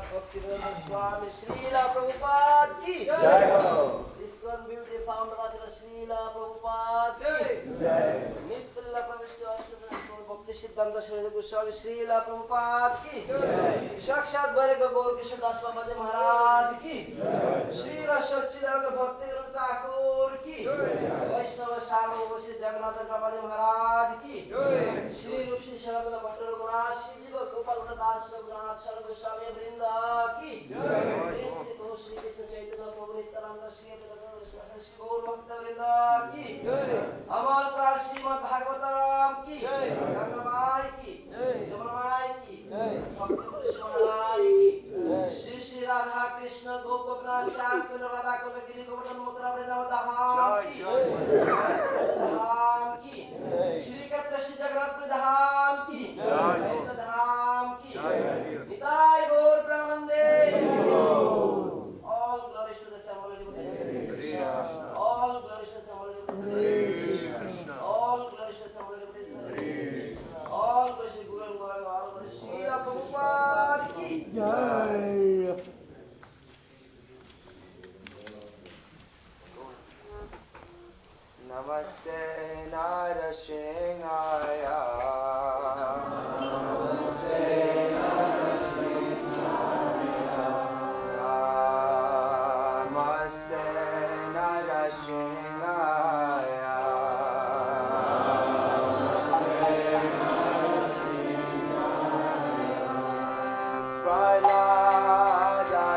Bhaktivedanta Swami Srila Prabhupada ki Jai Ho. ISKCON beauty founder Srila Prabhupada ki Jai. Nitya Pravishta Bhaktisiddhanta Saraswati Goswami Srila Prabhupada ki Jai. Sakshat Bharega Gaur Kishore Das Babaji Maharaj ki Jai. Srila Satchidananda Bhaktivedanta Thakur ki Jai. Vaishnava Sarvabhauma Shri Jagannath Babaji Maharaj ki Jai. Shri Rup Shri Sanatana Bhatta Raghunath Shri Gopal Das Raghunath Sarva Goswami Vrinda ki Jai. Shri Krishna Chaitanya Prabhu Nityananda Shri Gaur Bhakta ki Jai. Amar Pran Srimad Bhagavatam ki Jai. Ganga Mai ki Jai. Jamuna Mai ki Jai. Bhakti Maharaj ki Jai. Shri Shri Radha Krishna Gopinath Shyam Kunda Radha Kunda Giri Govardhan Mathura Vrindavan Dham ki Jai. Dham ki Jai. Shri Katra Shri Jagannath Dham ki Jai. Dham ki Jai. Nitai Gaur Premanande. All glories to the Samvali devotees. All glories to the Samvali devotees. All glories to the Samvali devotees. All glories to Guru and Gauranga. All glories to Srila Prabhupada ki Jai. Namaste Narasingaya. Namaste Narasingaya. Namaste Narasingaya. Namaste Narasingaya. Pralada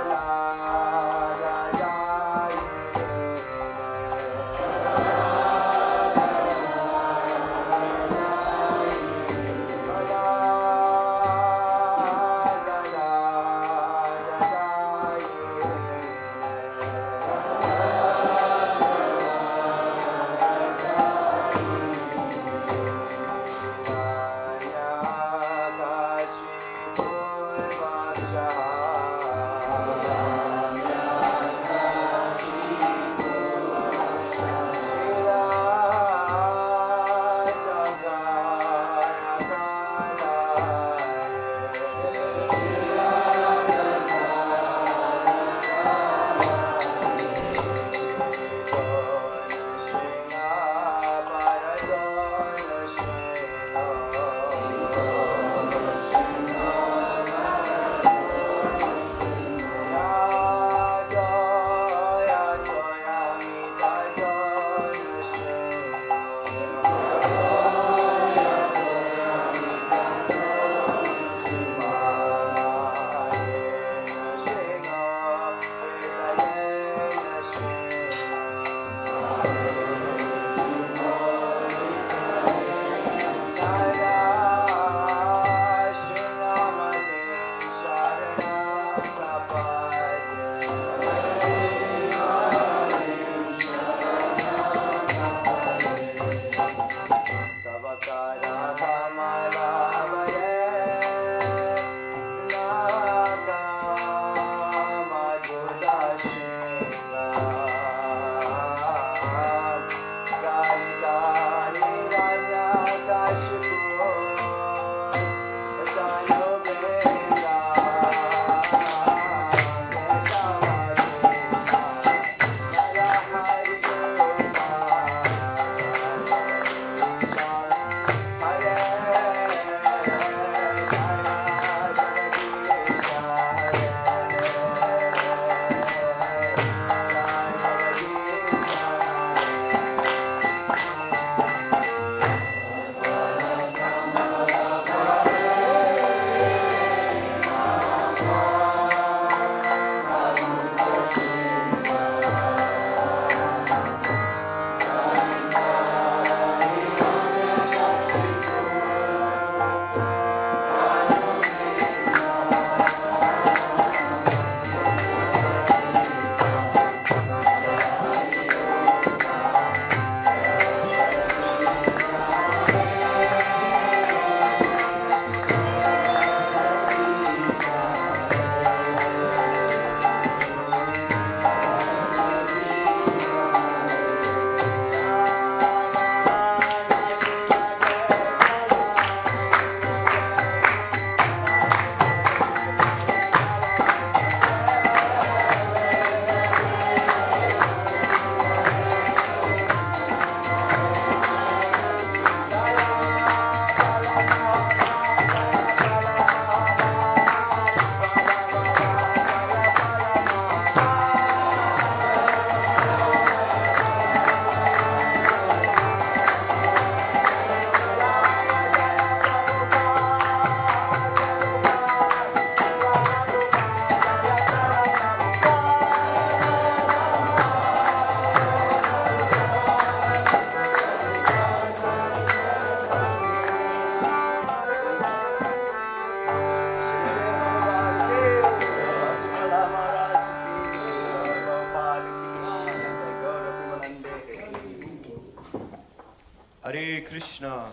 Hare Krishna.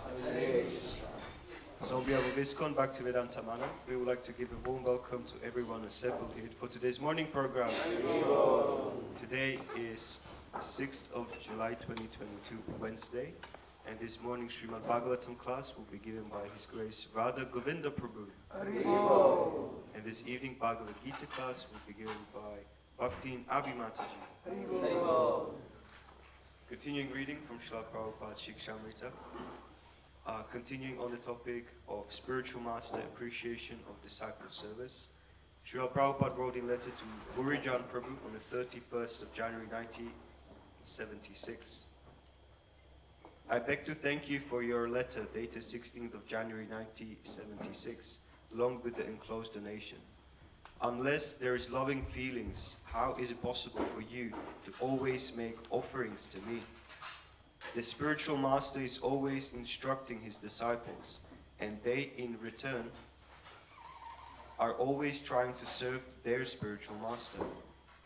So on behalf of ISKCON Bhaktivedanta Manor, we would like to give a warm welcome to everyone assembled here for today's morning program. Today is 6th of July 2022, Wednesday, and this morning Srimad Bhagavatam class will be given by His Grace Radha Govinda Prabhu. And this evening Bhagavad Gita class will be given by Bhakti Abhi Mataji. Continuing reading from Srila Prabhupada's Shikshamrita. Continuing on the topic of spiritual master appreciation of disciple service, Srila Prabhupada wrote a letter to Burijan Prabhu on the 31st of January 1976. I beg to thank you for your letter dated 16th of January 1976, along with the enclosed donation. Unless there is loving feelings, how is it possible for you to always make offerings to me? The spiritual master is always instructing his disciples, and they in return are always trying to serve their spiritual master.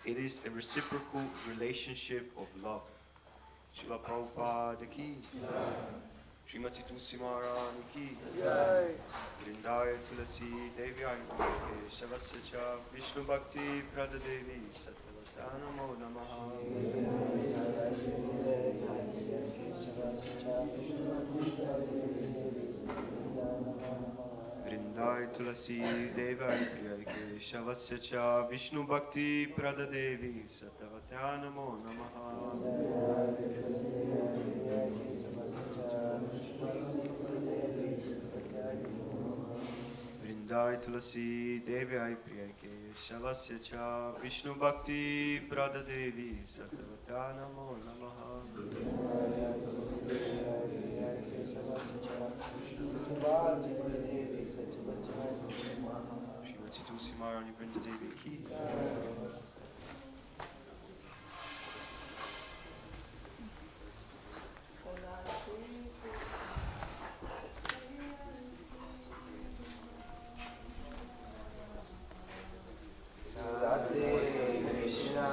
It is a reciprocal relationship of love. Srila Prabhupada ki jai. Srimati Tulsi Maharani ki jai. Vrindaya Tulasi Devi Ayurveda Shavasya Cha Vishnu Bhakti Prada Devi Satyavatana Namaha. Vrindaya Tulasi Devi Ayurveda Shavasya Cha Vishnu Bhakti Prada Devi Satyavatana Namaha. Vrindaya Tulasi Devi Ai Priya Ke Shavasya Cha Vishnu Bhakti Prada Devi Satyavatana Namo Namaha. Srimati Tulsi Maharani Vrinda Devi Ki. Tulasi Krishna,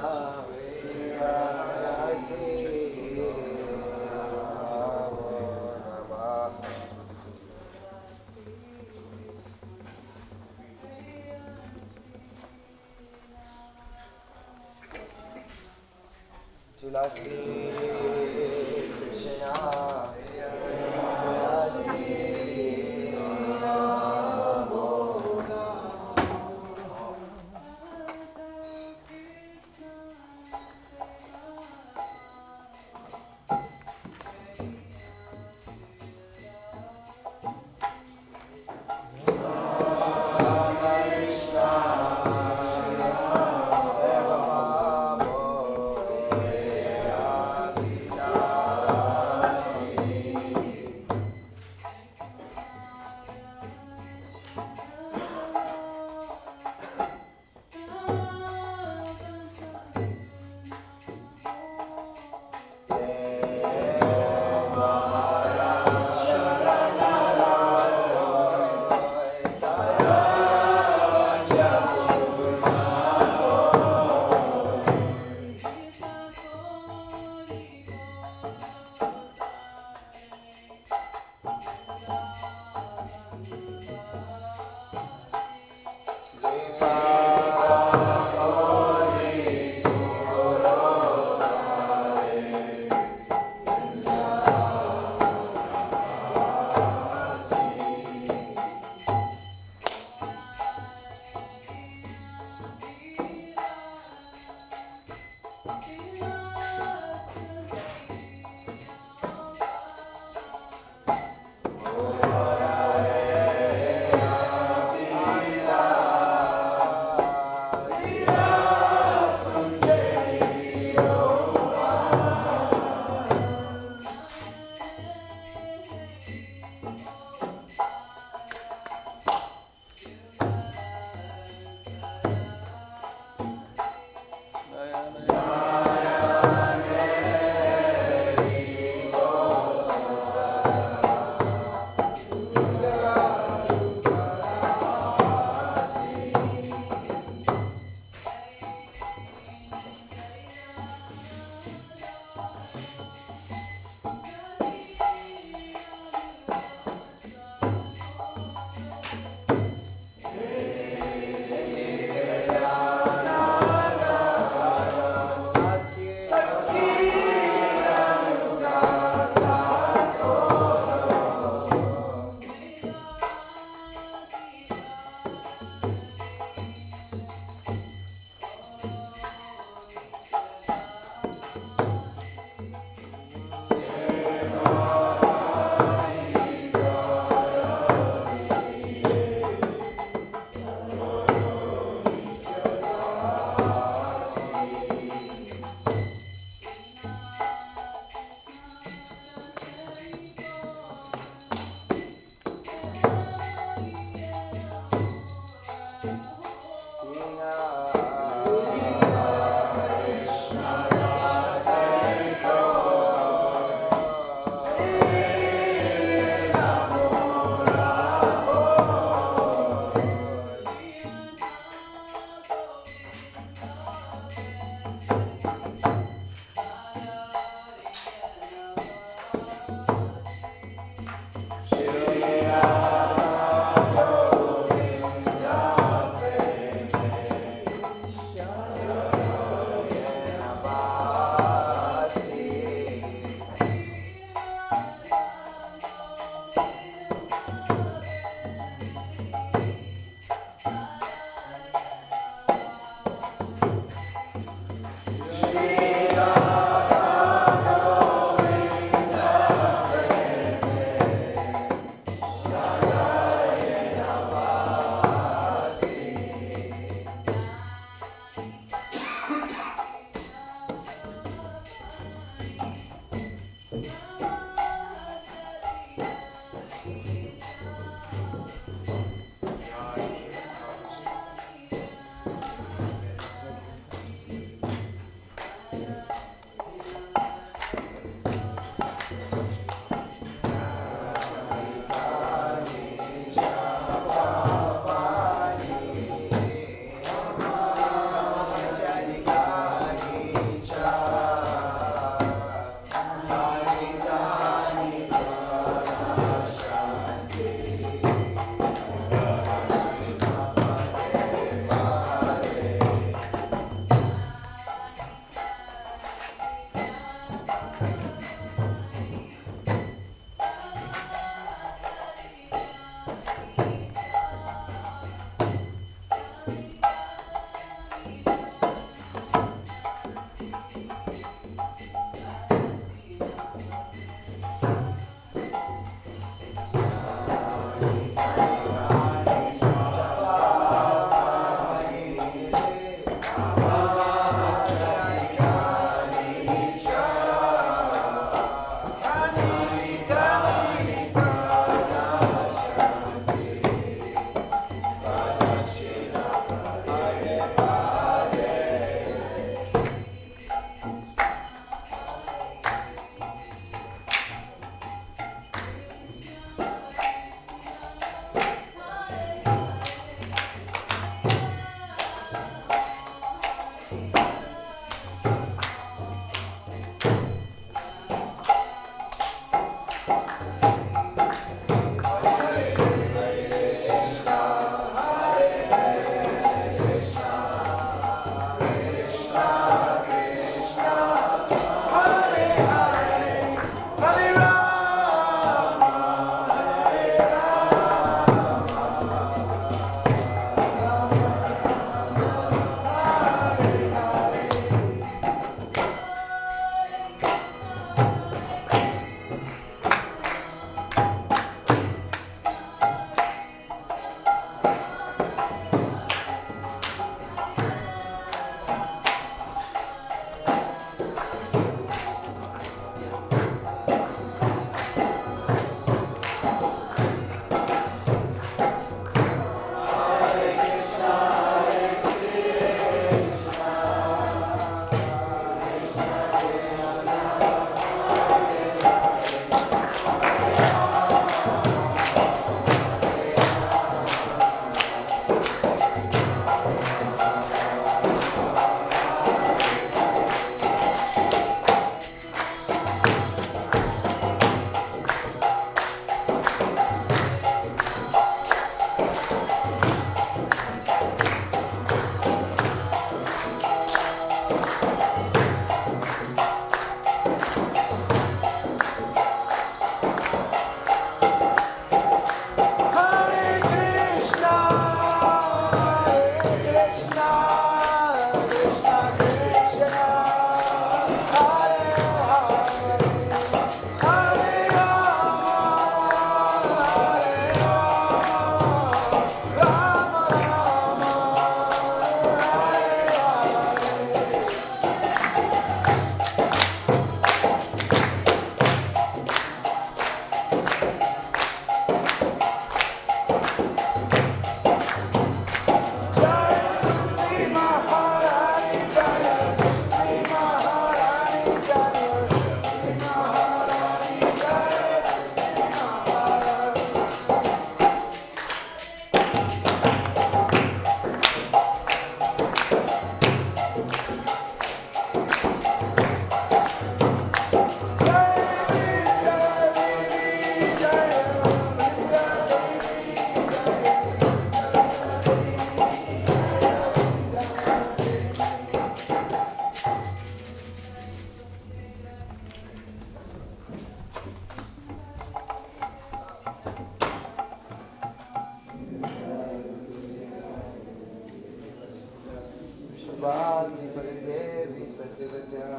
Tulasi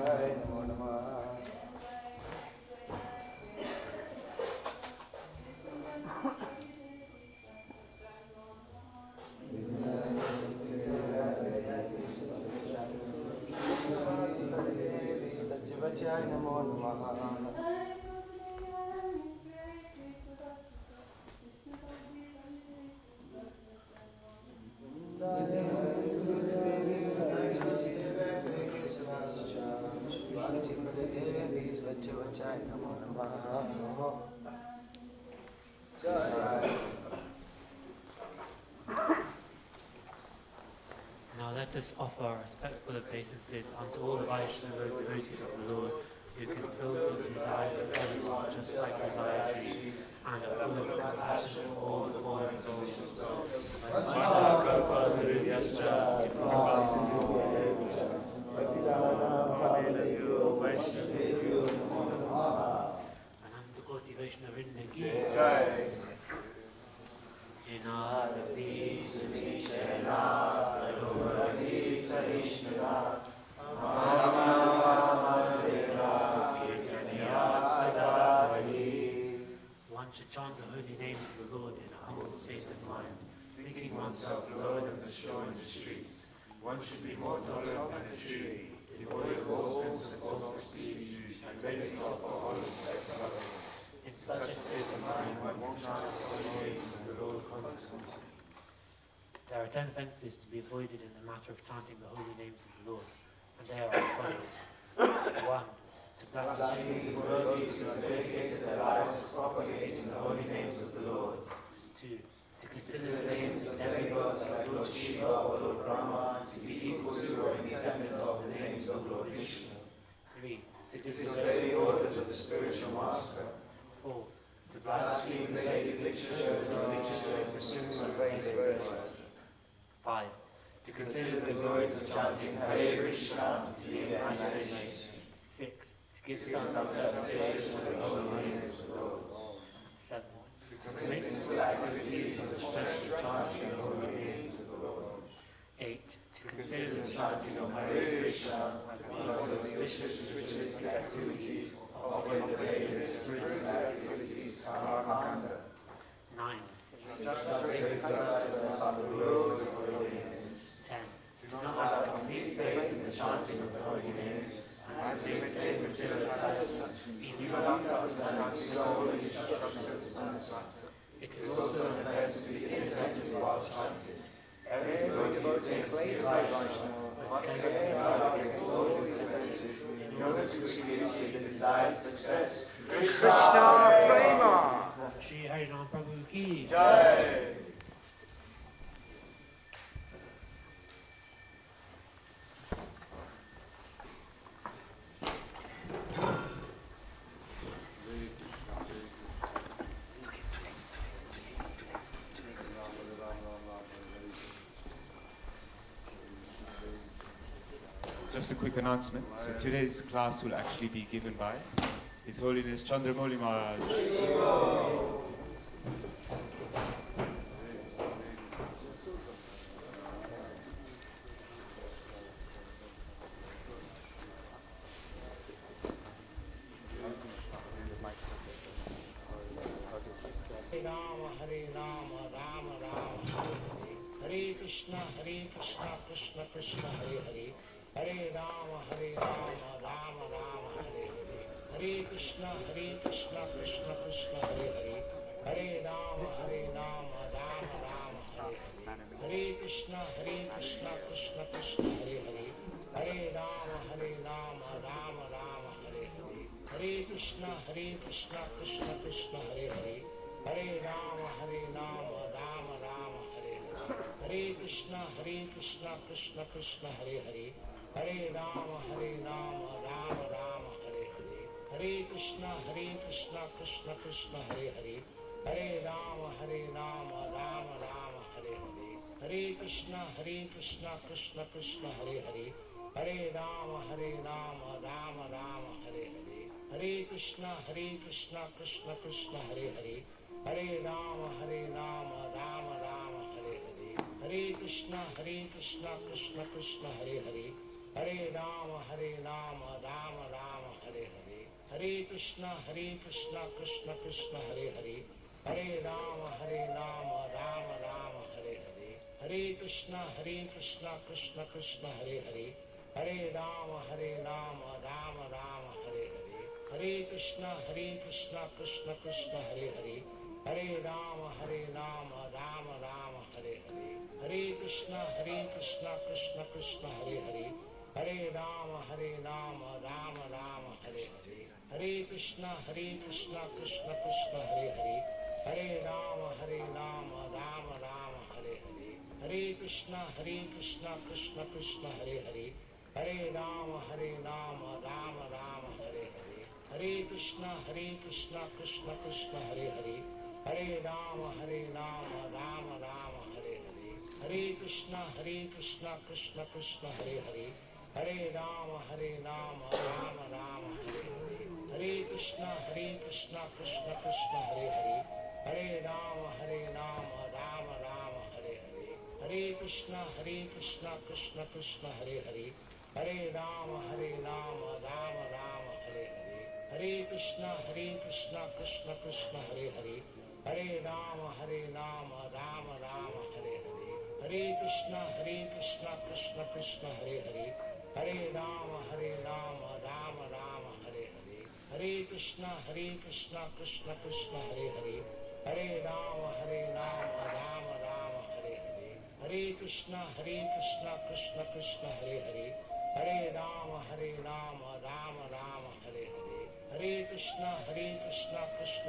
Vasudevaya Namo Namah. Satyavacaya Namo Namah. Satyavacaya Namo Namah. Now let us offer our respectful obeisances unto all the Vaishnavas, devotees of the Lord, who can fill the desires of everyone just like desire trees, and are full of compassion for all the fallen souls. Anandakoti Vaishnavinda ki jai. Inadapi Sunishena Adoradi Sarishnana One should chant the holy names of the Lord in a humble state of mind, thinking oneself lower than the straw in the streets. One should be more tolerant than a tree, devoid of all sense of self-prestige, and ready to offer all respect to others. In such a state of mind, one won't chant the holy names of the Lord constantly. There are 10 offences to be avoided in the matter of chanting the holy names of the Lord, and they are as follows. 1. To blaspheme the devotees who have dedicated their lives to propagating the holy names of the Lord. 2. To consider the names of demigods like Lord Shiva or Lord Brahma to be equal to or independent of the names of Lord Vishnu. 3. To disobey the orders of the spiritual master. 4. To blaspheme the Lady literature and religious pursuits of vain devotion. 5. To consider the glories of chanting Hare Krishna to the imagination. 6. To give some interpretation of the holy names of the Lord. 7. To commit sinful activities in the special chanting of the holy names of the Lord. 8. To consider the chanting of Hare Krishna as one of the auspicious ritualistic activities offering the various spiritual activities Karmakanda. 9. To not take possession of the rules of the holy names. 10. To not have complete faith in the chanting of the holy names, and to maintain material attachments, even after understanding the holy instructions. It is also an offense to be inattentive while chanting. Every devotee takes place must guard against all these offenses in order to achieve the desired success. Krishna Prema. Shri Harinam Prabhu Ki Jai. Just a quick announcement. So today's class will actually be given by His Holiness Chandramauli Maharaj. Hare Rama, Rama Rama, Hare Krishna, Krishna Krishna, Hare Hare, Hare Rama, Rama Rama, Hare Hare, Hare Krishna, Krishna Krishna, Hare Hare, Hare Rama, Rama Rama, Hare Hare, Hare Krishna, Krishna Krishna, Hare Hare, Hare Rama, Rama Rama, Hare Hare, Hare Krishna, Krishna Krishna, Hare Hare, Hare Rama, Rama Rama, Hare Hare, Hare Krishna, Krishna Krishna, Hare Hare, Hare Rama, Rama Rama, Hare Hare, Hare Krishna, Krishna Krishna, Hare Hare, Hare Rama, Rama Rama, Hare Hare, Hare Krishna, Krishna Krishna, Hare Hare, Hare Rama, Rama Rama, Hare Hare, Hare Krishna, Krishna Krishna, Hare Hare, Hare Rama, Rama Rama, Hare Hare, Hare Krishna, Krishna Krishna, Hare Hare, Hare Rama, Rama Rama, Hare Hare. Hare Krishna, Krishna Krishna, Hare Hare. Hare Rama, Rama Rama, Hare Hare. Hare Krishna, Krishna Krishna, Hare Hare. Hare Rama, Rama Rama, Hare Hare. Hare Krishna, Krishna Krishna, Hare Hare. Hare Rama, Rama Rama, Hare Hare. Hare Krishna, Krishna Krishna, Hare Hare. Hare Rama, Rama Rama, Hare Hare. Hare Krishna, Krishna Krishna, Hare Hare. Hare Rama, Rama Rama, Hare Hare. Hare Krishna, Krishna Krishna, Hare Hare. Hare Rama, Rama Rama, Hare Hare. Hare Krishna, Krishna Krishna, Hare Hare. Hare Rama, Rama Rama, Hare Hare. Hare Krishna, Krishna Krishna, Hare Hare. Hare Rama, Rama Rama, Hare Hare. Hare Krishna, Krishna Krishna, Hare Hare. Hare Rama, Rama Rama, Hare Hare. Hare Krishna, Krishna Krishna, Hare Hare. Hare Rama, Rama Rama, Hare Hare. Hare Krishna, Krishna Hare Hare. Hare Rama, Rama Rama, Hare Hare. Hare Krishna, Krishna Hare Hare. Hare Rama, Rama Rama, Hare Hare. Hare Krishna, Krishna Hare Hare. Hare Rama, Rama Rama, Hare Hare. Hare Krishna, Krishna Hare Hare. Hare Rama, Rama Rama, Hare Hare. Hare Krishna, Krishna Hare Hare. Hare Rama, Rama Rama, Hare Hare. Hare Krishna,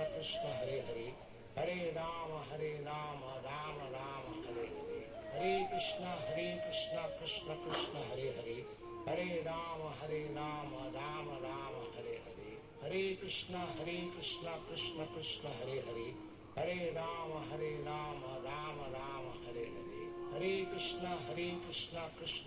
Krishna Hare Hare. Hare Rama, Rama Rama, Hare Hare. Hare Krishna, Krishna Hare Hare. Hare Rama, Rama Rama, Hare Hare. Hare Krishna, Krishna Hare Hare. Hare Rama, Rama Rama, Hare Hare. Hare Krishna,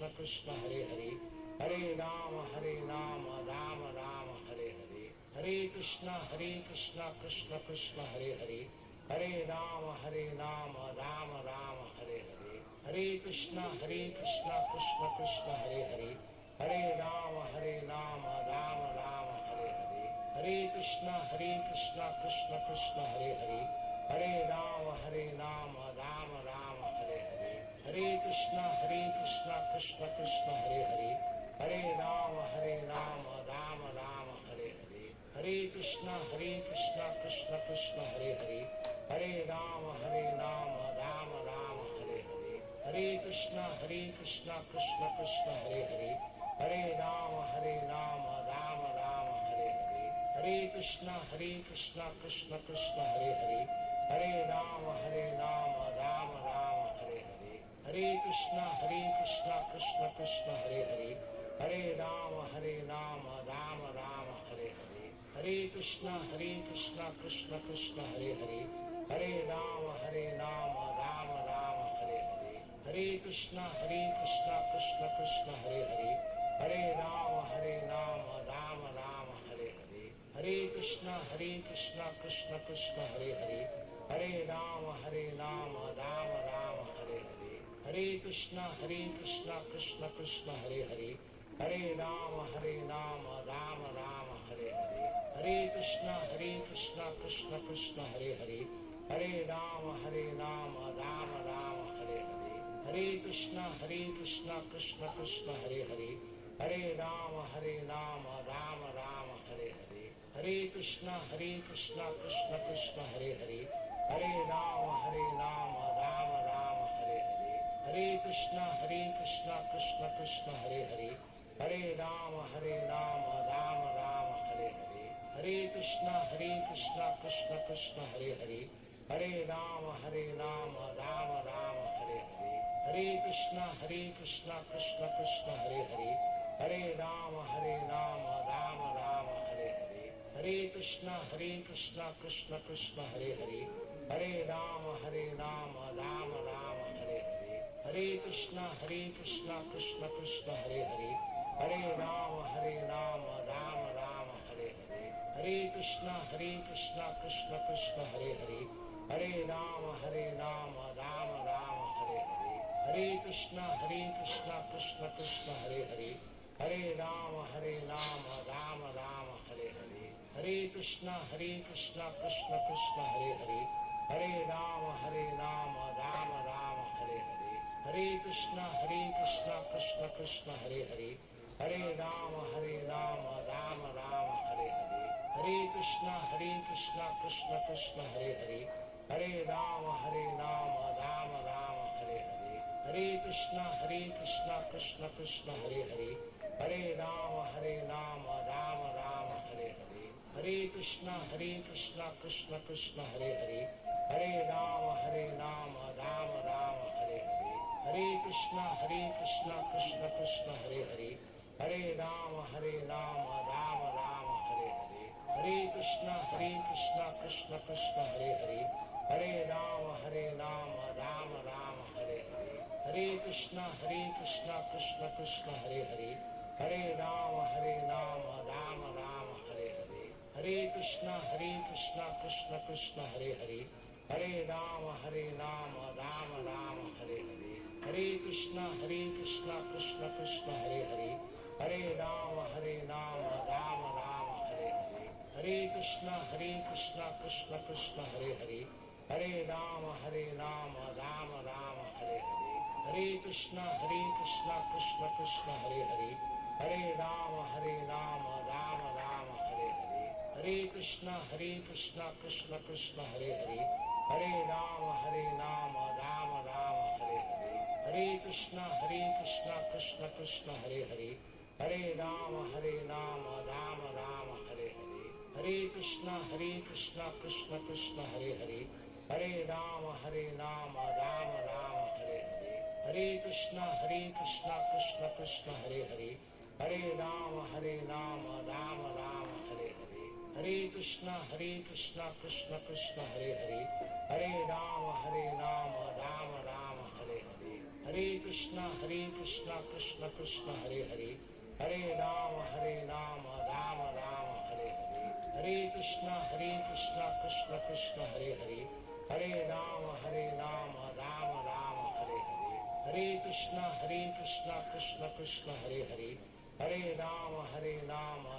Krishna Hare Hare. Hare Rama, Rama Rama, Hare Hare. Hare Krishna, Krishna Hare Hare. Hare Rama, Rama Rama, Hare Hare. Hare Krishna, Krishna Hare Hare. Hare Rama, Rama Rama, Hare Hare. Hare Krishna, Krishna Hare Hare. Hare Rama, Rama Rama, Hare Hare. Hare Krishna, Krishna Hare Hare. Hare Rama, Rama Rama, Hare Hare. Hare Krishna, Krishna Hare Hare. Hare Rama, Rama Rama, Hare Hare. Hare Krishna, Krishna Hare Hare. Hare Rama, Rama Rama, Hare Hare. Hare Krishna, Krishna Hare Hare. Hare Rama, Rama Rama, Hare Hare. Hare Krishna, Krishna Hare Hare. Hare Rama, Rama Rama, Hare Hare. Hare Krishna, Krishna Hare Hare. Hare Rama, Rama Rama, Hare Hare. Hare Krishna, Krishna Hare Hare. Hare Rama, Rama Rama, Hare Hare. Hare Krishna, Krishna Hare Hare. Hare Rama, Rama Rama, Hare Hare. Hare Krishna, Krishna Hare Hare. Hare Rama, Rama Rama, Hare Hare. Hare Krishna, Krishna Hare Hare. Hare Rama, Rama Rama, Hare Hare. Hare Krishna, Krishna Hare Hare. Hare Rama, Rama Rama, Hare Hare. Hare Krishna, Krishna Hare Hare. Hare Rama, Rama Rama, Hare Hare. Hare Krishna, Krishna Hare Hare. Hare Rama, Rama Rama, Hare Hare. Hare Krishna, Krishna Hare Hare. Hare Rama, Rama Rama, Hare Hare. Hare Krishna, Krishna Hare Hare. Hare Rama, Rama Rama, Hare Hare. Hare Krishna, Krishna Hare Hare. Hare Rama, Rama Rama, Hare Hare. Hare Krishna, Krishna Hare Hare. Hare Rama, Rama Rama, Hare Hare. Hare Krishna, Krishna Hare Hare. Hare Rama, Rama Rama, Hare Hare. Hare Krishna, Krishna Krishna, Hare Hare. Hare Rama, Rama Rama, Hare Hare. Hare Krishna, Krishna Krishna, Hare Hare. Hare Rama, Rama Rama, Hare Hare. Hare Krishna, Krishna Krishna, Hare Hare. Hare Rama, Rama Rama, Hare Hare. Hare Krishna, Krishna Krishna, Hare Hare. Hare Rama, Rama Rama, Hare Hare. Hare Krishna, Krishna Krishna, Hare Hare. Hare Rama, Rama Rama, Hare Hare. Hare Krishna, Krishna Krishna, Hare Hare. Hare Rama, Rama Rama, Hare Hare. Hare Krishna, Krishna Krishna, Hare Hare. Hare Rama, Rama Rama, Hare Hare. Hare Krishna, Krishna Krishna, Hare Hare. Hare Rama, Rama Rama, Hare Hare. Hare Krishna, Krishna Krishna, Hare Hare. Hare Rama, Rama Rama, Hare Hare. Hare Krishna, Krishna Krishna, Hare Hare. Hare Rama, Rama Rama, Hare Hare. Hare Krishna, Krishna Krishna, Hare Hare. Hare Rama, Rama Rama, Hare Hare. Hare Krishna, Krishna Krishna, Hare Hare. Hare Rama, Rama Rama, Hare Hare. Hare Krishna, Krishna Krishna, Hare Hare. Hare Rama, Rama Rama, Hare Hare. Hare Krishna, Krishna Krishna, Hare Hare. Hare Rama, Rama Rama, Hare Hare. Hare Krishna, Krishna Krishna, Hare Hare. Hare Rama, Rama Rama, Hare Hare. Hare Krishna, Krishna Krishna, Hare Hare. Hare Rama, Rama Rama, Hare Hare. Hare Krishna, Krishna Krishna, Hare Hare. Hare Rama, Rama Rama, Hare Hare. Hare Krishna, Krishna Krishna, Hare Hare. Hare Rama, Rama Rama, Hare Hare. Hare Krishna, Krishna Krishna, Hare Hare. Hare Rama, Rama Rama, Hare Hare. Hare Krishna, Krishna Krishna, Hare Hare. Hare Rama,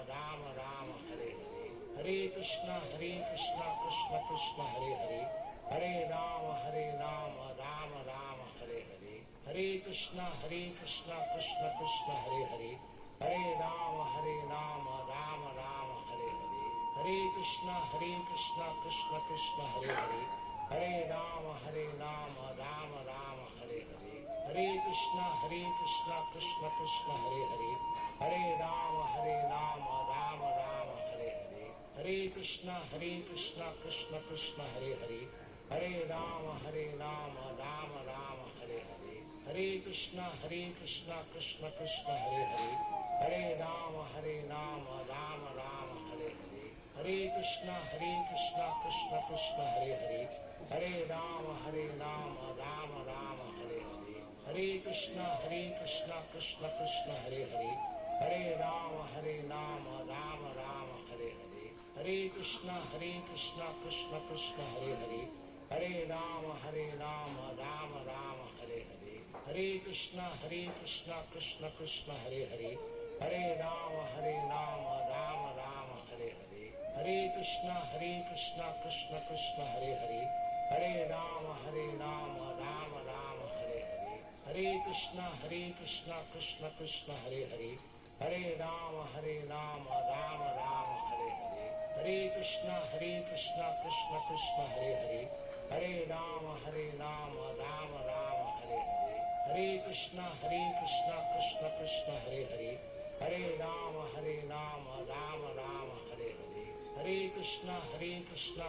Rama Rama, Hare Hare. Hare Krishna, Krishna Krishna, Hare Hare. Hare Rama, Rama Rama, Hare Hare. Hare Krishna, Krishna Krishna, Hare Hare. Hare Rama, Rama Rama, Hare Hare. Hare Krishna, Krishna Krishna, Hare Hare. Hare Rama, Rama Rama, Hare Hare. Hare Krishna, Krishna Krishna, Hare Hare. Hare Rama, Rama Rama, Hare Hare. Hare Krishna, Krishna Krishna, Hare Hare. Hare Rama, Rama Rama, Hare Hare. Hare Krishna, Krishna Krishna, Hare Hare. Hare Rama, Rama Rama, Hare Hare. Hare Krishna, Krishna Krishna, Hare Hare. Hare Rama, Rama Rama, Hare Hare. Hare Krishna, Krishna Krishna, Hare Hare. Hare Rama, Rama Rama, Hare Hare. Hare Krishna, Krishna Krishna, Hare Hare. Hare Rama, Rama Rama, Hare Hare. Hare Krishna, Krishna Krishna, Hare Hare. Hare Rama, Rama Rama, Hare Hare. Hare Krishna, Krishna Krishna, Hare Hare. Hare Rama, Rama Rama, Hare Hare. Hare Krishna, Krishna Krishna, Hare Hare. Hare Rama, Rama Rama, Hare Hare. Hare Krishna, Krishna Krishna, Hare Hare. Hare Rama, Rama Rama, Hare Hare. Hare Krishna, Krishna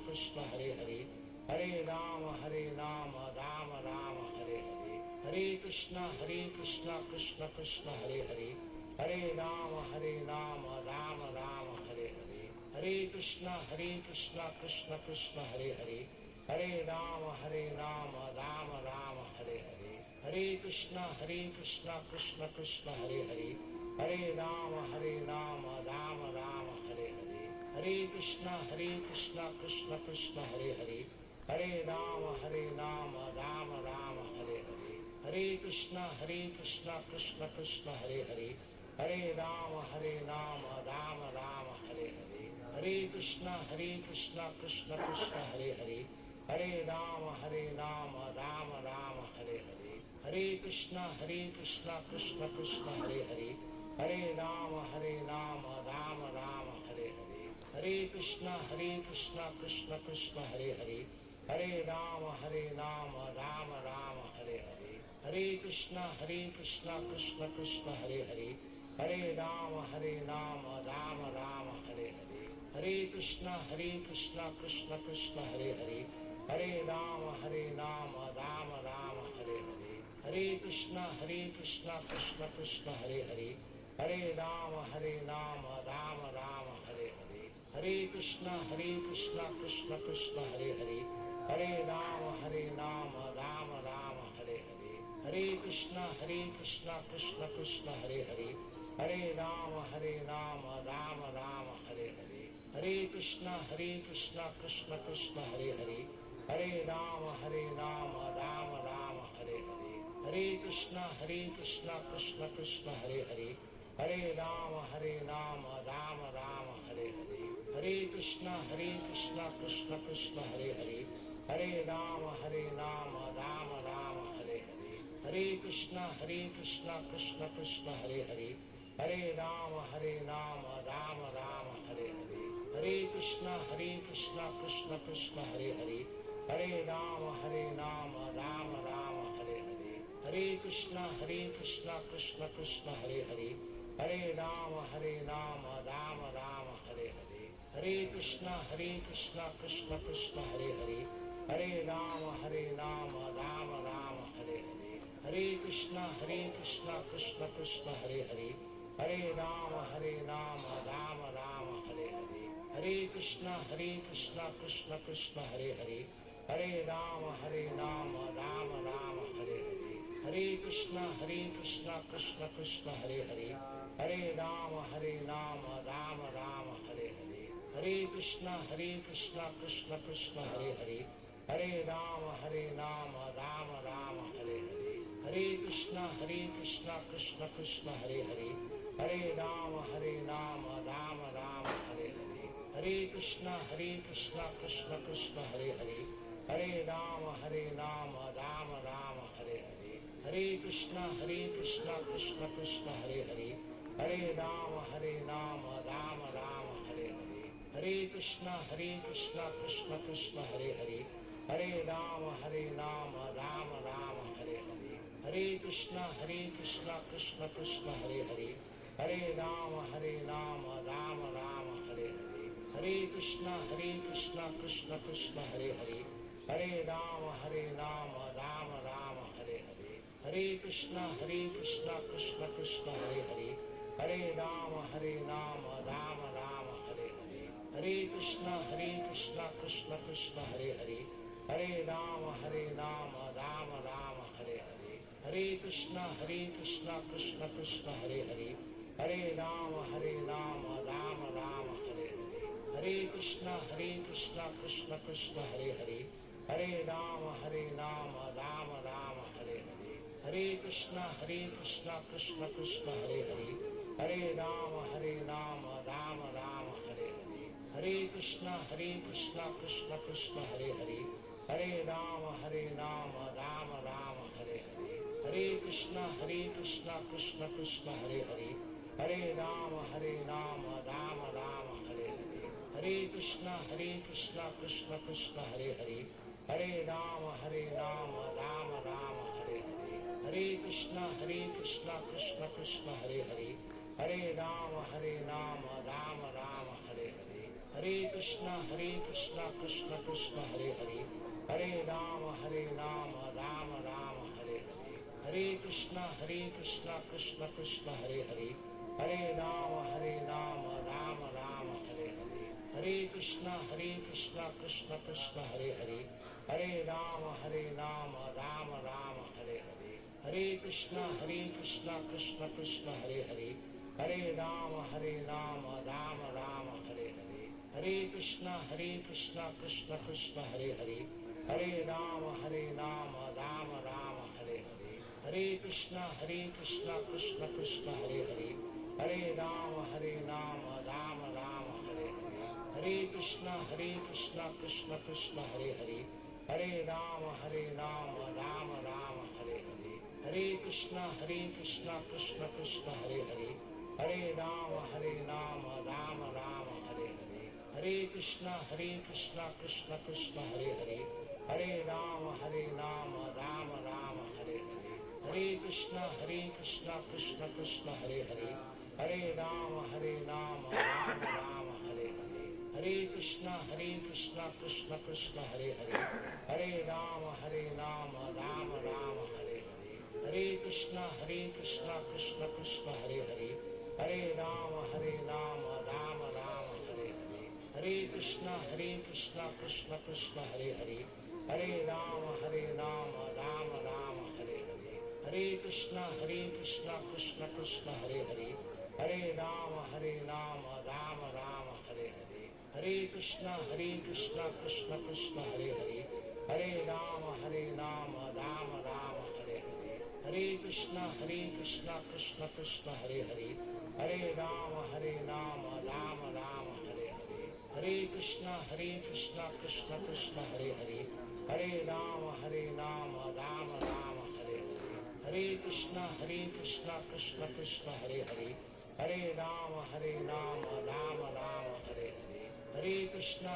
Krishna, Hare Hare. Hare Rama, Rama Rama, Hare Hare. Hare Krishna, Krishna Krishna, Hare Hare. Hare Rama, Rama Rama, Hare Hare. Hare Krishna, Krishna Krishna, Hare Hare. Hare Rama, Rama Rama, Hare Hare. Hare Krishna, Krishna Krishna, Hare Hare. Hare Rama, Rama Rama, Hare Hare. Hare Krishna, Krishna Krishna, Hare Hare. Hare Rama, Rama Rama, Hare Hare. Hare Krishna, Krishna Krishna, Hare Hare. Hare Rama, Rama Rama, Hare Hare. Hare Krishna, Krishna Krishna, Hare Hare. Hare Rama, Rama Rama, Hare Hare. Hare Krishna, Krishna Krishna, Hare Hare. Hare Rama, Rama Rama, Hare Hare. Hare Krishna, Krishna Krishna, Hare Hare. Hare Rama, Rama Rama, Hare Hare. Hare Krishna, Krishna Krishna, Hare Hare. Hare Rama, Rama Rama, Hare Hare. Hare Krishna, Krishna Krishna, Hare Hare. Hare Rama, Rama Rama, Hare Hare. Hare Krishna, Krishna Krishna, Hare Hare. Hare Rama, Rama Rama, Hare Hare. Hare Krishna, Krishna Krishna, Hare Hare. Hare Rama, Rama Rama, Hare Hare. Hare Krishna, Krishna Krishna, Hare Hare. Hare Rama, Rama Rama, Hare Hare. Hare Krishna, Krishna Hare Hare. Hare Rama, Rama Rama, Hare Hare. Hare Krishna, Krishna Hare Hare. Hare Rama, Rama Rama, Hare Hare. Hare Krishna, Krishna Hare Hare. Hare Rama, Rama Rama, Hare Hare. Hare Krishna, Krishna Hare Hare. Hare Rama, Rama Rama, Hare Hare. Hare Krishna, Krishna Hare Hare. Hare Rama, Rama Rama, Hare Hare. Hare Krishna, Krishna Hare Hare. Hare Rama, Rama Rama, Hare Hare. Hare Krishna, Krishna Hare Hare. Hare Rama, Rama Rama, Hare Hare. Hare Krishna, Krishna Hare Hare. Hare Rama, Rama Rama, Hare Hare. Hare Krishna, Krishna Hare Hare. Hare Rama, Rama Rama, Hare Hare. Hare Krishna, Krishna Hare Hare. Hare Rama, Rama Rama, Hare Hare. Hare Krishna, Krishna Hare Hare. Hare Rama, Rama Rama, Hare Hare. Hare Krishna, Krishna Hare Hare. Hare Rama, Rama Rama, Hare Hare. Hare Krishna, Krishna Hare Hare. Hare Rama, Rama Rama, Hare Hare. Hare Krishna, Krishna Hare Hare. Hare Rama, Rama Rama, Hare Hare. Hare Krishna, Krishna Hare Hare. Hare Rama, Rama Rama, Hare Hare. Hare Krishna, Krishna Hare Hare. Hare Rama, Rama Rama, Hare Hare. Hare Krishna, Krishna Hare Hare. Hare Rama, Rama Rama, Hare Hare. Hare Krishna, Krishna Hare Hare. Hare Rama, Rama Rama, Hare Hare. Hare Krishna, Krishna Hare Hare. Hare Rama, Rama Rama, Hare Hare. Hare Krishna, Krishna Hare Hare. Hare Rama, Rama Rama, Hare Hare. Hare Krishna, Krishna Hare Hare. Hare Rama, Rama Rama, Hare Hare. Hare Krishna, Krishna Hare Hare. Hare Rama, Rama Rama, Hare Hare. Hare Krishna, Krishna Hare Hare. Hare Rama, Rama Rama, Hare Hare. Hare Krishna, Krishna Hare Hare. Hare Rama, Rama Rama, Hare Hare. Hare Krishna, Krishna Hare Hare. Hare Rama, Rama Rama, Hare Hare. Hare Krishna, Krishna Hare Hare. Hare Rama, Rama Rama, Hare Hare. Hare Krishna, Krishna Hare Hare. Hare Rama, Rama Rama, Hare Hare. Hare Krishna, Krishna Hare Hare. Hare Rama, Rama Rama, Hare Hare. Hare Krishna, Krishna Hare Hare. Hare Rama, Rama Rama, Hare Hare. Hare Krishna, Krishna Hare Hare. Hare Rama, Rama Rama, Hare Hare. Hare Krishna, Krishna Hare Hare. Hare Rama, Rama Rama, Hare Hare. Hare Krishna, Krishna Hare Hare. Hare Rama, Rama Rama, Hare Hare. Hare Krishna, Krishna Hare Hare. Hare Rama, Rama Rama, Hare Hare. Hare Krishna, Krishna Krishna, Hare Hare. Hare Rama, Rama Rama, Hare Hare. Hare Krishna, Krishna Krishna, Hare Hare. Hare Rama, Rama Rama, Hare Hare. Hare Krishna, Krishna Krishna, Hare Hare. Hare Rama, Rama Rama, Hare Hare. Hare Krishna, Krishna Krishna, Hare Hare. Hare Rama, Rama Rama, Hare Hare. Hare Krishna, Krishna Krishna, Hare Hare. Hare Rama, Rama Rama, Hare Hare. Hare Krishna, Krishna Krishna, Hare Hare. Hare Rama, Rama Rama, Hare Hare. Hare Krishna, Krishna Krishna, Hare Hare. Hare Rama, Rama Rama, Hare Hare. Hare Krishna, Krishna Krishna, Hare Hare. Hare Rama, Rama Rama, Hare Hare. Hare Krishna, Krishna Krishna, Hare Hare. Hare Rama, Rama Rama, Hare Hare. Hare Krishna, Krishna Krishna, Hare Hare. Hare Rama, Rama Rama, Hare Hare. Hare Krishna, Krishna Krishna, Hare Hare. Hare Rama, Rama Rama, Hare Hare. Hare Krishna, Krishna Krishna, Hare Hare. Hare Rama, Rama Rama, Hare Hare. Hare Krishna, Krishna Krishna, Hare Hare. Hare Rama, Rama Rama, Hare Hare. Hare Krishna,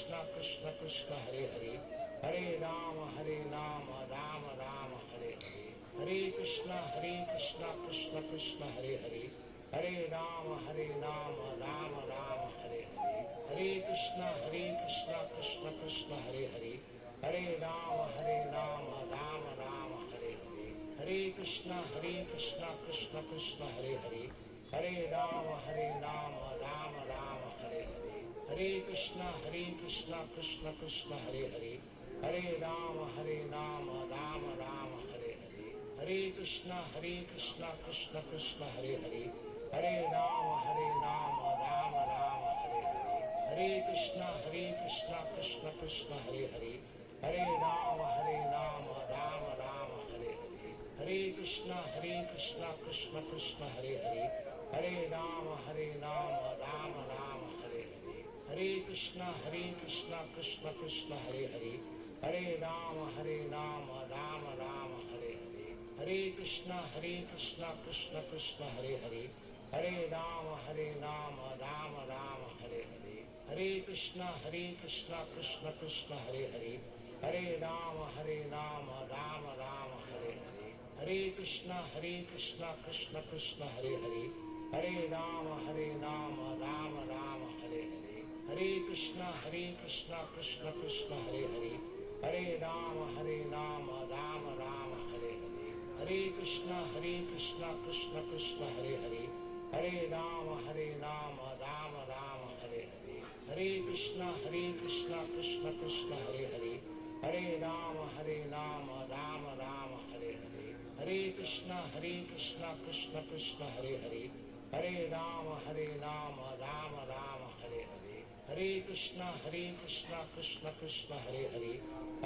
Krishna Krishna, Hare Hare. Hare Rama, Rama Rama, Hare Hare. Hare Krishna, Krishna Krishna, Hare Hare. Hare Rama, Rama Rama, Hare Hare. Hare Krishna, Krishna Krishna, Hare Hare. Hare Rama, Rama Rama, Hare Hare. Hare Krishna, Krishna Krishna, Hare Hare. Hare Rama, Rama Rama, Hare Hare. Hare Krishna, Krishna Krishna, Hare Hare. Hare Rama, Rama Rama, Hare Hare. Hare Krishna, Krishna Krishna, Hare Hare. Hare Rama, Rama Rama, Hare Hare. Hare Krishna, Krishna Krishna, Hare Hare. Hare Rama, Rama Rama, Hare Hare. Hare Krishna, Krishna Krishna, Hare Hare. Hare Rama, Rama Rama, Hare Hare. Hare Krishna, Krishna Krishna, Hare Hare. Hare Rama, Rama Rama, Hare Hare. Hare Krishna, Krishna Krishna, Hare Hare. Hare Rama, Rama Rama, Hare Hare. Hare Krishna, Krishna Krishna, Hare Hare. Hare Rama, Rama Rama, Hare Hare. Hare Krishna, Krishna Krishna, Hare Hare. Hare Rama, Rama Rama, Hare Hare. Hare Krishna, Krishna Krishna, Hare Hare. Hare Rama, Rama Rama, Hare Hare. Hare Krishna, Krishna Krishna, Hare Hare. Hare Rama, Rama Rama, Hare Hare. Hare Krishna, Krishna Krishna, Hare Hare.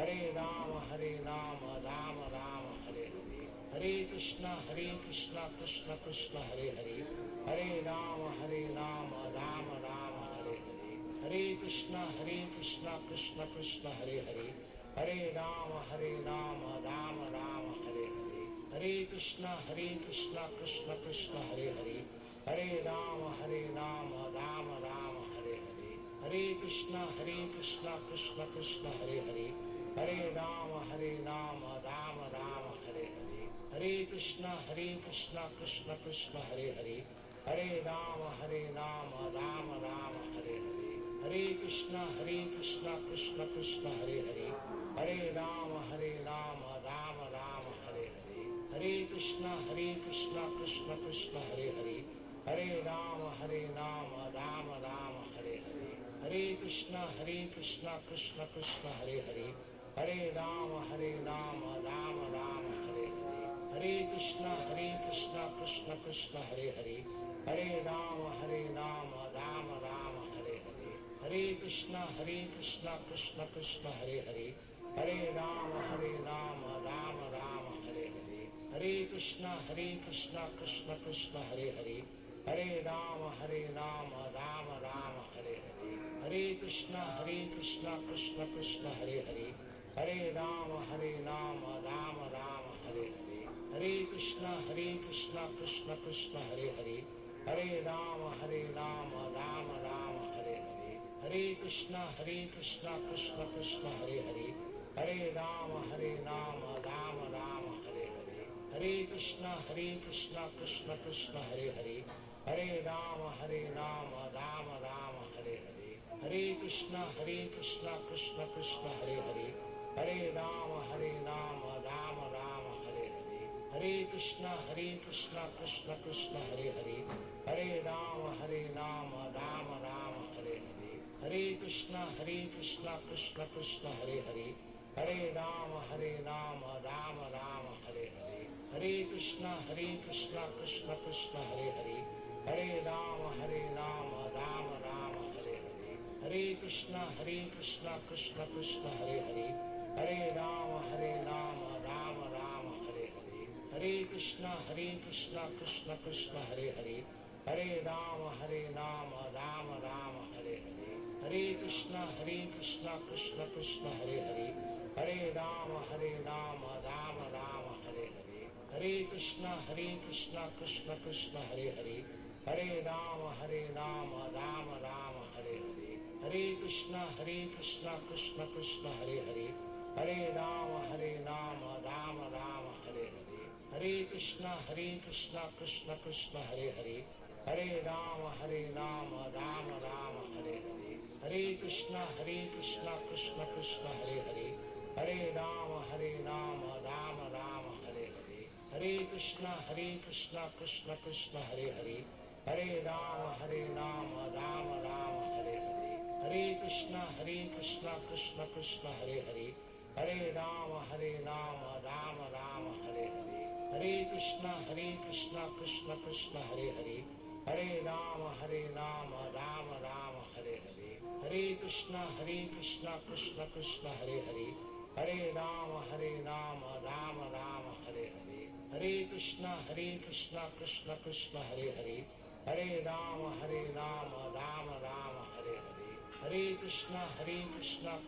Hare Rama, Rama Rama, Hare Hare. Hare Krishna, Krishna Krishna, Hare Hare. Hare Rama, Rama Rama, Hare Hare. Hare Krishna, Krishna Krishna, Hare Hare. Hare Rama, Rama Rama, Hare Hare. Hare Krishna, Krishna Krishna, Hare Hare. Hare Rama, Rama Rama, Hare Hare. Hare Krishna, Krishna Krishna, Hare Hare. Hare Rama, Rama Rama, Hare Hare. Hare Krishna, Krishna Krishna, Hare Hare. Hare Rama, Rama Rama, Hare Hare. Hare Krishna, Krishna Krishna, Hare Hare. Hare Rama, Rama Rama, Hare Hare. Hare Krishna, Krishna Krishna, Hare Hare. Hare Rama, Rama Rama, Hare Hare. Hare Krishna, Krishna Krishna, Hare Hare. Hare Rama, Rama Rama, Hare Hare. Hare Krishna, Krishna Krishna, Hare Hare. Hare Rama, Rama Rama, Hare Hare. Hare Krishna, Krishna Krishna, Hare Hare. Hare Rama, Rama Rama, Hare Hare. Hare Krishna, Krishna Krishna, Hare Hare. Hare Rama, Rama Rama, Hare Hare. Hare Krishna, Krishna Krishna, Hare Hare. Hare Rama, Rama Rama, Hare Hare. Hare Krishna, Krishna Krishna, Hare Hare. Hare Rama, Rama Rama, Hare Hare. Hare Krishna, Krishna Krishna, Hare Hare. Hare Rama, Rama Rama, Hare Hare. Hare Krishna, Krishna Krishna, Hare Hare. Hare Rama, Rama Rama, Hare Hare. Hare Krishna, Krishna Krishna, Hare Hare. Hare Rama, Rama Rama, Hare Hare. Hare Krishna, Krishna Krishna, Hare Hare. Hare Rama, Rama Rama, Hare Hare. Hare Krishna, Krishna Krishna, Hare Hare. Hare Rama, Rama Rama, Hare Hare. Hare Krishna, Krishna Krishna, Hare Hare. Hare Rama, Rama Rama, Hare Hare. Hare Krishna, Krishna Krishna, Hare Hare. Hare Rama, Rama Rama, Hare Hare. Hare Krishna, Krishna Krishna, Hare Hare. Hare Rama, Rama Rama, Hare Hare. Hare Krishna, Krishna Krishna, Hare Hare. Hare Rama, Rama Rama, Hare Hare. Hare Krishna, Krishna Krishna, Hare Hare. Hare Rama, Rama Rama, Hare Hare. Hare Krishna, Krishna Krishna, Hare Hare. Hare Rama, Rama Rama, Hare Hare. Hare Krishna, Krishna Krishna, Hare Hare. Hare Rama, Rama Rama, Hare Hare. Hare Krishna, Krishna Krishna, Hare Hare. Hare Rama, Rama Rama, Hare Hare. Hare Krishna, Krishna Krishna, Hare Hare. Hare Rama, Rama Rama, Hare Hare. Hare Krishna, Krishna Hare Hare. Hare Rama, Rama Rama, Hare Hare. Hare Krishna, Krishna Hare Hare. Hare Rama, Rama Rama, Hare Hare. Hare Krishna, Krishna Hare Hare. Hare Rama, Rama Rama, Hare Hare. Hare Krishna,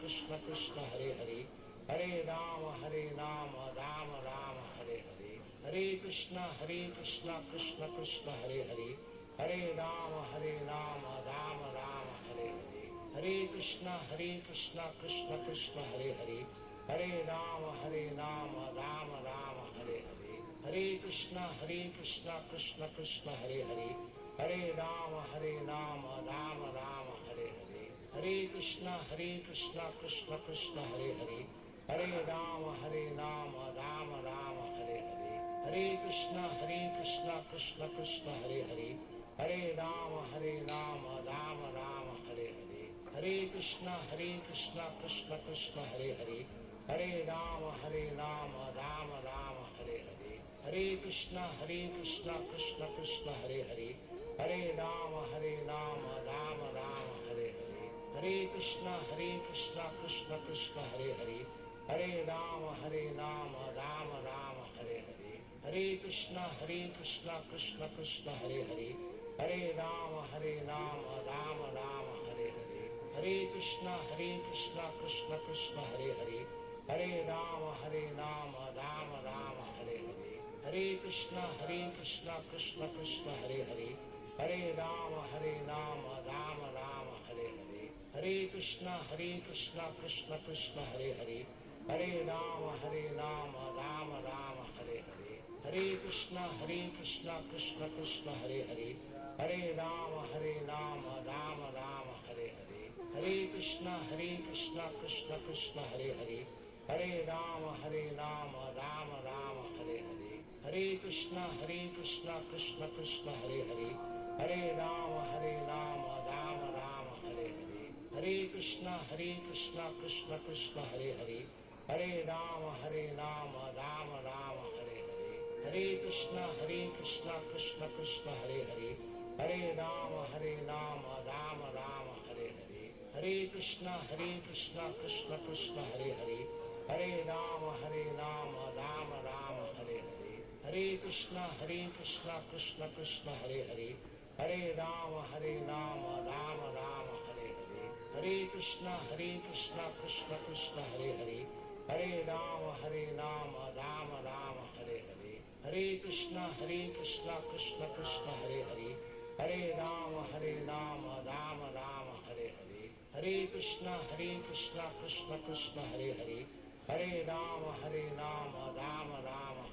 Krishna Hare Hare. Hare Rama, Rama Rama, Hare Hare. Hare Krishna, Krishna Hare Hare. Hare Rama, Rama Rama, Hare Hare. Hare Krishna, Krishna Hare Hare. Hare Rama, Rama Rama, Hare Hare. Hare Krishna, Krishna Hare Hare. Hare Rama, Rama Rama, Hare Hare. Hare Krishna, Krishna Hare Hare. Hare Rama, Rama Rama, Hare Hare. Hare Krishna, Krishna Hare Hare. Hare Rama, Rama Rama, Hare Hare. Hare Krishna, Krishna Hare Hare. Hare Rama, Rama Rama, Hare Hare. Hare Krishna, Krishna Hare Hare. Hare Rama, Rama Rama, Hare Hare. Hare Krishna, Krishna Hare Hare. Hare Rama, Rama Rama, Hare Hare. Hare Krishna, Krishna Hare Hare. Hare Rama, Rama Rama, Hare Hare. Hare Krishna, Krishna Hare Hare. Hare Rama, Rama Rama, Hare Hare. Hare Krishna, Krishna Hare Hare. Hare Rama, Rama Rama, Hare Hare. Hare Krishna, Krishna Hare Hare. Hare Rama, Rama Rama, Hare Hare. Hare Krishna, Krishna Hare Hare. Hare Rama, Rama Rama, Hare Hare. Hare Krishna, Krishna Hare Hare. Hare Rama, Rama Rama, Hare Hare. Hare Krishna, Krishna Hare Hare. Hare Rama, Rama Rama, Hare Hare. Hare Krishna, Krishna Hare Hare. Hare Rama, Rama Rama, Hare Hare. Hare Krishna, Krishna Hare Hare. Hare Rama, Rama Rama, Hare Hare. Hare Krishna, Krishna Hare Hare. Hare Rama, Rama Rama, Hare Hare. Hare Krishna, Krishna Hare Hare. Hare Rama, Rama Rama, Hare Hare. Hare Krishna, Krishna Hare Hare. Hare Rama, Rama Rama, Hare Hare. Hare Krishna, Krishna Hare Hare. Hare Rama, Rama Rama, Hare Hare. Hare Krishna, Krishna Krishna, Hare Hare. Hare Rama, Rama Rama, Hare Hare. Hare Krishna, Krishna Krishna, Hare Hare. Hare Rama, Rama Rama, Hare Hare. Hare Krishna, Krishna Krishna, Hare Hare. Hare Rama, Rama Rama,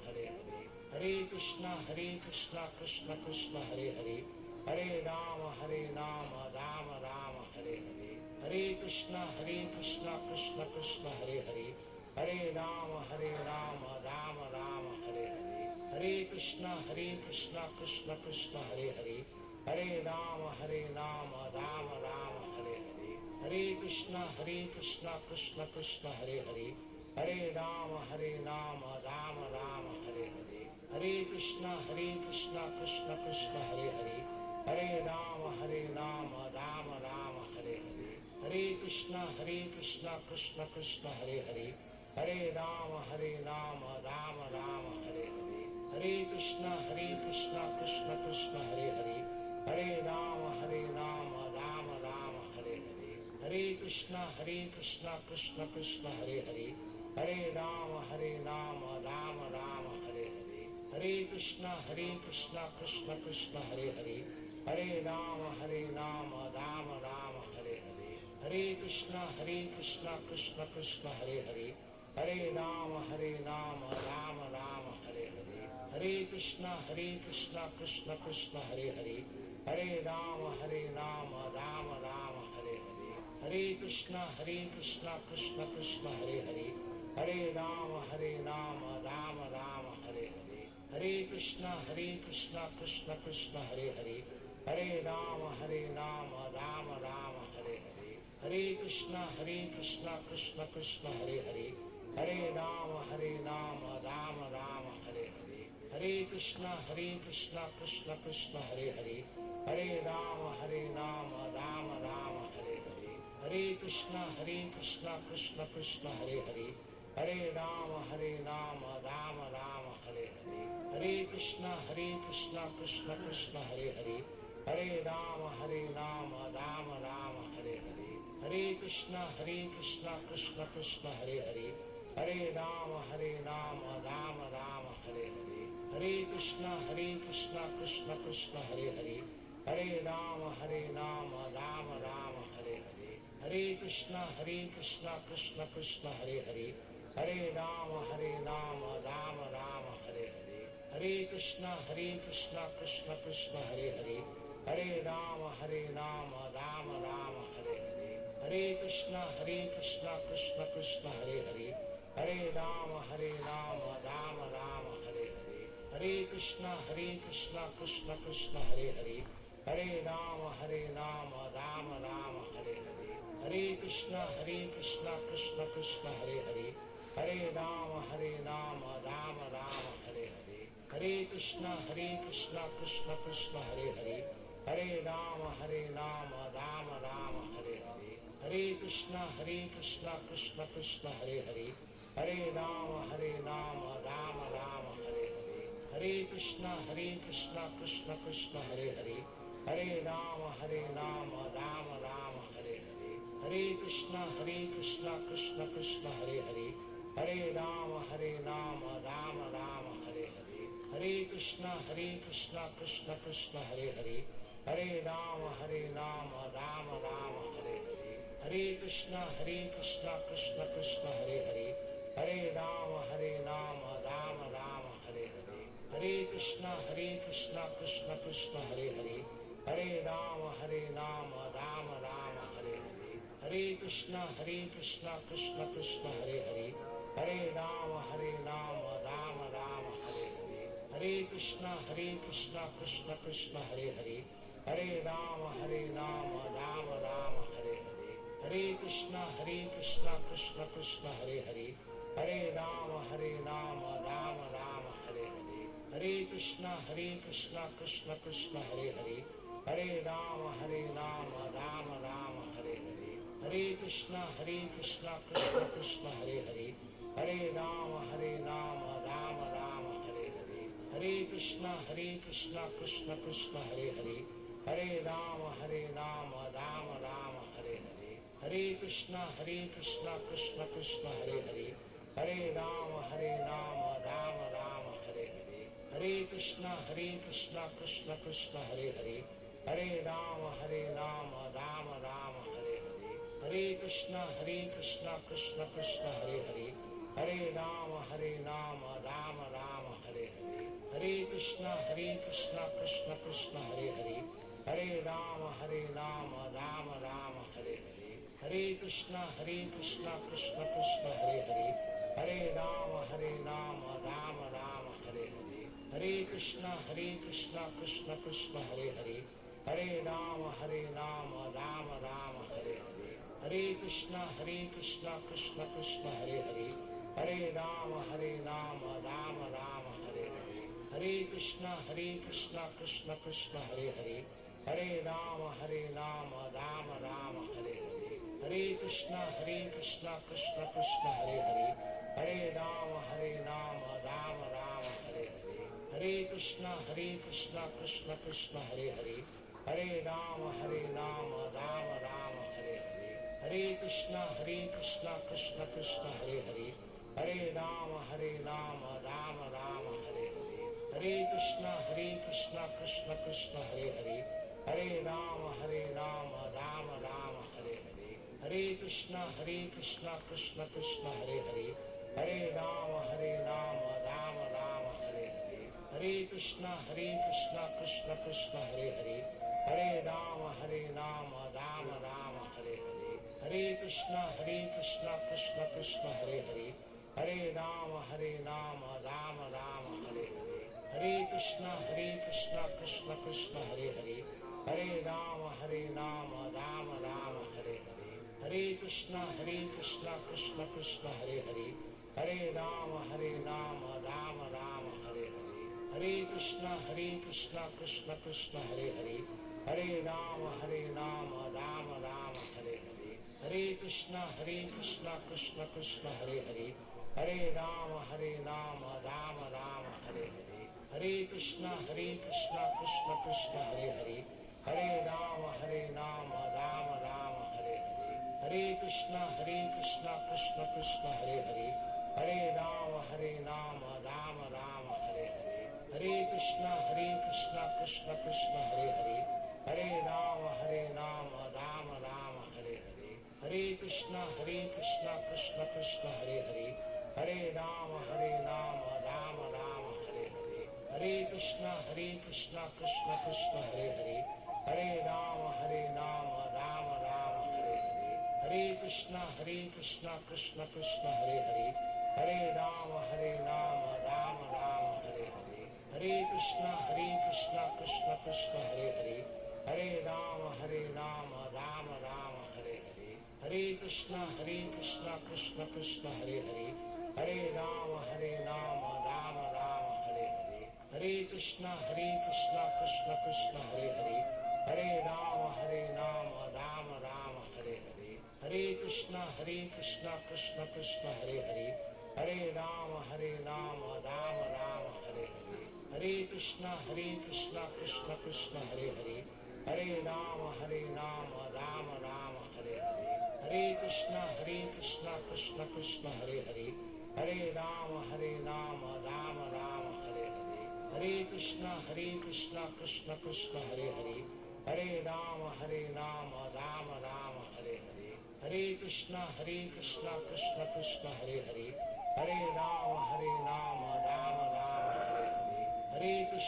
Hare Hare. Hare Krishna, Krishna Krishna, Hare Hare. Hare Rama, Rama Rama, Hare Hare. Hare Krishna, Krishna Krishna, Hare Hare. Hare Rama, Rama Rama, Hare Hare. Hare Krishna, Krishna Krishna, Hare Hare. Hare Rama, Rama Rama, Hare Hare. Hare Krishna, Krishna Krishna, Hare Hare. Hare Rama, Rama Rama, Hare Hare. Hare Krishna, Krishna Krishna, Hare Hare. Hare Rama, Rama Rama, Hare Hare. Hare Krishna, Krishna Krishna, Hare Hare. Hare Rama, Rama Rama, Hare Hare. Hare Krishna, Krishna Krishna, Hare Hare. Hare Rama, Rama Rama, Hare Hare. Hare Krishna, Krishna Krishna, Hare Hare. Hare Rama, Rama Rama, Hare Hare. Hare Krishna, Krishna Krishna, Hare Hare. Hare Rama, Rama Rama, Hare Hare. Hare Krishna, Krishna Krishna, Hare Hare. Hare Rama, Rama Rama, Hare Hare. Hare Krishna, Krishna Krishna, Hare Hare. Hare Rama, Rama Rama, Hare Hare. Hare Krishna, Krishna Krishna, Hare Hare. Hare Rama, Rama Rama, Hare Hare. Hare Krishna, Krishna Krishna, Hare Hare. Hare Rama, Rama Rama, Hare Hare. Hare Krishna, Krishna Krishna, Hare Hare. Hare Rama, Rama Rama, Hare Hare. Hare Krishna, Krishna Krishna, Hare Hare. Hare Rama, Rama Rama, Hare Hare. Hare Krishna, Krishna Krishna, Hare Hare. Hare Rama, Rama Rama, Hare Hare. Hare Krishna, Krishna Krishna, Hare Hare. Hare Rama, Rama Rama, Hare Hare. Hare Krishna, Krishna Krishna, Hare Hare. Hare Rama, Rama Rama, Hare Hare. Hare Krishna, Krishna Krishna, Hare Hare. Hare Rama, Rama Rama, Hare Hare. Hare Krishna, Krishna Krishna, Hare Hare. Hare Rama, Rama Rama, Hare Hare. Hare Krishna, Krishna Krishna, Hare Hare. Hare Rama, Rama Rama, Hare Hare. Hare Krishna, Krishna Krishna, Hare Hare. Hare Rama, Rama Rama, Hare Hare. Hare Krishna, Krishna Krishna, Hare Hare. Hare Rama, Rama Rama, Hare Hare. Hare Krishna, Krishna Krishna, Hare Hare. Hare Rama, Rama Rama, Hare Hare. Hare Krishna, Krishna Krishna, Hare Hare. Hare Rama, Rama Rama, Hare Hare. Hare Krishna, Krishna Krishna, Hare Hare. Hare Rama, Rama Rama, Hare Hare. Hare Krishna, Krishna Krishna, Hare Hare. Hare Rama, Rama Rama, Hare Hare. Hare Krishna, Krishna Krishna, Hare Hare. Hare Rama, Rama Rama, Hare Hare. Hare Krishna, Krishna Krishna, Hare Hare. Hare Rama, Rama Rama, Hare Hare. Hare Krishna, Krishna Krishna, Hare Hare. Hare Rama, Rama Rama, Hare Hare. Hare Krishna, Krishna Krishna, Hare Hare. Hare Rama, Rama Rama, Hare Hare. Hare Krishna, Krishna Krishna, Hare Hare. Hare Rama, Rama Rama, Hare Hare. Hare Krishna, Krishna Krishna, Hare Hare. Hare Rama, Rama Rama, Hare Hare. Hare Krishna, Krishna Krishna, Hare Hare. Hare Rama, Rama Rama, Hare Hare. Hare Krishna, Krishna Krishna, Hare Hare. Hare Rama, Rama Rama, Hare Hare. Hare Krishna, Krishna Krishna, Hare Hare. Hare Rama, Rama Rama, Hare Hare. Hare Krishna, Krishna Krishna, Hare Hare. Hare Rama, Rama Rama, Hare Hare. Hare Krishna, Krishna Krishna, Hare Hare. Hare Rama, Rama Rama, Hare Hare. Hare Krishna, Krishna Krishna, Hare Hare. Hare Rama, Rama Rama, Hare Hare. Hare Krishna, Krishna Krishna, Hare Hare. Hare Rama, Rama Rama, Hare Hare. Hare Krishna, Krishna Krishna, Hare Hare. Hare Rama, Rama Rama, Hare Hare. Hare Krishna, Krishna Krishna, Hare Hare. Hare Rama, Rama Rama, Hare Hare. Hare Krishna, Krishna Krishna, Hare Hare. Hare Rama, Rama Rama, Hare Hare. Hare Krishna, Krishna Krishna, Hare Hare. Hare Rama, Rama Rama, Hare Hare. Hare Krishna, Krishna Hare Hare. Hare Rama, Rama Rama, Hare Hare. Hare Krishna, Krishna Hare Hare. Hare Rama, Rama Rama, Hare Hare. Hare Krishna, Krishna Hare Hare. Hare Rama, Rama Rama, Hare Hare. Hare Krishna, Krishna Hare Hare. Hare Rama, Rama Rama, Hare Hare. Hare Krishna, Krishna Hare Hare. Hare Rama, Rama Rama, Hare Hare. Hare Krishna, Krishna Hare Hare. Hare Rama, Rama Rama, Hare Hare. Hare Krishna, Krishna Hare Hare. Hare Rama, Rama Rama, Hare Hare. Hare Krishna, Krishna Hare Hare. Hare Rama, Rama Rama, Hare Hare. Hare Krishna, Krishna Hare Hare. Hare Rama, Rama Rama, Hare Hare. Hare Krishna, Krishna Hare Hare. Hare Rama, Rama Rama, Hare Hare. Hare Krishna, Krishna Hare Hare. Hare Rama, Rama Rama, Hare Hare. Hare Krishna, Krishna Hare Hare. Hare Rama, Rama Rama, Hare Hare. Hare Krishna, Krishna Hare Hare. Hare Rama, Rama Rama, Hare Hare. Hare Krishna, Krishna Hare Hare. Hare Rama, Rama Rama, Hare Hare. Hare Krishna, Krishna Hare Hare. Hare Rama, Rama Rama, Hare Hare. Hare Krishna, Krishna Hare Hare. Hare Rama, Rama Rama, Hare Hare. Hare Krishna, Krishna Hare Hare. Hare Rama, Rama Rama, Hare Hare. Hare Krishna, Krishna Hare Hare. Hare Rama, Rama Rama, Hare Hare. Hare Krishna, Krishna Hare Hare. Hare Rama, Rama Rama, Hare Hare. Hare Krishna, Krishna Hare Hare. Hare Rama, Rama Rama, Hare Hare. Hare Krishna, Krishna Hare Hare. Hare Rama, Rama Rama, Hare Hare. Hare Krishna, Krishna Hare Hare. Hare Rama, Rama Rama, Hare Hare. Hare Krishna, Krishna Hare Hare. Hare Rama, Rama Rama, Hare Hare. Hare Krishna, Krishna Hare Hare. Hare Rama, Rama Rama, Hare Hare. Hare Krishna, Krishna Hare Hare. Hare Rama, Rama Rama, Hare Hare. Hare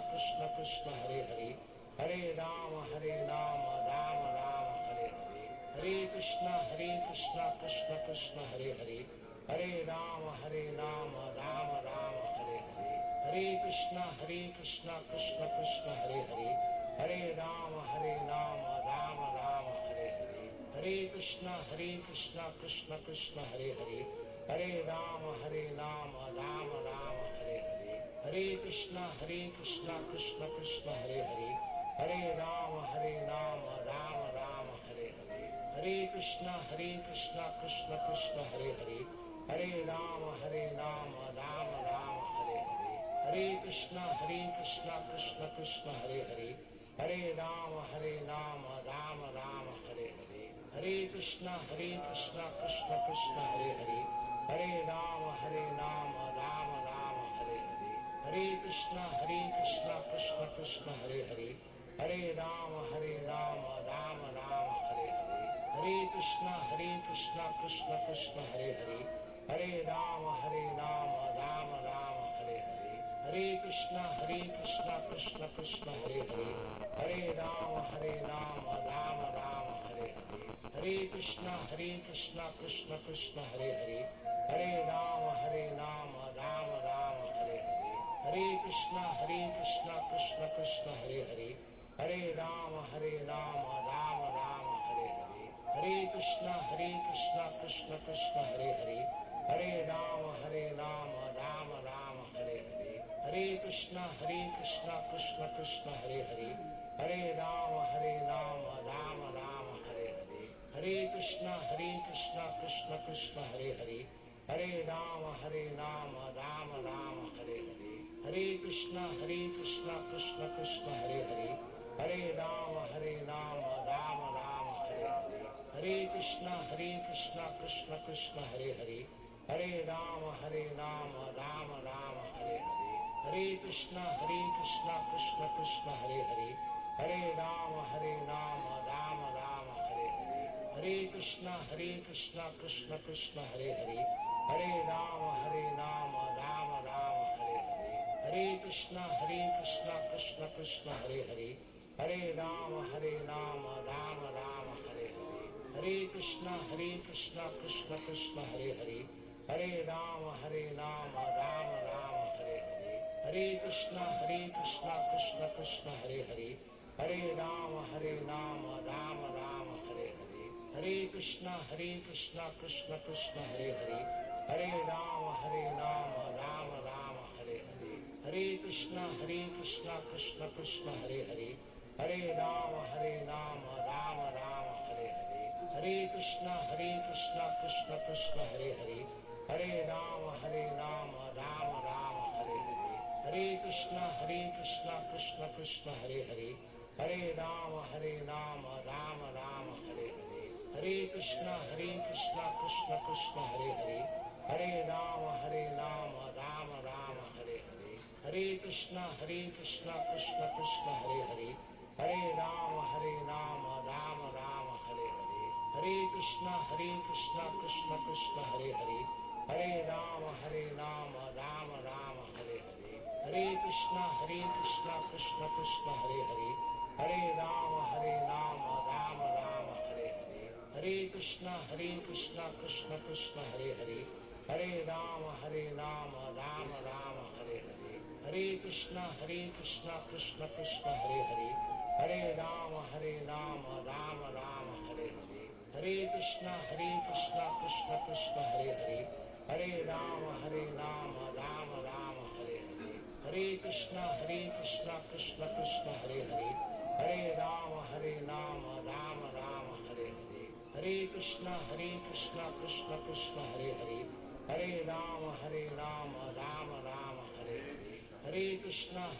Krishna, Krishna Hare Hare. Hare Rama, Rama Rama, Hare Hare. Hare Krishna, Krishna Hare Hare. Hare Rama, Rama Rama, Hare Hare. Hare Krishna, Krishna Hare Hare. Hare Rama, Rama Rama, Hare Hare. Hare Krishna, Krishna Hare Hare. Hare Rama, Rama Rama, Hare Hare. Hare Krishna, Krishna Hare Hare. Hare Rama, Rama Rama, Hare Hare. Hare Krishna, Krishna Hare Hare. Hare Rama, Rama Rama, Hare Hare. Hare Krishna, Krishna Hare Hare. Hare Rama, Rama Rama, Hare Hare. Hare Krishna, Krishna Hare Hare. Hare Rama, Rama Rama, Hare Hare. Hare Krishna, Krishna Krishna, Hare Hare. Hare Rama, Rama Rama, Hare Hare. Hare Krishna, Krishna Krishna, Hare Hare. Hare Rama, Rama Rama, Hare Hare. Hare Krishna, Krishna Krishna, Hare Hare. Hare Rama, Rama Rama, Hare Hare. Hare Krishna, Krishna Krishna, Hare Hare. Hare Rama, Rama Rama, Hare Hare. Hare Krishna, Krishna Krishna, Hare Hare. Hare Rama, Rama Rama, Hare Hare. Hare Krishna, Krishna Krishna, Hare Hare. Hare Rama, Rama Rama, Hare Hare. Hare Krishna, Krishna Krishna, Hare Hare. Hare Rama, Rama Rama, Hare Hare. Hare Krishna, Krishna Krishna, Hare Hare. Hare Rama, Rama Rama, Hare Hare. Hare Krishna, Krishna Krishna, Hare Hare. Hare Rama, Rama Rama, Hare Hare. Hare Krishna, Krishna Krishna, Hare Hare. Hare Rama, Rama Rama, Hare Hare. Hare Krishna, Krishna Krishna, Hare Hare. Hare Rama, Rama Rama, Hare Hare. Hare Krishna, Krishna Krishna, Hare Hare. Hare Rama, Rama Rama, Hare Hare. Hare Krishna, Krishna Krishna, Hare Hare. Hare Rama, Rama Rama, Hare Hare. Hare Krishna, Krishna Krishna, Hare Hare. Hare Rama, Rama Rama, Hare Hare. Hare Krishna, Krishna Krishna, Hare Hare. Hare Rama, Rama Rama, Hare Hare. Hare Krishna, Krishna Krishna, Hare Hare. Hare Rama, Rama Rama, Hare Hare. Hare Krishna, Krishna Krishna, Hare Hare. Hare Rama, Rama Rama, Hare Hare. Hare Krishna, Krishna Krishna, Hare Hare. Hare Rama, Rama Rama, Hare Hare. Hare Krishna, Krishna Krishna, Hare Hare. Hare Rama, Rama Rama, Hare Hare. Hare Krishna, Krishna Krishna, Hare Hare. Hare Rama, Rama Rama, Hare Hare. Hare Krishna, Krishna Krishna, Hare Hare. Hare Rama, Rama Rama, Hare Hare. Hare Krishna, Krishna Krishna, Hare Hare. Hare Rama, Rama Rama, Hare Hare. Hare Krishna, Krishna Krishna, Hare Hare. Hare Rama, Rama Rama, Hare Hare. Hare Krishna, Krishna Krishna, Hare Hare. Hare Rama, Rama Rama, Hare Hare. Hare Krishna, Krishna Krishna, Hare Hare. Hare Rama, Rama Rama, Hare Hare. Hare Krishna, Krishna Krishna, Hare Hare. Hare Rama, Rama Rama, Hare Hare. Hare Krishna, Krishna Krishna, Hare Hare. Hare Rama, Rama Rama, Hare Hare. Hare Krishna, Krishna Krishna, Hare Hare. Hare Rama, Rama Rama, Hare Hare. Hare Krishna,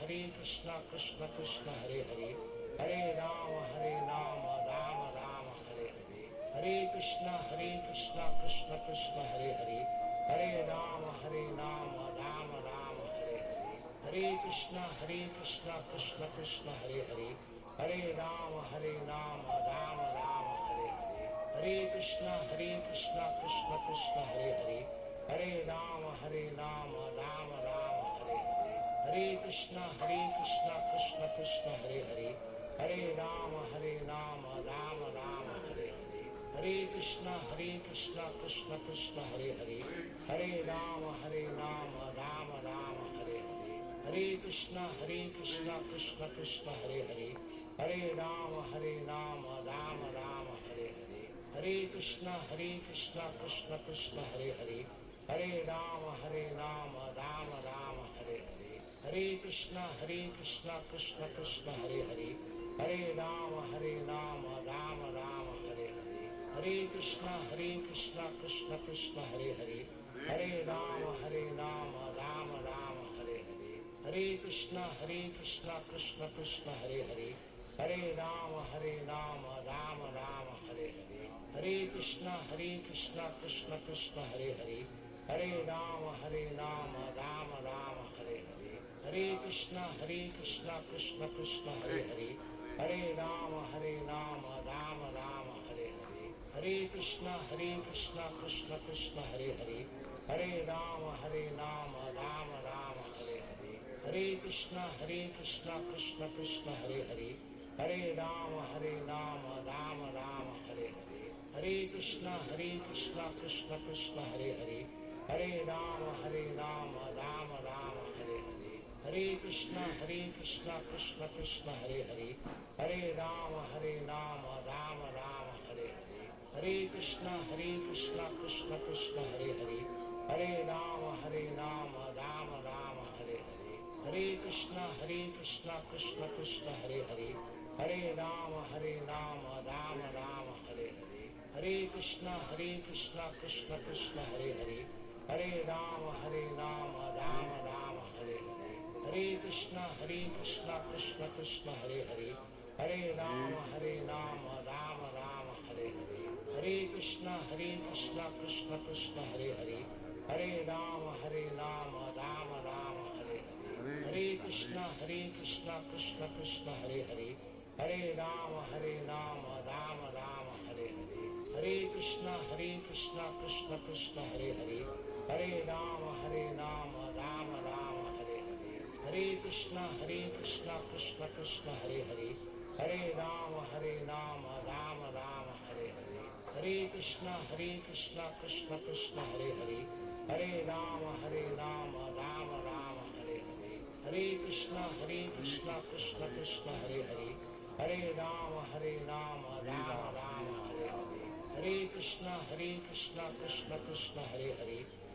Krishna Krishna, Hare Hare. Hare Rama, Rama Rama, Hare Hare. Hare Krishna, Krishna Krishna, Hare Hare. Hare Rama, Rama Rama, Hare Hare. Hare Krishna, Krishna Krishna, Hare Hare. Hare Rama, Rama Rama, Hare Hare. Hare Krishna, Krishna Krishna, Hare Hare. Hare Rama, Rama Rama, Hare Hare. Hare Krishna, Krishna Krishna, Hare Hare. Hare Rama, Rama Rama, Hare Hare. Hare Krishna, Krishna Krishna, Hare Hare. Hare Rama, Rama Rama, Hare Hare. Hare Krishna, Krishna Krishna, Hare Hare. Hare Rama, Rama Rama, Hare Hare. Hare Krishna, Krishna Krishna, Hare Hare. Hare Rama, Rama Rama, Hare Hare. Hare Krishna, Krishna Krishna, Hare Hare. Hare Rama, Rama Rama, Hare Hare. Hare Krishna, Krishna Krishna, Hare Hare. Hare Rama, Rama Rama, Hare Hare. Hare Krishna, Krishna Krishna, Hare Hare. Hare Rama, Rama Rama, Hare Hare. Hare Krishna, Krishna Krishna, Hare Hare. Hare Rama, Rama Rama, Hare Hare. Hare Krishna, Krishna Krishna, Hare Hare. Hare Rama, Rama Rama, Hare Hare. Hare Krishna, Krishna Krishna, Hare Hare. Hare Rama, Rama Rama, Hare Hare. Hare Krishna, Krishna Krishna, Hare Hare. Hare Rama, Rama Rama, Hare Hare. Hare Krishna, Krishna Krishna, Hare Hare. Hare Rama, Rama Rama, Hare Hare. Hare Krishna, Krishna Krishna, Hare Hare. Hare Rama, Rama Rama, Hare Hare. Hare Krishna, Krishna Krishna, Hare Hare. Hare Rama, Rama Rama, Hare Hare. Hare Krishna, Krishna Krishna, Hare Hare. Hare Rama, Rama Rama, Hare Hare. Hare Krishna, Krishna Krishna, Hare Hare. Hare Rama, Rama Rama, Hare Hare. Hare Krishna, Krishna Krishna, Hare Hare. Hare Rama, Rama Rama, Hare Hare. Hare Krishna, Krishna Hare Hare. Hare Rama, Rama Rama, Hare Hare. Hare Krishna, Krishna Hare Hare. Hare Rama, Rama Rama, Hare Hare. Hare Krishna, Krishna Hare Hare. Hare Rama, Rama Rama, Hare Hare. Hare Krishna, Krishna Hare Hare. Hare Rama, Rama Rama, Hare Hare. Hare Krishna, Krishna Hare Hare. Hare Rama, Rama Rama, Hare Hare. Hare Krishna, Krishna Hare Hare. Hare Rama, Rama Rama, Hare Hare. Hare Krishna, Krishna Hare Hare. Hare Rama, Rama Rama, Hare Hare. Hare Krishna, Krishna Hare Hare.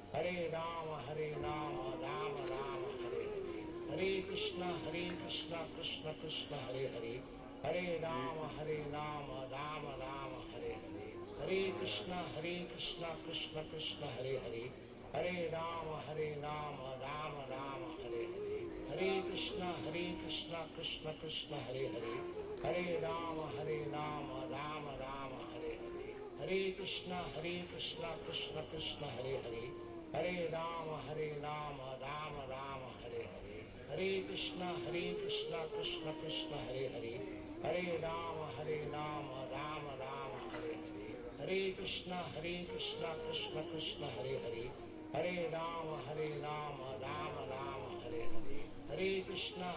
Hare Rama, Rama Rama, Hare Hare. Hare Krishna, Krishna Hare Hare. Hare Rama, Rama Rama, Hare Hare. Hare Krishna, Krishna Hare Hare. Hare Rama, Rama Rama, Hare Hare. Hare Krishna, Krishna Hare Hare. Hare Rama, Rama Rama, Hare Hare. Hare Krishna, Krishna Hare Hare. Hare Rama, Rama Rama, Hare Hare. Hare Krishna, Krishna Hare Hare. Hare Rama, Rama Rama, Hare Hare. Hare Krishna,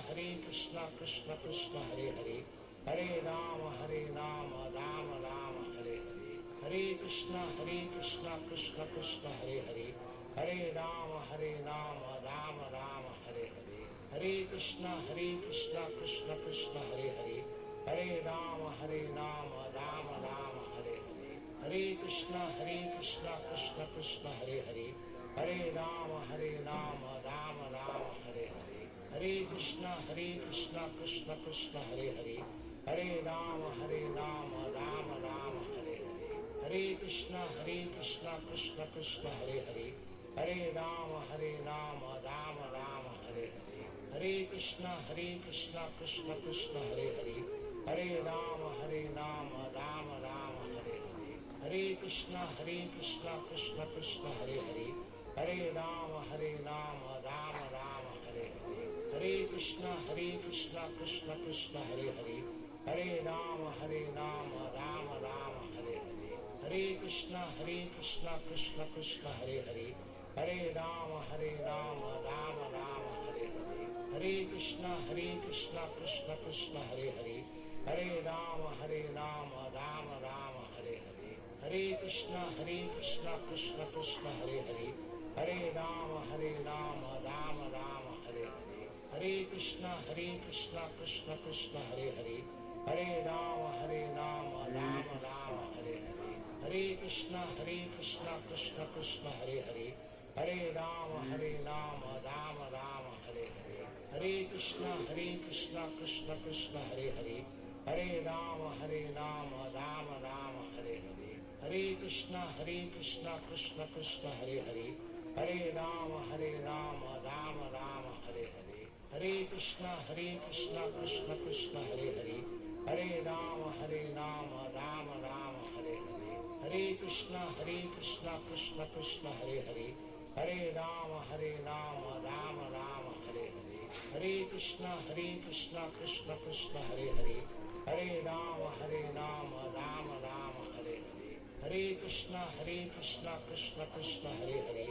Krishna Hare Hare. Hare Rama, Rama Rama, Hare Hare. Hare Krishna, Krishna Hare Hare. Hare Rama, Rama Rama, Hare Hare. Hare Krishna, Krishna Hare Hare. Hare Rama, Rama Rama, Hare Hare. Hare Krishna, Krishna Hare Hare. Hare Rama, Rama Rama, Hare Hare. Hare Krishna, Krishna Hare Hare. Hare Rama, Rama Rama, Hare Hare. Hare Krishna, Krishna Hare Hare. Hare Rama, Rama Rama, Hare Hare. Hare Krishna, Krishna Hare Hare. Hare Rama, Rama Rama, Hare Hare. Hare Krishna, Krishna Hare Hare. Hare Rama, Rama Rama, Hare Hare. Hare Krishna, Krishna Hare Hare. Hare Rama, Rama Rama, Hare Hare. Hare Krishna, Krishna Hare Hare. Hare Rama, Rama Rama, Hare Hare. Hare Krishna, Krishna Hare Hare. Hare Rama, Rama Rama, Hare Hare. Hare Krishna, Krishna Hare Hare. Hare Rama, Rama Rama, Hare Hare. Hare Krishna, Krishna Hare Hare. Hare Rama, Rama Rama, Hare Hare. Hare Krishna, Krishna Hare Hare. Hare Rama, Rama Rama, Hare Hare. Hare Krishna, Krishna Hare Hare. Hare Rama, Rama Rama, Hare Hare. Hare Krishna, Krishna Hare Hare. Hare Rama, Rama Rama, Hare Hare. Hare Krishna, Krishna Hare Hare. Hare Rama, Rama Rama, Hare Hare. Hare Krishna, Krishna Hare Hare. Hare Rama, Rama Rama, Hare Hare. Hare Krishna, Krishna Krishna, Hare Hare. Hare Rama, Rama Rama, Hare Hare. Hare Krishna, Krishna Krishna, Hare Hare. Hare Rama, Rama Rama, Hare Hare. Hare Krishna, Krishna Krishna, Hare Hare.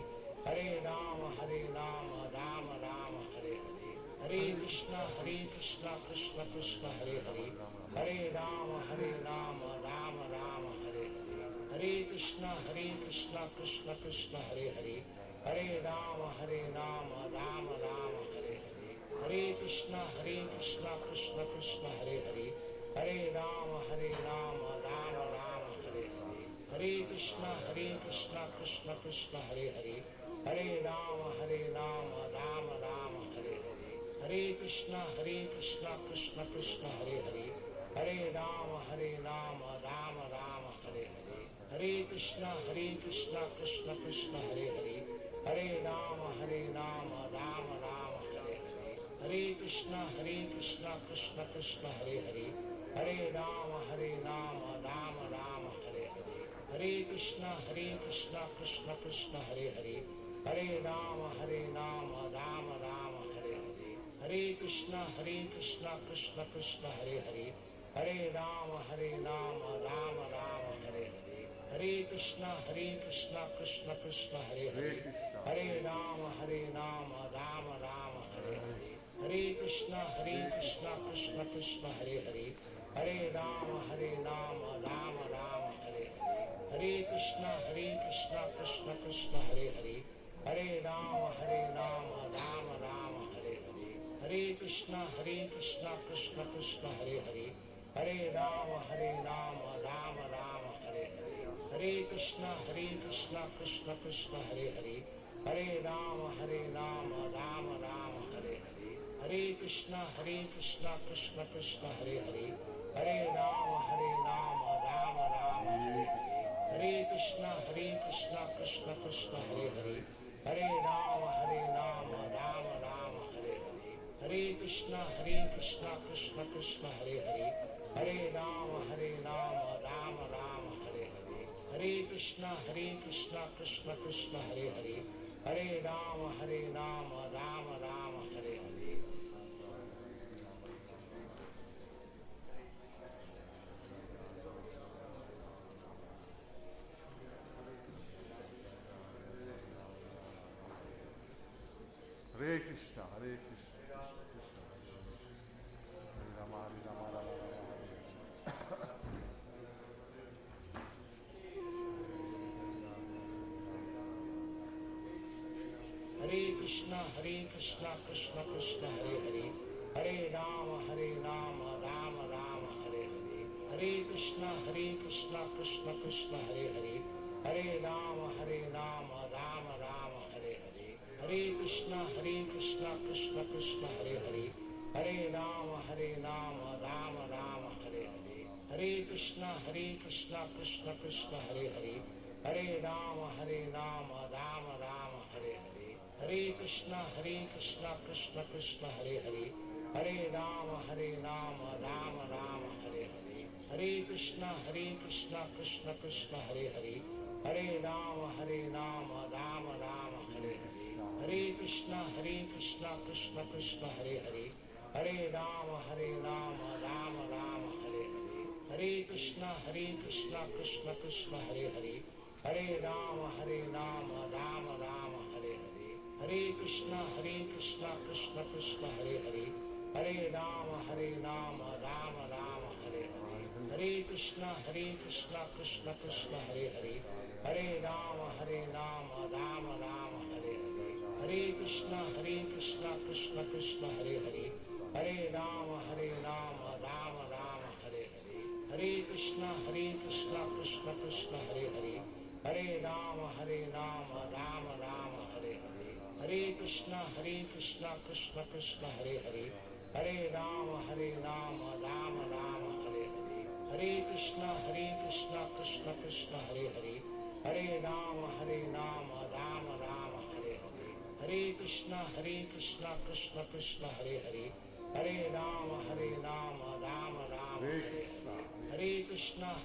Hare Rama, Rama Rama, Hare Hare. Hare Krishna, Krishna Krishna, Hare Hare. Hare Rama, Rama Rama, Hare Hare. Hare Krishna, Krishna Krishna, Hare Hare. Hare Rama, Rama Rama, Hare Hare. Hare Krishna, Krishna Krishna, Hare Hare. Hare Rama, Rama Rama, Hare Hare. Hare Krishna, Krishna Krishna, Hare Hare. Hare Rama, Rama Rama, Hare Hare. Hare Krishna, Krishna Krishna, Hare Hare. Hare Rama, Rama Rama, Hare Hare. Hare Krishna, Krishna Krishna, Hare Hare. Hare Rama, Rama Rama, Hare Hare. Hare Krishna, Krishna Krishna, Hare Hare. Hare Rama, Rama Rama, Hare Hare. Hare Krishna, Krishna Krishna, Hare Hare. Hare Rama, Rama Rama, Hare Hare. Hare Krishna, Krishna Krishna, Hare Hare. Hare Rama, Rama Rama, Hare Hare. Hare Krishna, Krishna Krishna, Hare Hare. Hare Rama, Rama Rama, Hare Hare. Hare Krishna, Krishna Krishna, Hare Hare. Hare Rama, Rama Rama, Hare Hare. Hare Krishna, Krishna Krishna, Hare Hare. Hare Rama, Rama Rama, Hare Hare. Hare Krishna, Krishna Krishna, Hare Hare. Hare Rama, Rama Rama, Hare Hare. Hare Krishna, Krishna Krishna, Hare Hare. Hare Rama, Rama Rama, Hare Hare. Hare Krishna, Krishna Krishna, Hare Hare. Hare Rama, Rama Rama, Hare Hare. Hare Krishna, Krishna Krishna, Hare Hare. Hare Rama, Rama Rama, Hare Hare. Hare Krishna, Krishna Krishna, Hare Hare. Hare Rama, Rama Rama, Hare Hare. Hare Krishna, Krishna Krishna, Hare Hare. Hare Rama, Rama Rama, Hare Hare. Hare Krishna, Hare Krishna, Krishna Krishna, Hare Rama, Rama Rama. Hare Krishna, Krishna Krishna, Hare Hare. Hare Rama, Rama Rama, Hare Hare. Hare Krishna, Krishna Krishna, Hare Hare. Hare Rama, Rama Rama, Hare Hare. Hare Krishna, Krishna Krishna, Hare Hare. Hare Rama, Rama Rama, Hare Hare. Hare Krishna, Krishna Krishna, Hare Hare. Hare Rama, Rama Rama, Hare Hare. Hare Krishna, Krishna Krishna, Hare Hare. Hare Rama, Rama Rama, Hare Hare. Hare Krishna, Krishna Krishna, Hare Hare. Hare Rama, Rama Rama, Hare Hare. Hare Krishna, Krishna Krishna, Hare Hare. Hare Rama, Rama Rama, Hare Hare. Hare Krishna, Krishna Krishna, Hare Hare. Hare Rama, Rama Rama, Hare Hare. Hare Krishna, Krishna Krishna, Hare Hare. Hare Rama, Rama Rama, Hare Hare. Hare Krishna, Krishna Krishna, Hare Hare. Hare Rama, Rama Rama, Hare Hare. Hare Krishna, Krishna Krishna, Hare Hare. Hare Rama, Rama Rama, Hare Hare. Hare Krishna, Krishna Krishna, Hare Hare. Hare Rama, Rama Rama, Hare Hare. Hare Krishna, Krishna Krishna, Hare Hare. Hare Rama, Rama Rama, Hare Hare. Hare Krishna, Krishna Krishna, Hare Hare. Hare Rama, Rama Rama, Hare Hare. Hare Krishna, Krishna Krishna, Hare Hare. Hare Rama, Rama Rama, Hare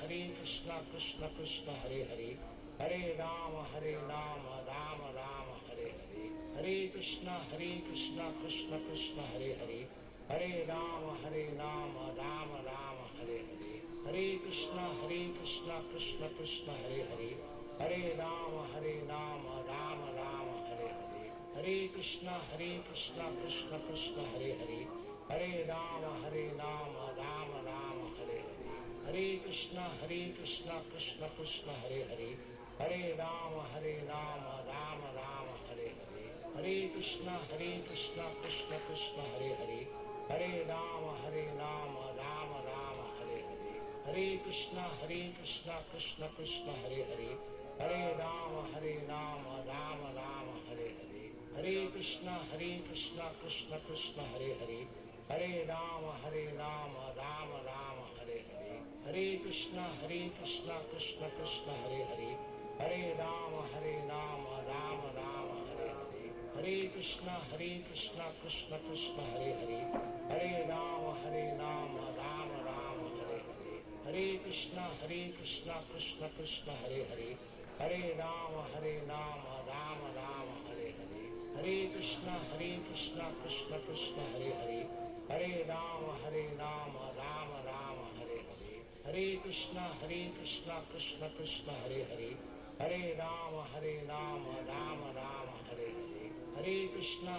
Hare Krishna, Krishna Krishna, Hare Hare. Hare Rama, Rama Rama, Hare Hare. Hare Krishna, Krishna Krishna, Hare Hare. Hare Rama, Rama Rama, Hare Hare. Hare Krishna, Krishna Krishna, Hare Hare. Hare Rama, Rama Rama, Hare Hare. Hare Krishna, Krishna Krishna, Hare Hare. Hare Rama, Rama Rama, Hare Hare. Hare Krishna, Krishna Krishna, Hare Hare. Hare Rama, Rama Rama, Hare Hare. Hare Krishna, Krishna Krishna, Hare Hare. Hare Rama, Rama Rama, Hare Hare. Hare Krishna, Krishna Krishna, Hare Hare. Hare Rama, Rama Rama, Hare Hare. Hare Krishna, Krishna Krishna, Hare Hare. Hare Rama, Rama Rama, Hare Hare. Hare Krishna, Krishna Krishna, Hare Hare. Hare Rama, Rama Rama, Hare Hare. Hare Krishna, Krishna Krishna, Hare Hare. Hare Rama, Rama Rama, Hare Hare. Hare Krishna, Krishna Krishna, Hare Hare. Hare Rama, Rama Rama, Hare Hare. Hare Krishna, Krishna Krishna, Hare Hare. Hare Rama, Rama Rama, Hare Hare. Hare Krishna, Krishna Krishna, Hare Hare. Hare Rama, Rama Rama, Hare Hare. Hare Krishna, Krishna Krishna, Hare Hare. Hare Rama, Rama Rama, Hare Hare. Hare Krishna,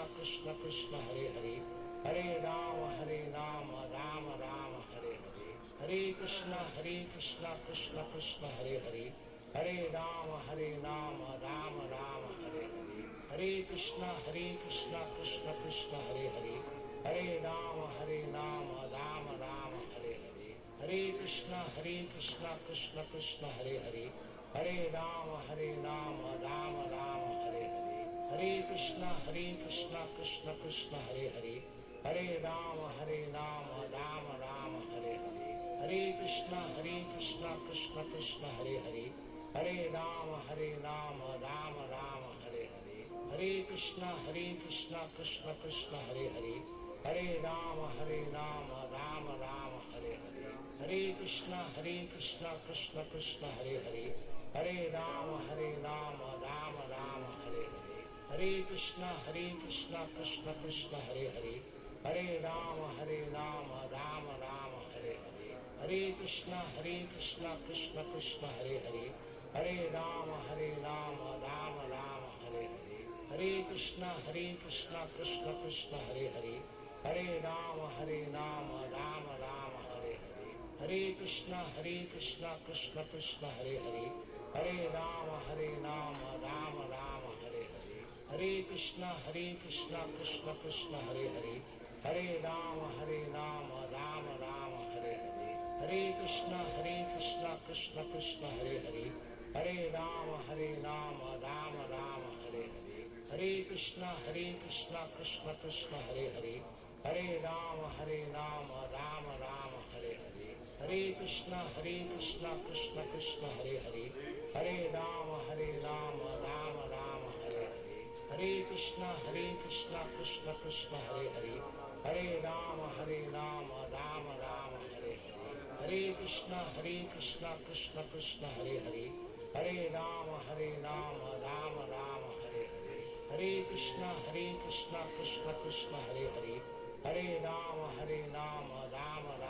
Krishna Krishna, Hare Hare. Hare Rama, Rama Rama, Hare Hare. Hare Krishna, Krishna Krishna, Hare Hare. Hare Rama, Rama Rama, Hare Hare. Hare Krishna, Krishna Krishna, Hare Hare. Hare Rama, Rama Rama, Hare Hare. Hare Krishna, Krishna Krishna, Hare Hare. Hare Rama, Rama Rama, Hare Hare. Hare Krishna, Krishna Krishna, Hare Hare. Hare Rama, Rama Rama, Hare Hare. Hare Krishna, Krishna Krishna, Hare Hare. Hare Rama, Rama Rama, Hare Hare. Hare Krishna, Krishna Krishna, Hare Hare. Hare Rama, Rama Rama, Hare Hare. Hare Krishna, Krishna Krishna, Hare Hare. Hare Rama, Rama Rama, Hare Hare. Hare Krishna, Krishna Krishna, Hare Hare. Hare Rama, Rama Rama, Hare Hare. Hare Krishna, Krishna Krishna, Hare Hare. Hare Rama, Rama Rama, Hare Hare. Hare Krishna, Krishna Krishna, Hare Hare. Hare Rama, Rama Rama, Hare Hare. Hare Krishna, Krishna Krishna, Hare Hare. Hare Rama, Rama Rama, Hare Hare. Hare Krishna, Krishna Krishna, Hare Hare. Hare Rama, Rama Rama, Hare Hare. Hare Krishna, Krishna Krishna, Hare Hare. Hare Rama, Rama Rama, Hare Hare. Hare Krishna, Krishna Krishna, Hare Hare. Hare Rama, Rama Rama, Hare Hare. Hare Krishna, Krishna Krishna, Hare Hare. Hare Rama, Rama Rama, Hare Hare. Hare Krishna, Krishna Krishna, Hare Hare. Hare Rama, Rama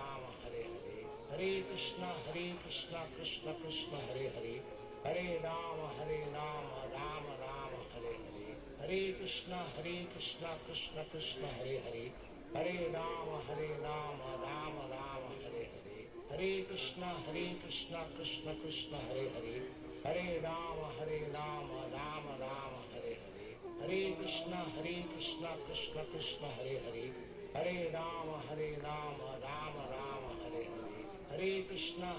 Rama, Hare Hare. Hare Krishna, Krishna Krishna, Hare Hare. Hare Rama, Rama Rama, Hare Hare. Hare Krishna, Krishna Krishna, Hare Hare. Hare Rama, Rama Rama, Hare Hare. Hare Krishna, Krishna Krishna, Hare Hare. Hare Rama, Rama Rama, Hare Hare. Hare Krishna, Krishna Krishna, Hare Hare. Hare Rama, Rama Rama, Hare Hare. Hare Krishna, Krishna Krishna, Hare Hare. Hare Rama, Rama Rama, Hare Hare. Hare Krishna,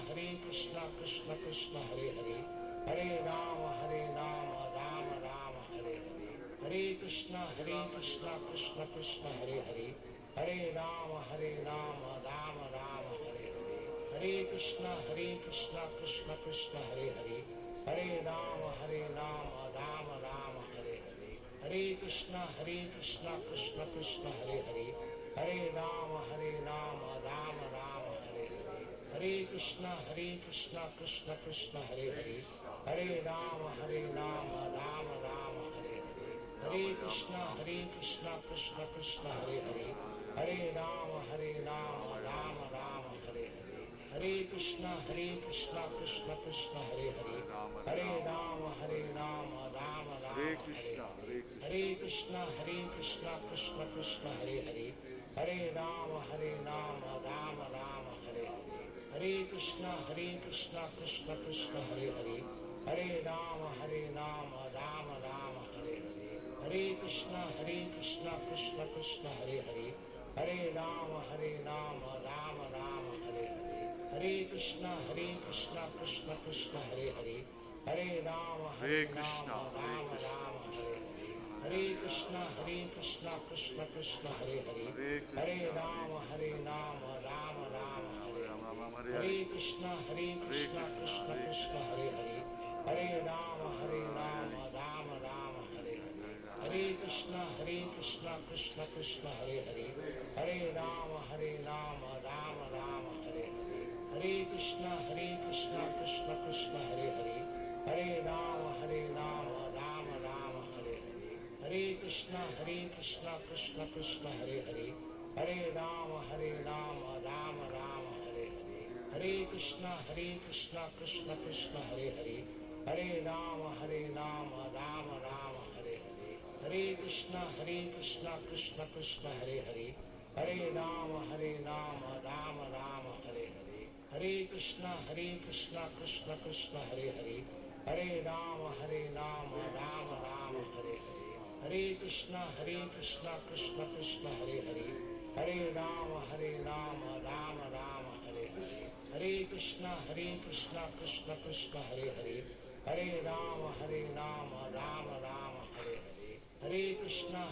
Krishna Krishna, Hare Hare. Hare Rama, Rama Rama, Hare Hare. Hare Krishna, Krishna Krishna, Hare Hare. Hare Rama, Rama Rama, Hare Hare. Hare Krishna, Krishna Krishna, Hare Hare. Hare Rama, Rama Rama, Hare Hare. Hare Krishna, Krishna Krishna, Hare Hare. Hare Rama, Rama Rama, Hare Hare. Hare Krishna, Krishna Krishna, Hare Hare. Hare Rama, Rama Rama, Hare Hare. Hare Krishna, Krishna Krishna, Hare Hare. Hare Rama, Rama Rama, Hare Hare. Hare Krishna, Krishna Krishna, Hare Hare. Hare Rama, Rama Rama, Hare Hare. Hare Krishna, Krishna Krishna, Hare Hare. Hare Rama, Rama Rama, Hare Hare. Hare Krishna, Krishna Krishna, Hare Hare. Hare Rama, Rama Rama, Hare Hare. Hare Krishna, Krishna Krishna, Hare Hare. Hare Rama, Rama Rama, Hare Hare. Hare Krishna, Krishna Krishna, Hare Hare. Hare Rama, Rama Rama, Hare Hare. Hare Krishna, Krishna Krishna, Hare Hare. Hare Rama, Rama Rama, Hare Hare. Hare Krishna, Krishna Krishna, Hare Hare. Hare Rama, Rama Rama, Hare Hare. Hare Krishna, Krishna Krishna, Hare Hare. Hare Rama, Rama Rama, Hare Hare. Hare Krishna, Krishna Krishna, Hare Hare. Hare Rama, Rama Rama, Hare Hare. Hare Krishna, Krishna Krishna, Hare Hare. Hare Rama, Rama Rama, Hare Hare. Hare Krishna, Krishna Krishna, Hare Hare. Hare Rama, Rama Rama, Hare Hare. Hare Krishna, Krishna Krishna, Hare Hare. Hare Rama, Rama Rama, Hare Hare. Hare Krishna, Krishna Krishna, Hare Hare. Hare Rama, Rama Rama, Hare Hare. Hare Krishna, Krishna Krishna, Hare Hare. Hare Rama, Rama Rama, Hare Hare. Hare Krishna, Krishna Krishna, Hare Hare. Hare Rama, Rama Rama, Hare Hare. Hare Krishna,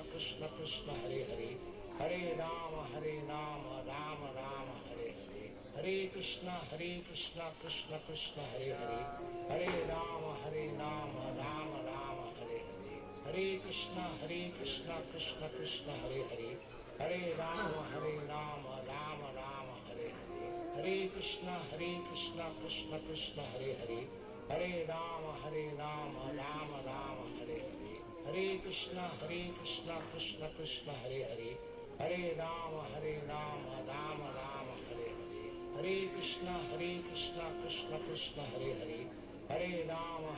Krishna Krishna, Hare Hare. Hare Rama, Rama Rama, Hare Hare. Hare Krishna, Krishna Krishna, Hare Hare. Hare Rama, Rama Rama, Hare Hare. Hare Krishna, Krishna Krishna, Hare Hare. Hare Rama, Rama Rama, Hare Hare. Hare Krishna, Krishna Krishna, Hare Hare. Hare Rama, Rama Rama, Hare Hare. Hare Krishna, Krishna Krishna, Hare Hare. Hare Rama, Rama Rama, Hare Hare. Hare Krishna, Krishna Krishna, Hare Hare. Hare Rama,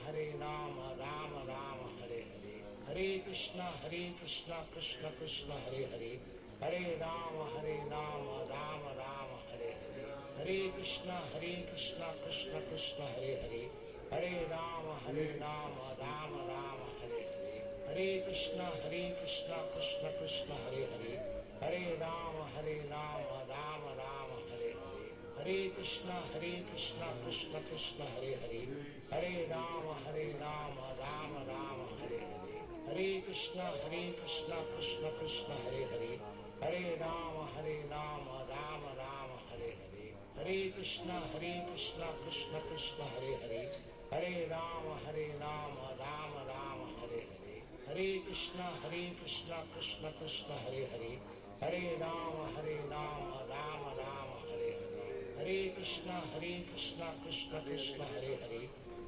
Rama Rama, Hare Hare. Hare Krishna, Krishna Krishna, Hare Hare. Hare Rama, Rama Rama, Hare Hare. Hare Krishna, Krishna Krishna, Hare Hare. Hare Rama, Rama Rama, Hare Hare. Hare Krishna, Krishna Krishna, Hare Hare. Hare Rama, Rama Rama, Hare Hare. Hare Krishna, Krishna Krishna, Hare Hare. Hare Rama, Rama Rama, Hare Hare. Hare Krishna, Krishna Krishna, Hare Hare. Hare Rama, Rama Rama, Hare Hare. Hare Krishna, Krishna Krishna, Hare Hare. Hare Rama, Rama Rama, Hare Hare. Hare Krishna, Krishna Krishna, Hare Hare.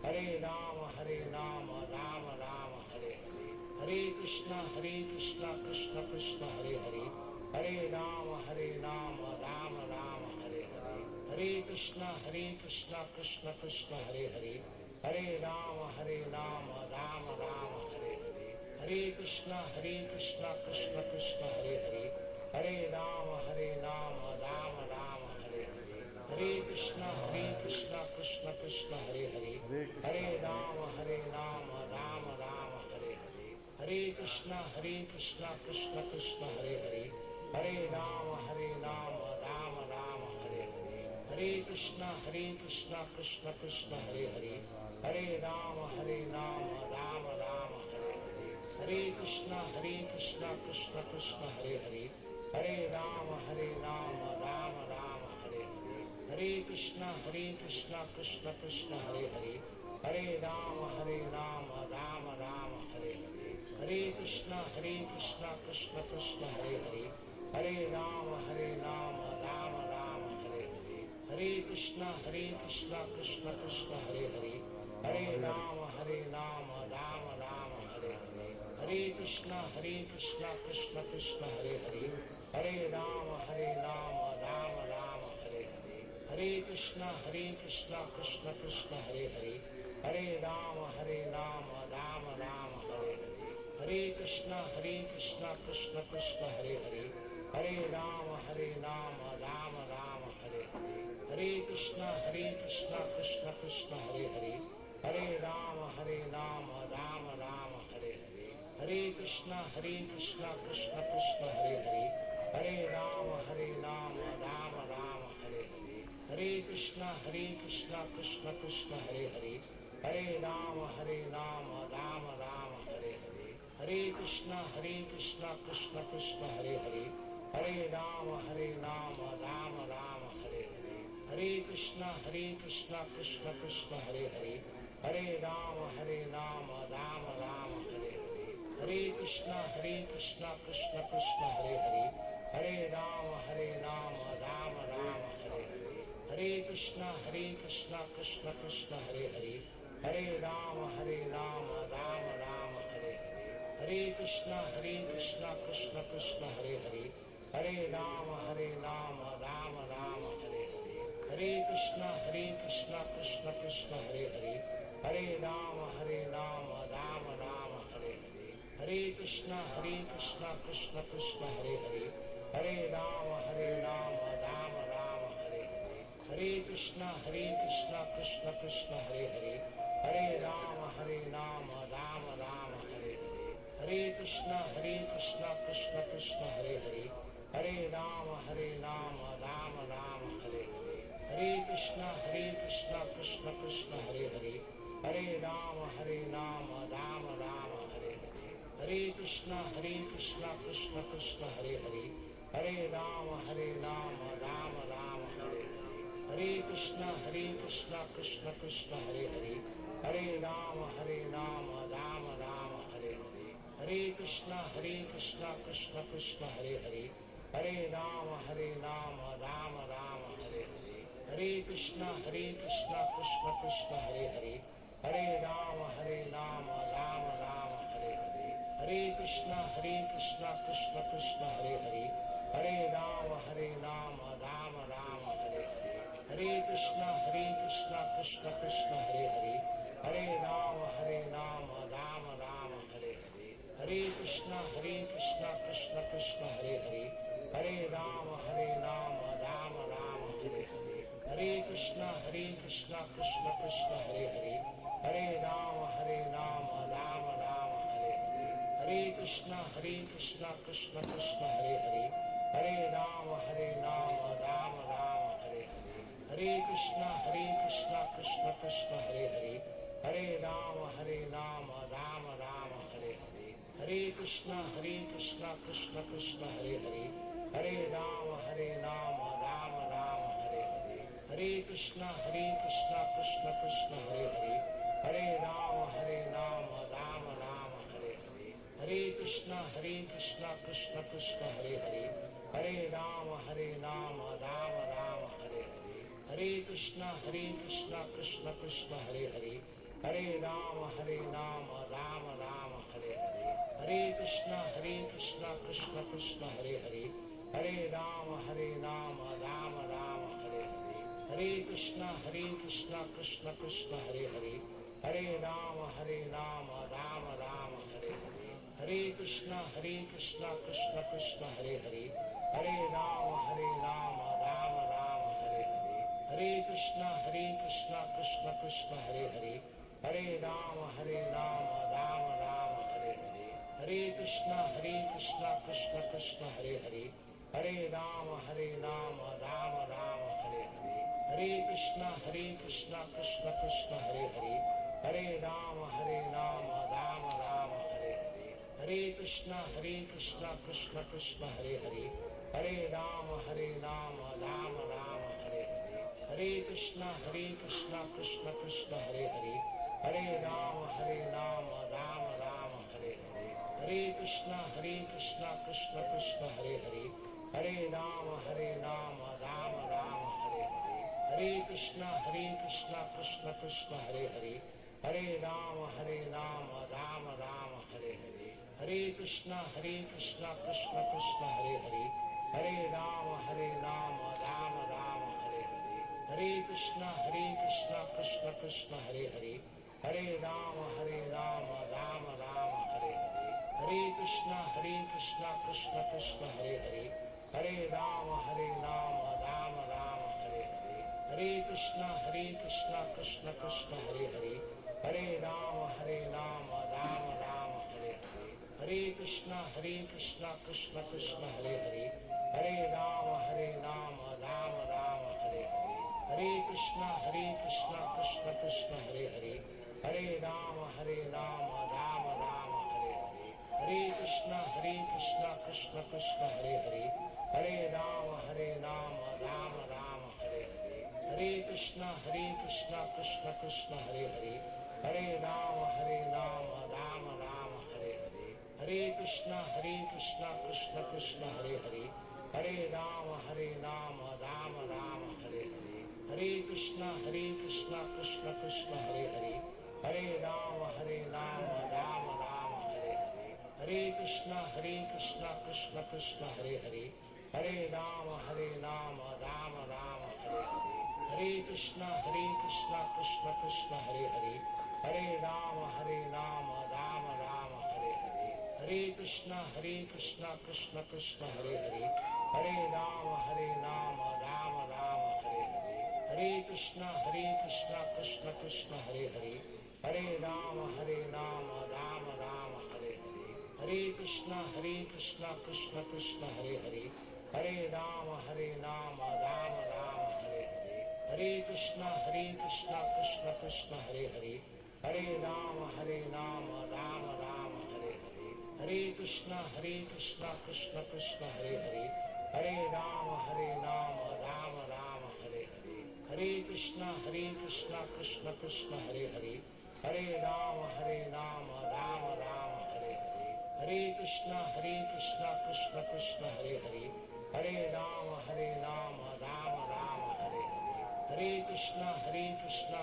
Hare Rama, Rama Rama, Hare Hare. Hare Krishna, Krishna Krishna, Hare Hare. Hare Rama, Rama Rama, Hare Hare. Hare Krishna, Krishna Krishna, Hare Hare. Hare Rama, Rama Rama, Hare Hare. Hare Krishna, Krishna Krishna, Hare Hare. Hare Rama, Rama Rama, Hare Hare. Hare Krishna, Krishna Krishna, Hare Hare. Hare Rama, Rama Rama, Hare Hare. Hare Krishna, Krishna Krishna, Hare Hare. Hare Rama, Rama Rama, Hare Hare. Hare Krishna, Krishna Krishna, Hare Hare. Hare Rama, Rama, Hare Hare. Hare Krishna, Krishna Krishna, Hare Hare. Hare Rama, Rama, Hare Hare. Hare Krishna, Krishna Krishna, Hare Hare. Hare Rama, Rama, Hare Hare. Hare Krishna, Krishna Krishna, Hare Hare. Hare Rama, Rama, Hare Hare. Hare Krishna, Krishna Krishna, Hare Hare. Hare Rama, Rama Rama, Hare Hare. Hare Krishna, Krishna Krishna, Hare Hare. Hare Rama, Rama Rama, Hare Hare. Hare Krishna, Krishna Krishna, Hare Hare. Hare Rama, Rama Rama, Hare Hare. Hare Krishna, Krishna Krishna, Hare Hare. Hare Rama, Rama Rama, Hare Hare. Hare Krishna, Krishna Krishna, Hare Hare. Hare Rama, Rama Rama, Hare Hare. Hare Krishna, Krishna Krishna, Hare Hare. Hare Rama, Rama Rama, Hare Hare. Hare Krishna, Krishna Krishna, Hare Hare. Hare Rama, Rama Rama, Hare Hare. Hare Krishna, Krishna Krishna, Hare Hare. Hare Rama, Rama Rama, Hare Hare. Hare Krishna, Krishna Krishna, Hare Hare. Hare Rama, Rama Rama, Hare Hare. Hare Krishna, Krishna Krishna, Hare Hare. Hare Rama, Rama Rama, Hare Hare. Hare Krishna, Krishna Krishna, Hare Hare. Hare Rama, Rama Rama, Hare Hare. Hare Krishna, Krishna Krishna, Hare Hare. Hare Rama, Rama Rama, Hare Hare. Hare Krishna, Krishna Krishna, Hare Hare. Hare Rama, Rama Rama, Hare Hare. Hare Krishna, Krishna Krishna, Hare Hare. Hare Rama, Rama Rama, Hare Hare. Hare Krishna, Krishna Krishna, Hare Hare. Hare Rama, Rama Rama, Hare Hare. Hare Krishna, Krishna Hare Hare. Hare Rama, Rama Rama, Hare Hare. Hare Krishna, Krishna Hare Hare. Hare Rama, Rama Rama, Hare Hare. Hare Krishna, Krishna Hare Hare. Hare Rama, Rama Rama, Hare Hare. Hare Krishna, Krishna Hare Hare. Hare Rama, Rama Rama, Hare Hare. Hare Krishna, Krishna Hare Hare. Hare Rama, Rama Rama, Hare Hare. Hare Krishna, Krishna Hare Hare. Hare Rama, Rama Rama, Hare Hare. Hare Krishna, Krishna Hare Hare. Hare Rama, Rama Rama, Hare Hare. Hare Krishna, Krishna Hare Hare. Hare Rama, Rama Rama, Hare Hare. Hare Krishna, Krishna Hare Hare. Hare Rama, Rama Rama, Hare Hare. Hare Krishna, Krishna Hare Hare. Hare Rama, Rama Rama, Hare Hare. Hare Krishna, Krishna Hare Hare. Hare Rama, Rama Rama, Hare Hare. Hare Krishna, Krishna Hare Hare. Hare Rama, Rama Rama, Hare Hare. Hare Krishna, Krishna Hare Hare. Hare Rama, Rama Rama, Hare Hare. Hare Krishna, Krishna Hare Hare. Hare Rama, Rama Rama, Hare Hare. Hare Krishna, Krishna Hare Hare. Hare Rama, Rama Rama, Hare Hare. Hare Krishna, Krishna Hare Hare. Hare Rama, Rama Rama, Hare Hare. Hare Krishna, Krishna Hare Hare. Hare Rama, Rama Rama, Hare Hare. Hare Krishna, Krishna Hare Hare. Hare Rama, Rama Rama, Hare Hare. Hare Krishna, Krishna Hare Hare. Hare Rama, Rama Rama, Hare Hare. Hare Krishna, Krishna Hare Hare. Hare Rama, Rama Rama, Hare Hare. Hare Krishna, Krishna Hare Hare. Hare Rama, Rama Rama, Hare Hare. Hare Krishna, Krishna Hare Hare. Hare Rama, Rama Rama, Hare Hare. Hare Krishna, Krishna Hare Hare. Hare Rama, Rama Rama, Hare Hare. Hare Krishna, Krishna Hare Hare. Hare Rama, Rama Rama, Hare Hare. Hare Krishna, Krishna Hare Hare. Hare Rama, Rama Rama, Hare Hare. Hare Krishna, Krishna Hare Hare. Hare Rama, Rama Rama, Hare Hare. Hare Krishna, Krishna Krishna, Hare Hare. Hare Rama, Rama Rama, Hare Hare. Hare Krishna, Krishna Krishna, Hare Hare. Hare Rama, Rama Rama, Hare Hare. Hare Krishna, Krishna Krishna, Hare Hare. Hare Rama, Rama Rama, Hare Hare. Hare Krishna, Krishna Krishna, Hare Hare. Hare Rama, Rama Rama, Hare Hare. Hare Krishna, Krishna Krishna, Hare Hare. Hare Rama, Rama Rama, Hare Hare. Hare Krishna, Krishna Krishna, Hare Hare. Hare Rama, Rama Rama, Hare Hare. Hare Krishna, Krishna Krishna, Hare Hare. Hare Rama, Rama Rama, Hare Hare. Hare Krishna, Krishna Krishna, Hare Hare. Hare Rama, Rama Rama, Hare Hare. Hare Krishna, Krishna Krishna, Hare Hare. Hare Rama, Rama Rama, Hare Hare. Hare Krishna, Krishna Krishna, Hare Hare. Hare Rama, Rama Rama, Hare Hare. Hare Krishna, Krishna Krishna, Hare Hare. Hare Rama, Rama Rama, Hare Hare. Hare Krishna, Krishna Krishna, Hare Hare. Hare Rama, Rama Rama, Hare Hare. Hare Krishna, Krishna Krishna, Hare Hare. Hare Rama, Rama Rama, Hare Hare. Hare Krishna, Krishna Krishna, Hare Hare. Hare Rama, Rama Rama, Hare Hare. Hare Krishna, Krishna Krishna, Hare Hare. Hare Rama, Rama Rama, Hare Hare. Hare Krishna, Krishna Krishna, Hare Hare. Hare Rama, Rama Rama, Hare Hare. Hare Krishna, Krishna Krishna, Hare Hare. Hare Rama, Rama Rama, Hare Hare. Hare Krishna, Krishna Krishna, Hare Hare. Hare Rama, Rama Rama, Hare Hare. Hare Krishna, Krishna Krishna, Hare Hare. Hare Rama, Rama Rama, Hare Hare. Hare Krishna, Krishna Krishna, Hare Hare. Hare Rama, Rama Rama, Hare Hare. Hare Krishna,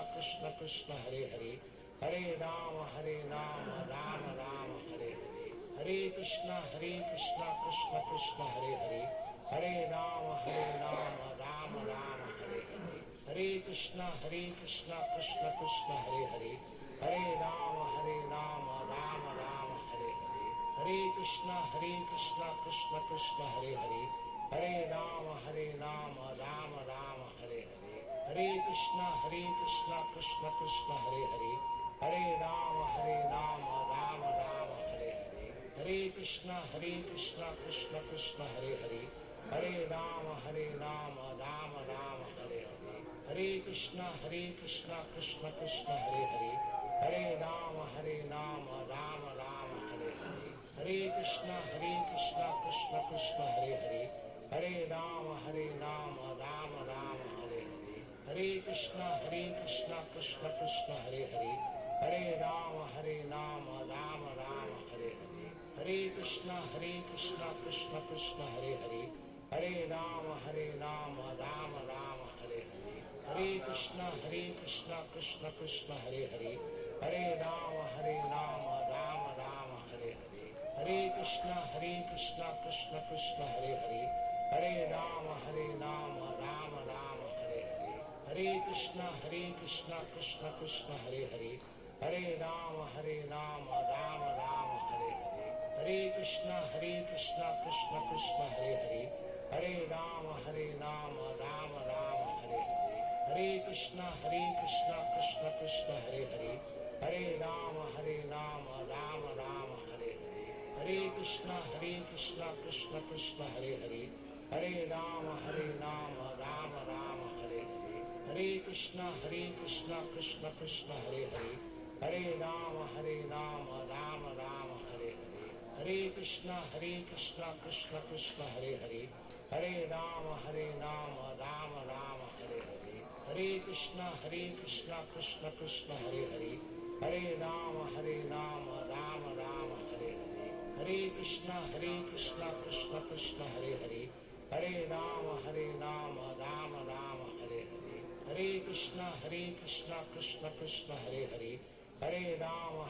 Krishna Krishna, Hare Hare. Hare Rama, Rama Rama, Hare Hare. Hare Krishna, Krishna Krishna, Hare Hare. Hare Rama, Rama Rama, Hare Hare. Hare Krishna, Krishna Krishna, Hare Hare. Hare Rama, Rama Rama, Hare Hare. Hare Krishna, Krishna Krishna, Hare Hare. Hare Rama, Rama Rama, Hare Hare. Hare Krishna, Krishna Krishna, Hare Hare. Hare Rama, Rama Rama, Hare Hare. Hare Krishna, Krishna Krishna, Hare Hare. Hare Rama, Rama Rama, Hare Hare. Hare Krishna, Krishna Krishna, Hare Hare. Hare Rama, Rama Rama, Hare Hare. Hare Krishna, Krishna Krishna, Hare Hare. Hare Rama, Rama Rama, Hare Hare. Hare Krishna, Krishna Krishna, Hare Hare. Hare Rama, Rama Rama, Hare Hare. Hare Krishna, Krishna Krishna, Hare Hare. Hare Rama, Rama Rama, Hare Hare. Hare Krishna, Krishna Krishna, Hare Hare. Hare Rama, Rama Rama, Hare Hare. Hare Krishna, Krishna Krishna, Hare Hare. Hare Rama, Rama Rama, Hare Hare. Hare Krishna, Krishna Krishna, Hare Hare. Hare Rama, Rama Rama, Hare Hare. Hare Krishna, Krishna Krishna, Hare Hare. Hare Rama, Rama Rama, Hare Hare. Hare Krishna, Krishna Krishna, Hare Hare. Hare Rama, Rama Rama, Hare Hare. Hare Krishna, Krishna Krishna, Hare Hare. Hare Rama, Rama Rama, Hare Hare. Hare Krishna, Krishna Krishna, Hare Hare. Hare Rama, Rama Rama, Hare Hare. Hare Krishna, Krishna Krishna, Hare Hare. Hare Rama, Rama Rama, Hare Hare. Hare Krishna, Krishna Krishna, Hare Hare. Hare Rama, Rama Rama, Hare Hare. Hare Krishna, Krishna Krishna, Hare Hare. Hare Rama, Rama Rama, Hare Hare. Hare Krishna, Krishna Krishna, Hare Hare. Hare Rama,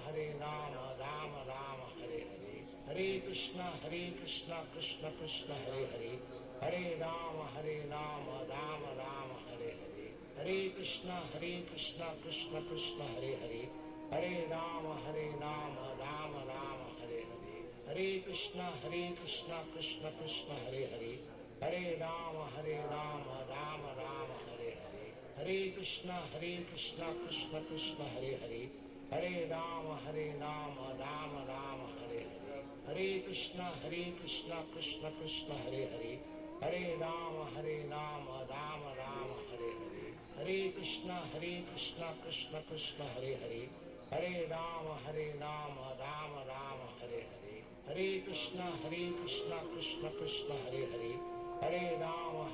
Rama Rama, Hare Hare. Hare Krishna, Krishna Krishna, Hare Hare. Hare Rama, Rama Rama, Hare Hare. Hare Krishna, Krishna Krishna, Hare Hare. Hare Rama, Rama Rama, Hare Hare. Hare Krishna, Krishna Krishna, Hare Hare. Hare Rama, Rama Rama, Hare Hare. Hare Krishna, Krishna Krishna, Hare Hare. Hare Rama, Rama Rama, Hare Hare. Hare Krishna, Krishna Krishna, Hare Hare. Hare Rama, Rama Rama, Hare Hare. Hare Krishna, Krishna Krishna, Hare Hare. Hare Rama, Rama Rama, Hare Hare. Hare Krishna, Krishna Krishna, Hare Hare. Hare Rama,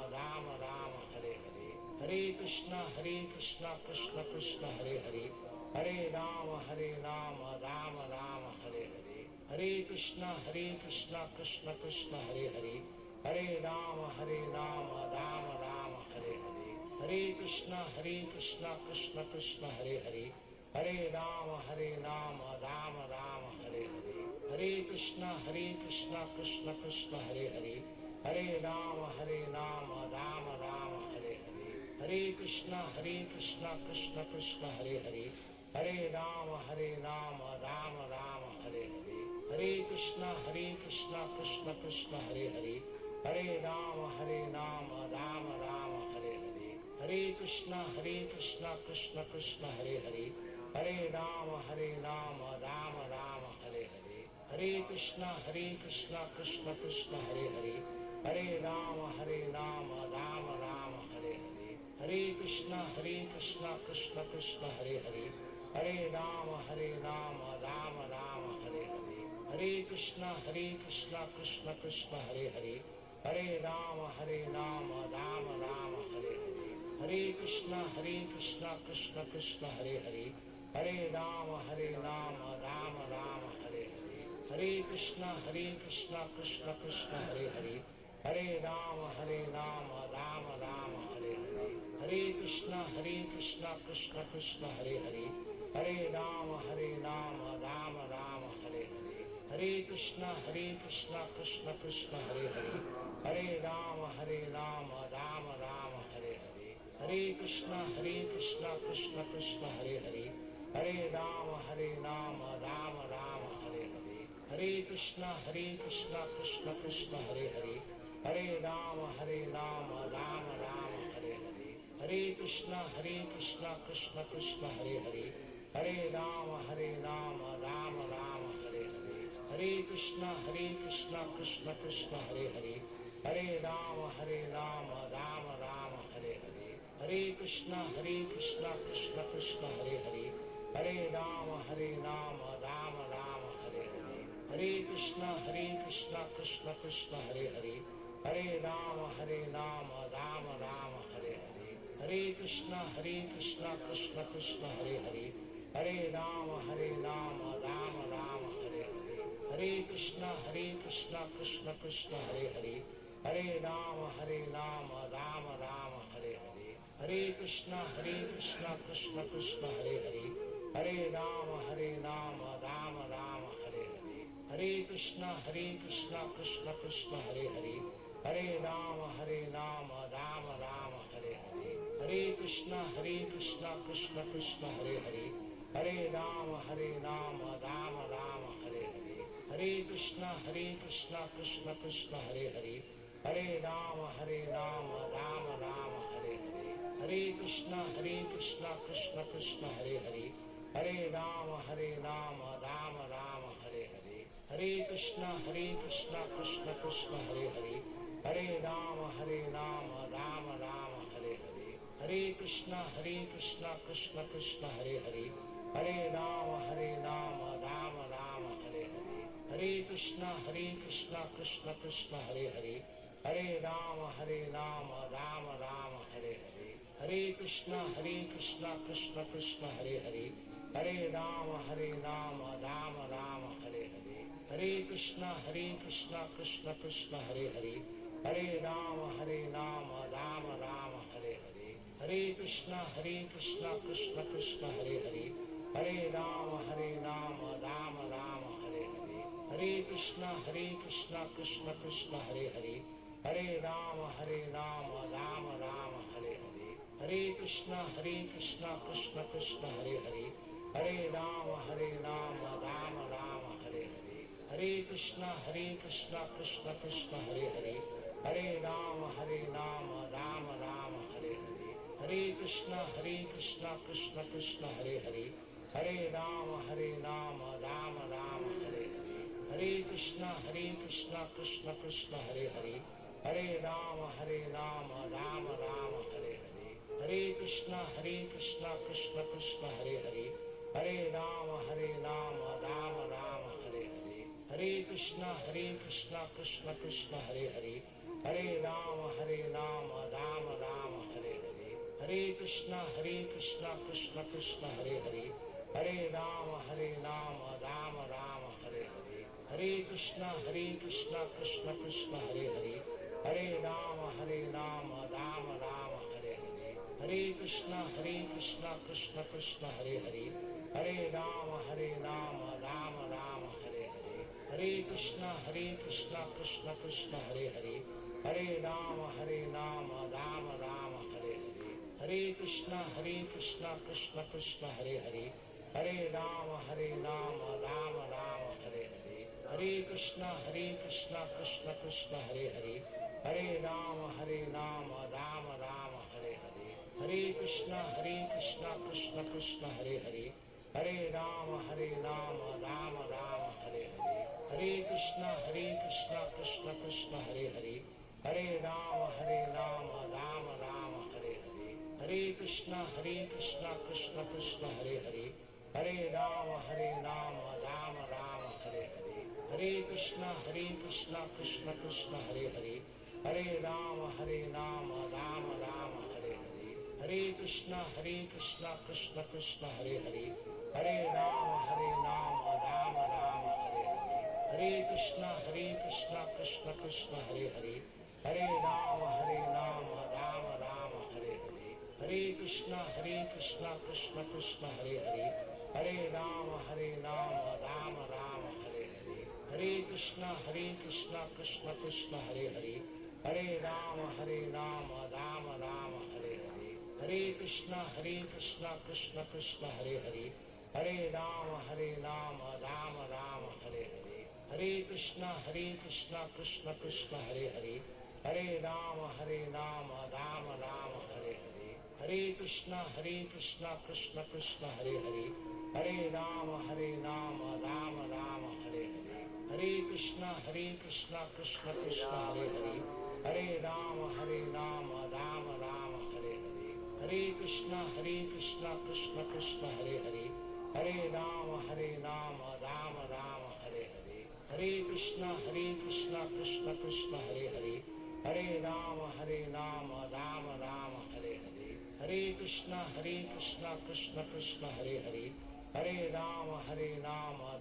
Rama Rama, Hare Hare. Hare Krishna, Krishna Krishna, Hare Hare. Hare Rama, Rama Rama, Hare Hare. Hare Krishna, Krishna Krishna, Hare Hare. Hare Rama, Rama Rama, Hare Hare. Hare Krishna, Krishna Krishna, Hare Hare. Hare Rama, Rama Rama, Hare Hare. Hare Krishna, Krishna Krishna, Hare Hare. Hare Rama, Rama Rama, Hare Hare. Hare Krishna, Krishna Krishna, Hare Hare. Hare Rama, Rama Rama, Hare Hare. Hare Krishna, Krishna Krishna, Hare Hare. Hare Rama, Rama Rama, Hare Hare. Hare Krishna, Krishna Krishna, Hare Hare. Hare Rama, Rama Rama, Hare Hare. Hare Krishna, Krishna Krishna, Hare Hare. Hare Rama, Rama Rama, Hare Hare. Hare Krishna, Krishna Krishna, Hare Hare. Hare Rama, Rama Rama, Hare Hare. Hare Krishna, Krishna Krishna, Hare Hare. Hare Rama, Rama Rama, Hare Hare. Hare Krishna, Krishna Krishna, Hare Hare. Hare Rama, Rama Rama, Hare Hare. Hare Krishna, Krishna Krishna, Hare Hare. Hare Rama, Rama Rama, Hare Hare. Hare Krishna, Krishna Krishna, Hare Hare. Hare Rama, Rama Rama, Hare Hare. Hare Krishna, Krishna Krishna, Hare Hare. Hare Rama, Rama Rama, Hare Hare. Hare Krishna, Krishna Krishna, Hare Hare. Hare Rama, Rama Rama, Hare Hare. Hare Krishna, Krishna Krishna, Hare Hare. Hare Rama, Rama Rama, Hare Hare. Hare Krishna, Krishna Krishna, Hare Hare. Hare Rama, Rama Rama, Hare Hare. Hare Krishna, Krishna Krishna, Hare Hare. Hare Rama, Rama Rama, Hare Hare. Hare Krishna, Krishna Krishna, Hare Hare. Hare Rama, Rama Rama, Hare Hare. Hare Krishna, Krishna Krishna, Hare Hare. Hare Rama, Rama Rama, Hare Hare. Hare Krishna, Krishna Krishna, Hare Hare. Hare Rama, Rama Rama, Hare Hare. Hare Krishna, Krishna Krishna, Hare Hare. Hare Rama, Rama Rama, Hare Hare. Hare Krishna, Krishna Krishna, Hare Hare. Hare Rama, Rama Rama, Hare Hare. Hare Krishna, Krishna Krishna, Hare Hare. Hare Rama, Rama Rama, Hare Hare. Hare Krishna, Krishna Krishna, Hare Hare. Hare Rama, Rama Rama, Hare Hare. Hare Krishna, Krishna Krishna, Hare Hare. Hare Rama, Rama Rama, Hare Hare. Hare Krishna, Krishna Krishna, Hare Hare. Hare Rama, Rama Rama, Hare Hare. Hare Krishna, Krishna Krishna, Hare Hare. Hare Rama, Rama Rama, Hare Hare. Hare Krishna, Krishna Krishna, Hare Hare. Hare Rama, Rama Rama, Hare Hare. Hare Krishna, Krishna Krishna, Hare Hare. Hare Rama, Rama Rama, Hare Hare. Hare Krishna, Krishna Krishna, Hare Hare. Hare Rama, Rama Rama, Hare Hare. Hare Krishna, Krishna Krishna, Hare Hare. Hare Rama, Rama Rama, Hare Hare. Hare Krishna, Krishna Krishna, Hare Hare. Hare Rama, Rama Rama, Hare Hare. Hare Krishna, Krishna Krishna, Hare Hare. Hare Rama, Rama Rama, Hare Hare. Hare Krishna, Krishna Krishna, Hare Hare. Hare Rama, Rama Rama, Hare Hare. Hare Krishna, Krishna Krishna, Hare Hare. Hare Rama, Rama Rama, Hare Hare. Hare Krishna, Krishna Krishna, Hare Hare. Hare Rama, Rama Rama, Hare Hare. Hare Krishna, Krishna Krishna, Hare Hare. Hare Rama, Rama Rama, Hare Hare. Hare Krishna, Krishna Krishna, Hare Hare. Hare Rama, Rama Rama, Hare Hare. Hare Krishna, Krishna Hare Hare. Hare Rama, Rama Rama, Hare Hare. Hare Krishna, Krishna Krishna, Hare Hare. Hare Rama, Rama Rama, Hare Hare. Hare Krishna, Krishna Krishna, Hare Hare. Hare Rama, Rama Rama, Hare Hare. Hare Krishna, Krishna Krishna, Hare Hare. Hare Rama, Rama Rama, Hare Hare. Hare Krishna, Krishna Krishna, Hare Hare. Hare Rama, Rama Rama, Hare Hare. Hare Krishna, Krishna Krishna, Hare Hare. Hare Rama, Rama Rama, Hare Hare. Hare Krishna, Krishna Krishna, Hare Hare. Hare Rama, Rama Rama, Hare Hare. Hare Krishna, Krishna Krishna, Hare Hare. Hare Rama, Rama Rama, Hare Hare. Hare Krishna, Krishna Krishna, Hare Hare. Hare Rama, Rama Rama, Hare Hare. Hare Krishna, Krishna Krishna, Hare Hare. Hare Rama, Rama Rama, Hare Hare. Hare Krishna, Krishna Krishna, Hare Hare. Hare Rama, Rama Rama, Hare Hare. Hare Krishna, Krishna Krishna, Hare Hare. Hare Rama, Rama Rama, Hare Hare. Hare Krishna, Krishna Krishna, Hare Hare. Hare Rama, Rama Rama, Hare Hare. Hare Krishna, Krishna Krishna, Hare Hare. Hare Rama, Rama Rama, Hare Hare. Hare Krishna, Krishna Krishna, Hare Hare. Hare Rama, Rama Rama, Hare Hare. Hare Krishna, Krishna Krishna, Hare Hare. Hare Rama, Rama Rama, Hare Hare. Hare Krishna, Krishna Krishna, Hare Hare. Hare Rama, Rama Rama, Hare Hare. Hare Krishna, Krishna Krishna, Hare Hare. Hare Rama, Rama Rama, Hare Hare. Hare Krishna, Krishna Krishna, Hare Hare. Hare Rama, Rama Rama, Hare Hare. Hare Krishna, Krishna Krishna, Hare Hare. Hare Rama, Rama Rama, Hare Hare. Hare Krishna, Krishna Krishna, Hare Hare. Hare Rama, Rama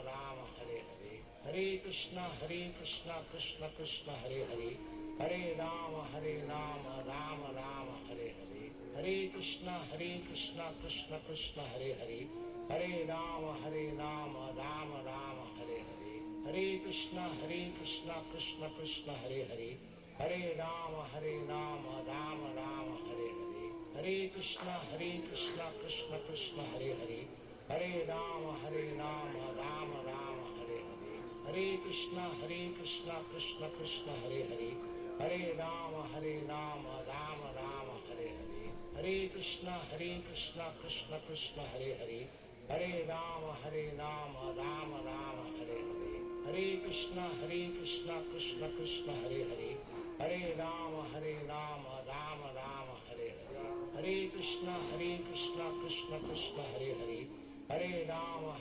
Rama, Hare Hare. Hare Krishna, Krishna Krishna, Hare Hare. Hare Rama, Rama Rama, Hare Hare. Hare Krishna, Krishna Krishna, Hare Hare. Hare Rama, Rama Rama, Hare Hare. Hare Krishna, Krishna Krishna, Hare Hare. Hare Rama, Rama Rama, Hare Hare. Hare Krishna, Krishna Krishna, Hare Hare. Hare Rama, Rama Rama, Hare Hare. Hare Krishna, Krishna Krishna, Hare Hare. Hare Rama, Rama Rama, Hare Hare. Hare Krishna, Krishna Krishna, Hare Hare. Hare Rama, Rama Rama, Hare Hare. Hare Krishna, Krishna Krishna, Hare Hare. Hare Rama, Rama Rama, Hare Hare. Hare Krishna, Krishna Krishna, Hare Hare. Hare Rama, Rama Rama, Hare Hare. Hare Krishna, Krishna Krishna, Hare Hare. Hare Rama,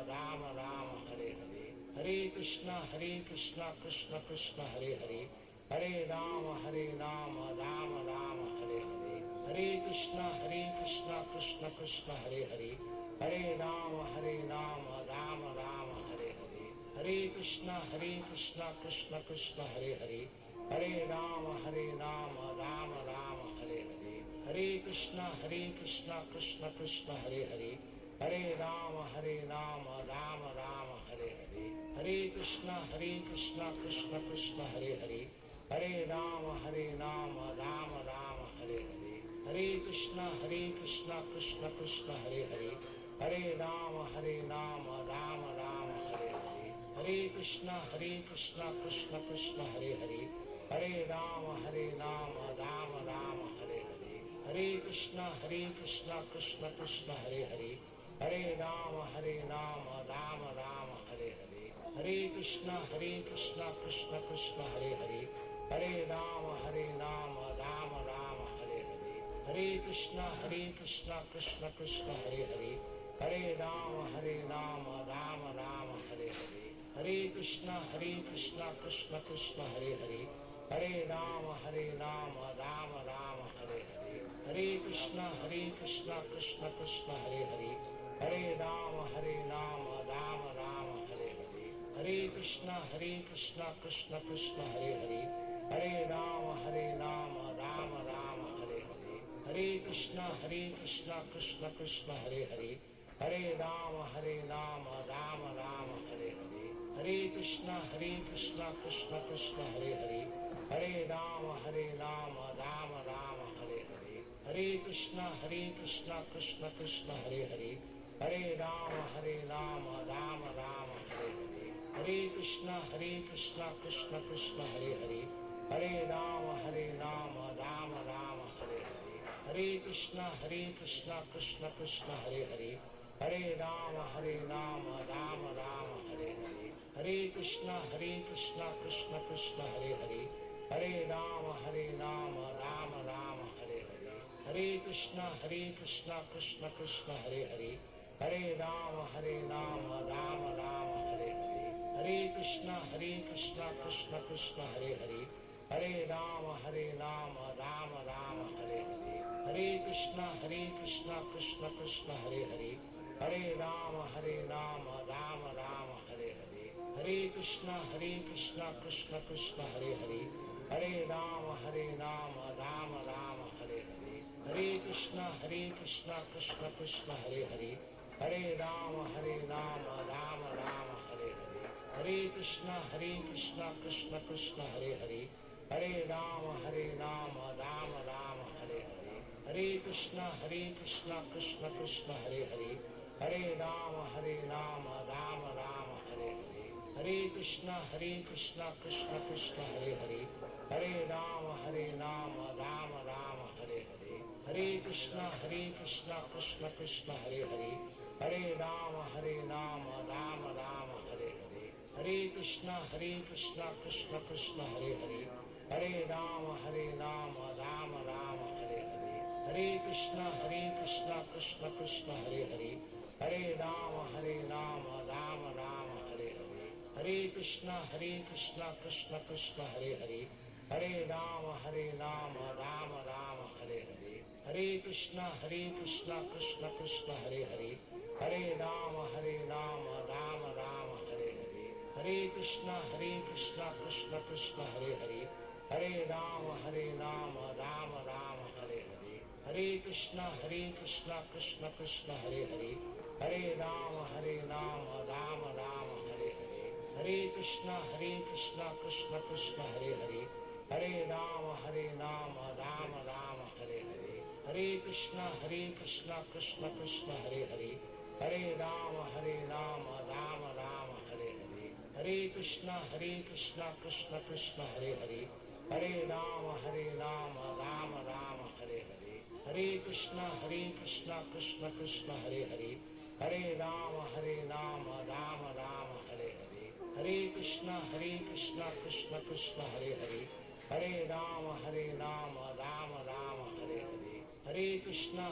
Rama Rama, Hare Hare. Hare Krishna, Krishna Krishna, Hare Hare. Hare Rama, Rama Rama, Hare Hare. Hare Krishna, Krishna Krishna, Hare Hare. Hare Rama, Rama Rama, Hare Hare. Hare Krishna, Krishna Krishna, Hare Hare. Hare Rama, Rama Rama, Hare Hare. Hare Krishna, Krishna Krishna, Hare Hare. Hare Rama, Rama Rama, Hare Hare. Hare Krishna, Krishna Krishna, Hare Hare. Hare Rama, Rama Rama, Hare Hare. Hare Krishna, Krishna Krishna, Hare Hare. Hare Rama, Rama Rama, Hare Hare. Hare Krishna, Krishna Krishna, Hare Hare. Hare Rama, Rama Rama, Hare Hare. Hare Krishna, Krishna Krishna, Hare Hare. Hare Rama, Rama Rama, Hare Hare. Hare Krishna, Krishna Krishna, Hare Hare. Hare Rama, Rama Rama, Hare Hare. Hare Krishna, Krishna Krishna, Hare Hare. Hare Rama, Rama Rama, Hare Hare. Hare Krishna, Krishna Krishna, Hare Hare. Hare Rama, Rama Rama, Hare Hare. Hare Krishna, Krishna Krishna, Hare Hare. Hare Rama, Rama Rama, Hare Hare. Hare Krishna, Krishna Krishna, Hare Hare. Hare Rama, Rama Rama, Hare Hare. Hare Krishna, Krishna Krishna, Hare Hare. Hare Rama, Rama Rama, Hare Hare. Hare Krishna, Krishna Krishna, Hare Hare. Hare Rama, Rama Rama, Hare Hare. Hare Krishna, Krishna Krishna, Hare Hare. Hare Rama, Rama Rama, Hare Hare. Hare Krishna, Krishna Krishna, Hare Hare. Hare Rama, Rama Rama, Hare Hare. Hare Krishna, Krishna Krishna, Hare Hare. Hare Rama, Rama Rama, Hare Hare. Hare Krishna, Krishna Krishna, Hare Hare. Hare Rama, Rama Rama, Hare Hare. Hare Krishna, Krishna Krishna, Hare Hare. Hare Rama, Rama Rama, Hare Hare. Hare Krishna, Krishna Krishna, Hare Hare. Hare Rama, Rama Rama, Hare Hare. Hare Krishna, Krishna Krishna, Hare Hare. Hare Rama, Rama Rama, Hare Hare. Hare Krishna, Krishna Krishna, Hare Hare. Hare Rama, Rama Rama, Hare Hare. Hare Krishna, Krishna Krishna, Hare Hare. Hare Rama, Rama Rama, Hare Hare. Hare Krishna, Krishna Krishna, Hare Hare. Hare Rama, Rama Rama, Hare Hare. Hare Krishna, Krishna Krishna, Hare Hare. Hare Rama, Rama Rama, Hare Hare. Hare Krishna, Krishna Krishna, Hare Hare. Hare Rama, Rama Rama, Hare Hare. Hare Krishna, Krishna Krishna, Hare Hare. Hare Rama, Rama Rama, Hare Hare. Hare Krishna, Krishna Krishna, Hare Hare. Hare Rama, Rama Rama, Hare Hare. Hare Krishna, Krishna Krishna, Hare Hare. Hare Rama, Rama Rama, Hare Hare. Hare Krishna, Krishna Krishna, Hare Hare. Hare Rama, Rama Rama, Hare Hare. Hare Krishna, Krishna Krishna, Hare Hare. Hare Rama, Rama Rama, Hare Hare. Hare Krishna, Krishna Krishna, Hare Hare. Hare Rama, Rama Rama, Hare Hare. Hare Krishna, Krishna Krishna, Hare Hare. Hare Rama, Rama Rama, Hare Hare. Hare Krishna, Krishna Krishna, Hare Hare. Hare Rama, Rama Rama, Hare Hare. Hare Krishna, Krishna Krishna, Hare Hare. Hare Rama, Rama Rama, Hare Hare. Hare Krishna, Krishna Krishna, Hare Hare. Hare Rama, Rama Rama, Hare Hare. Hare Krishna, Krishna Krishna, Hare Hare. Hare Rama, Rama Rama, Hare Hare. Hare Krishna, Krishna Krishna, Hare Hare. Hare Rama, Rama Rama, Hare Hare. Hare Krishna,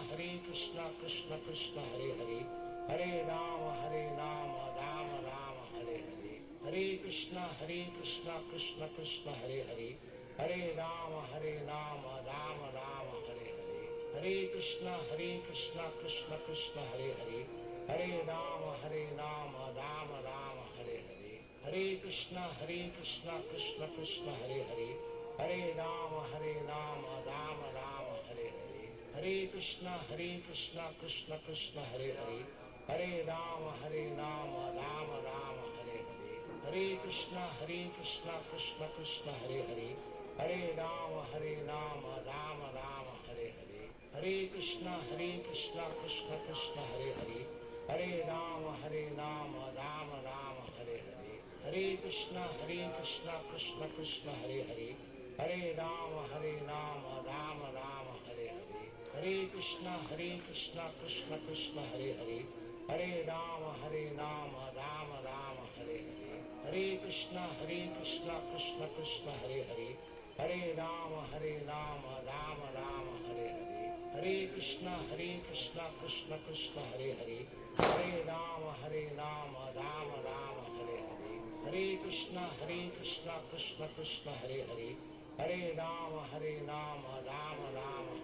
Krishna Krishna, Hare Hare. Hare Rama, Rama Rama, Hare Hare. Hare Krishna, Krishna Krishna, Hare Hare. Hare Rama, Rama Rama, Hare Hare. Hare Krishna, Krishna Krishna, Hare Hare. Hare Rama, Rama Rama, Hare Hare. Hare Krishna, Krishna Krishna, Hare Hare. Hare Rama, Rama Rama, Hare Hare. Hare Krishna, Krishna Krishna, Hare Hare. Hare Rama, Rama Rama, Hare Hare. Hare Krishna, Krishna Krishna, Hare Hare. Hare Rama, Rama Rama, Hare Hare. Hare Krishna, Krishna Krishna, Hare Hare. Hare Rama, Rama Rama, Hare Hare. Hare Krishna, Krishna Krishna, Hare Hare. Hare Rama, Rama Rama, Hare Hare. Hare Krishna, Krishna Krishna, Hare Hare. Hare Rama, Rama Rama, Hare Hare. Hare Krishna, Krishna Krishna, Hare Hare. Hare Rama, Rama Rama, Hare Hare. Hare Krishna, Krishna Krishna, Hare Hare. Hare Rama, Rama Rama, Hare Hare. Hare Krishna, Krishna Krishna, Hare Hare. Hare Rama, Rama Rama,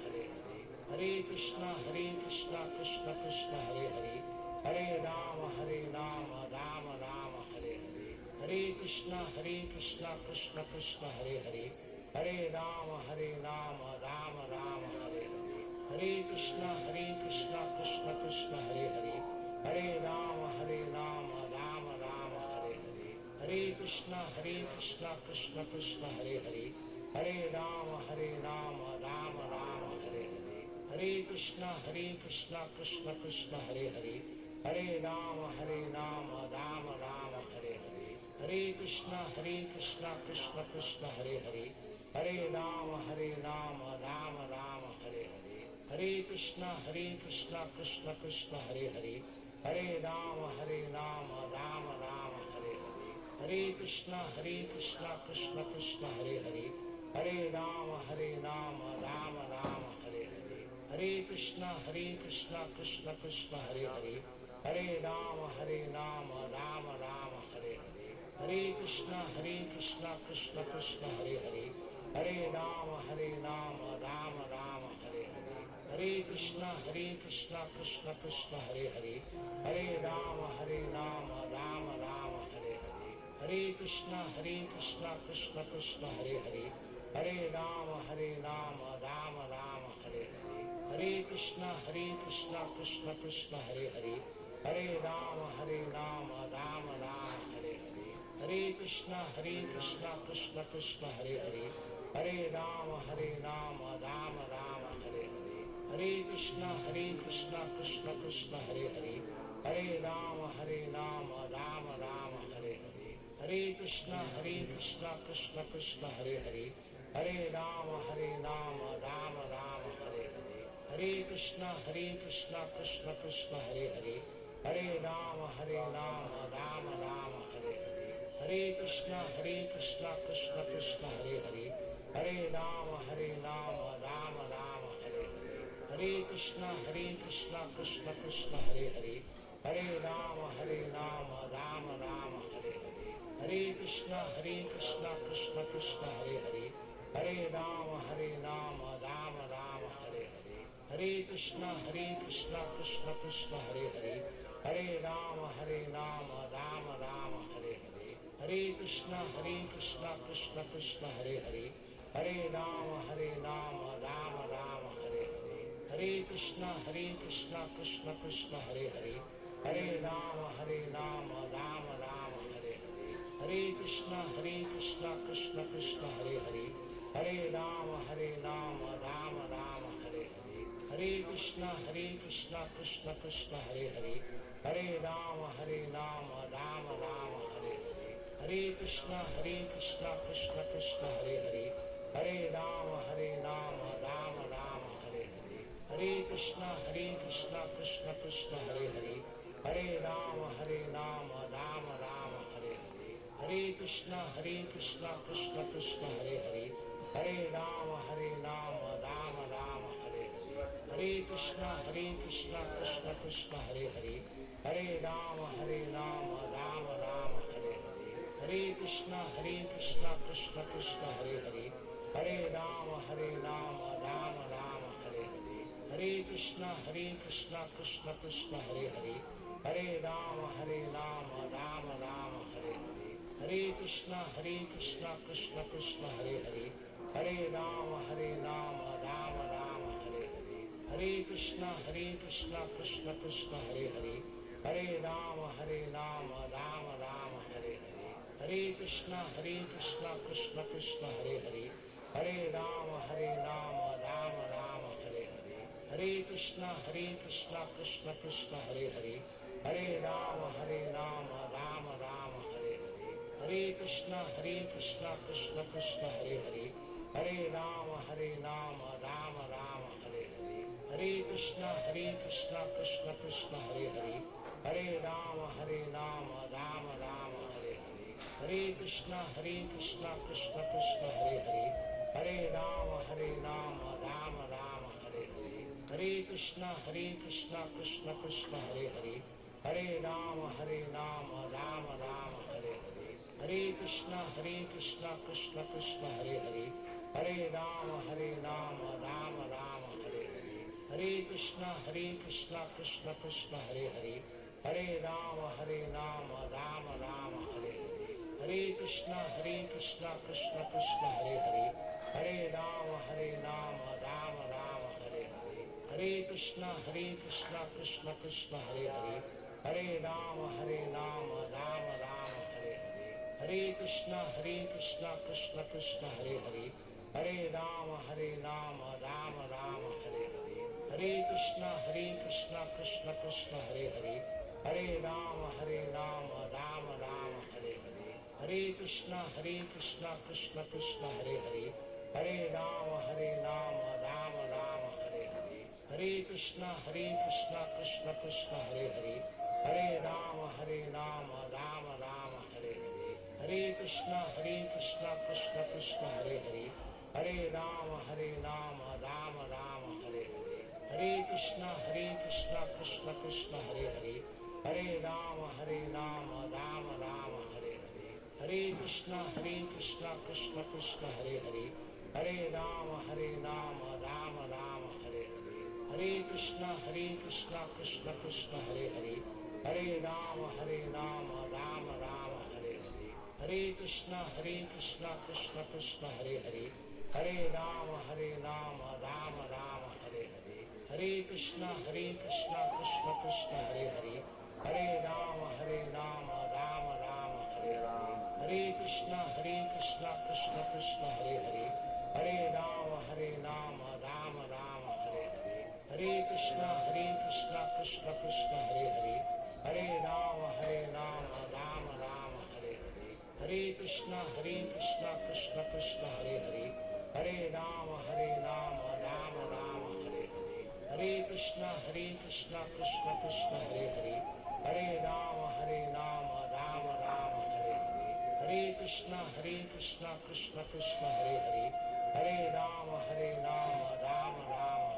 Hare Hare. Hare Krishna, Krishna Krishna, Hare Hare. Hare Rama, Rama Rama, Hare Hare. Hare Krishna, Krishna Krishna, Hare Hare. Hare Rama, Rama Rama, Hare Hare. Hare Krishna, Krishna Krishna, Hare Hare. Hare Rama, Rama Rama, Hare Hare. Hare Krishna, Krishna Krishna, Hare Hare. Hare Rama, Rama Rama, Hare Hare. Hare Krishna, Krishna Krishna, Hare Hare. Hare Rama, Rama Rama, Hare Hare. Hare Krishna, Krishna Krishna, Hare Hare. Hare Rama, Rama Rama, Hare Hare. Hare Krishna, Krishna Krishna, Hare Hare. Hare Rama, Rama Rama, Hare Hare. Hare Krishna, Krishna Krishna, Hare Hare. Hare Rama, Rama Rama, Hare Hare. Hare Krishna, Krishna Krishna, Hare Hare. Hare Rama, Rama Rama, Hare Hare. Hare Krishna, Krishna Krishna, Hare Hare. Hare Rama, Rama Rama, Hare Hare. Hare Krishna, Krishna Krishna, Hare Hare. Hare Rama, Rama Rama, Hare Hare. Hare Krishna, Krishna Krishna, Hare Hare. Hare Rama, Rama Rama, Hare Hare. Hare Krishna, Krishna Krishna, Hare Hare. Hare Rama, Rama Rama, Hare Hare. Hare Krishna, Krishna Krishna, Hare Hare. Hare Rama, Rama Rama, Hare Hare. Hare Krishna, Krishna Krishna, Hare Hare. Hare Rama, Rama Rama, Hare Hare. Hare Krishna, Krishna Krishna, Hare Hare. Hare Rama, Rama Rama, Hare Hare. Hare Krishna, Krishna Krishna, Hare Hare. Hare Rama, Rama Rama, Hare Hare. Hare Krishna, Krishna Krishna, Hare Hare. Hare Rama, Rama Rama, Hare Hare. Hare Krishna, Krishna Krishna, Hare Hare. Hare Rama, Rama Rama, Hare Hare. Hare Krishna, Krishna Krishna, Hare Hare. Hare Rama, Rama Rama, Hare Hare. Hare Krishna, Krishna Krishna, Hare Hare. Hare Rama, Rama Rama, Hare Hare. Hare Krishna, Krishna Krishna, Hare Hare. Hare Rama, Rama Rama, Hare Hare. Hare Krishna, Krishna Krishna, Hare Hare. Hare Rama, Rama Rama, Hare Hare. Hare Krishna, Krishna Krishna, Hare Hare. Hare Rama, Rama Rama, Hare Hare. Hare Krishna, Krishna Krishna, Hare Hare. Hare Rama, Rama Rama, Hare Hare. Hare Krishna, Krishna Krishna, Hare Hare. Hare Rama, Rama Rama, Hare Hare. Hare Krishna, Krishna Krishna, Hare Hare. Hare Rama, Rama Rama, Hare Hare. Hare Krishna, Krishna Krishna, Hare Hare. Hare Rama, Rama Rama, Hare Hare. Hare Krishna, Krishna Krishna, Hare Hare. Hare Rama, Rama Rama, Hare Hare. Hare Krishna, Krishna Krishna, Hare Hare. Hare Rama, Rama Rama, Hare Hare. Hare Krishna, Krishna Krishna, Hare Hare. Hare Rama, Rama Rama, Hare Hare. Hare Krishna, Krishna Krishna, Hare Hare. Hare Rama, Rama Rama, Hare Hare. Hare Krishna, Krishna Krishna, Hare Hare. Hare Rama, Rama Rama, Hare Hare. Hare Krishna, Krishna Krishna, Hare Hare. Hare Rama, Rama Rama, Hare Hare. Hare Krishna, Krishna Krishna, Hare Hare. Hare Rama, Rama Rama, Hare Hare. Hare Krishna, Krishna Krishna, Hare Hare. Hare Rama, Rama Rama, Hare Hare. Hare Krishna, Krishna Krishna, Hare Hare. Hare Rama, Rama Rama, Hare Hare. Hare Krishna, Krishna Krishna, Hare Hare. Hare Rama, Rama Rama, Hare Hare. Hare Krishna, Krishna Krishna, Hare Hare. Hare Rama, Rama Rama, Hare Hare. Hare Krishna, Krishna Krishna, Hare Hare. Hare Rama, Rama Rama, Hare Hare. Hare Krishna, Krishna Krishna, Hare Hare. Hare Rama, Rama Rama, Hare Hare. Hare Krishna, Krishna Krishna, Hare Hare. Hare Rama, Rama Rama, Hare Hare. Hare Krishna, Krishna Krishna, Hare Hare. Hare Rama, Rama Rama, Hare Hare. Hare Krishna, Krishna Krishna, Hare Hare. Hare Rama, Rama Rama, Hare Hare. Hare Krishna, Krishna Krishna, Hare Hare. Hare Rama, Rama Rama, Hare Hare. Hare Krishna, Krishna Krishna, Hare Hare. Hare Rama, Rama Rama, Hare Hare. Hare Krishna, Krishna Krishna, Hare Hare. Hare Rama, Rama Rama, Hare Hare. Hare Krishna, Krishna Krishna, Hare Hare. Hare Rama, Rama Rama, Hare Hare. Hare Krishna, Krishna Krishna, Hare Hare. Hare Rama, Rama Rama, Hare Hare. Hare Krishna, Krishna Krishna, Hare Hare. Hare Rama, Rama Rama, Hare Hare. Hare Krishna, Krishna Krishna, Hare Hare. Hare Rama, Rama Rama, Hare Hare. Hare Krishna, Krishna Krishna, Hare Hare. Hare Rama, Rama Rama, Hare Hare. Hare Krishna, Krishna Krishna, Hare Hare. Hare Rama, Rama Rama, Hare Hare. Hare Krishna, Krishna Krishna, Hare Hare. Hare Rama, Rama Rama, Hare Hare. Hare Krishna, Krishna Krishna, Hare Hare. Hare Rama, Rama Rama, Hare Hare. Hare Krishna, Krishna Krishna, Hare Hare. Hare Rama, Rama Rama, Hare Hare. Hare Krishna, Krishna Krishna, Hare Hare. Hare Rama, Rama Rama,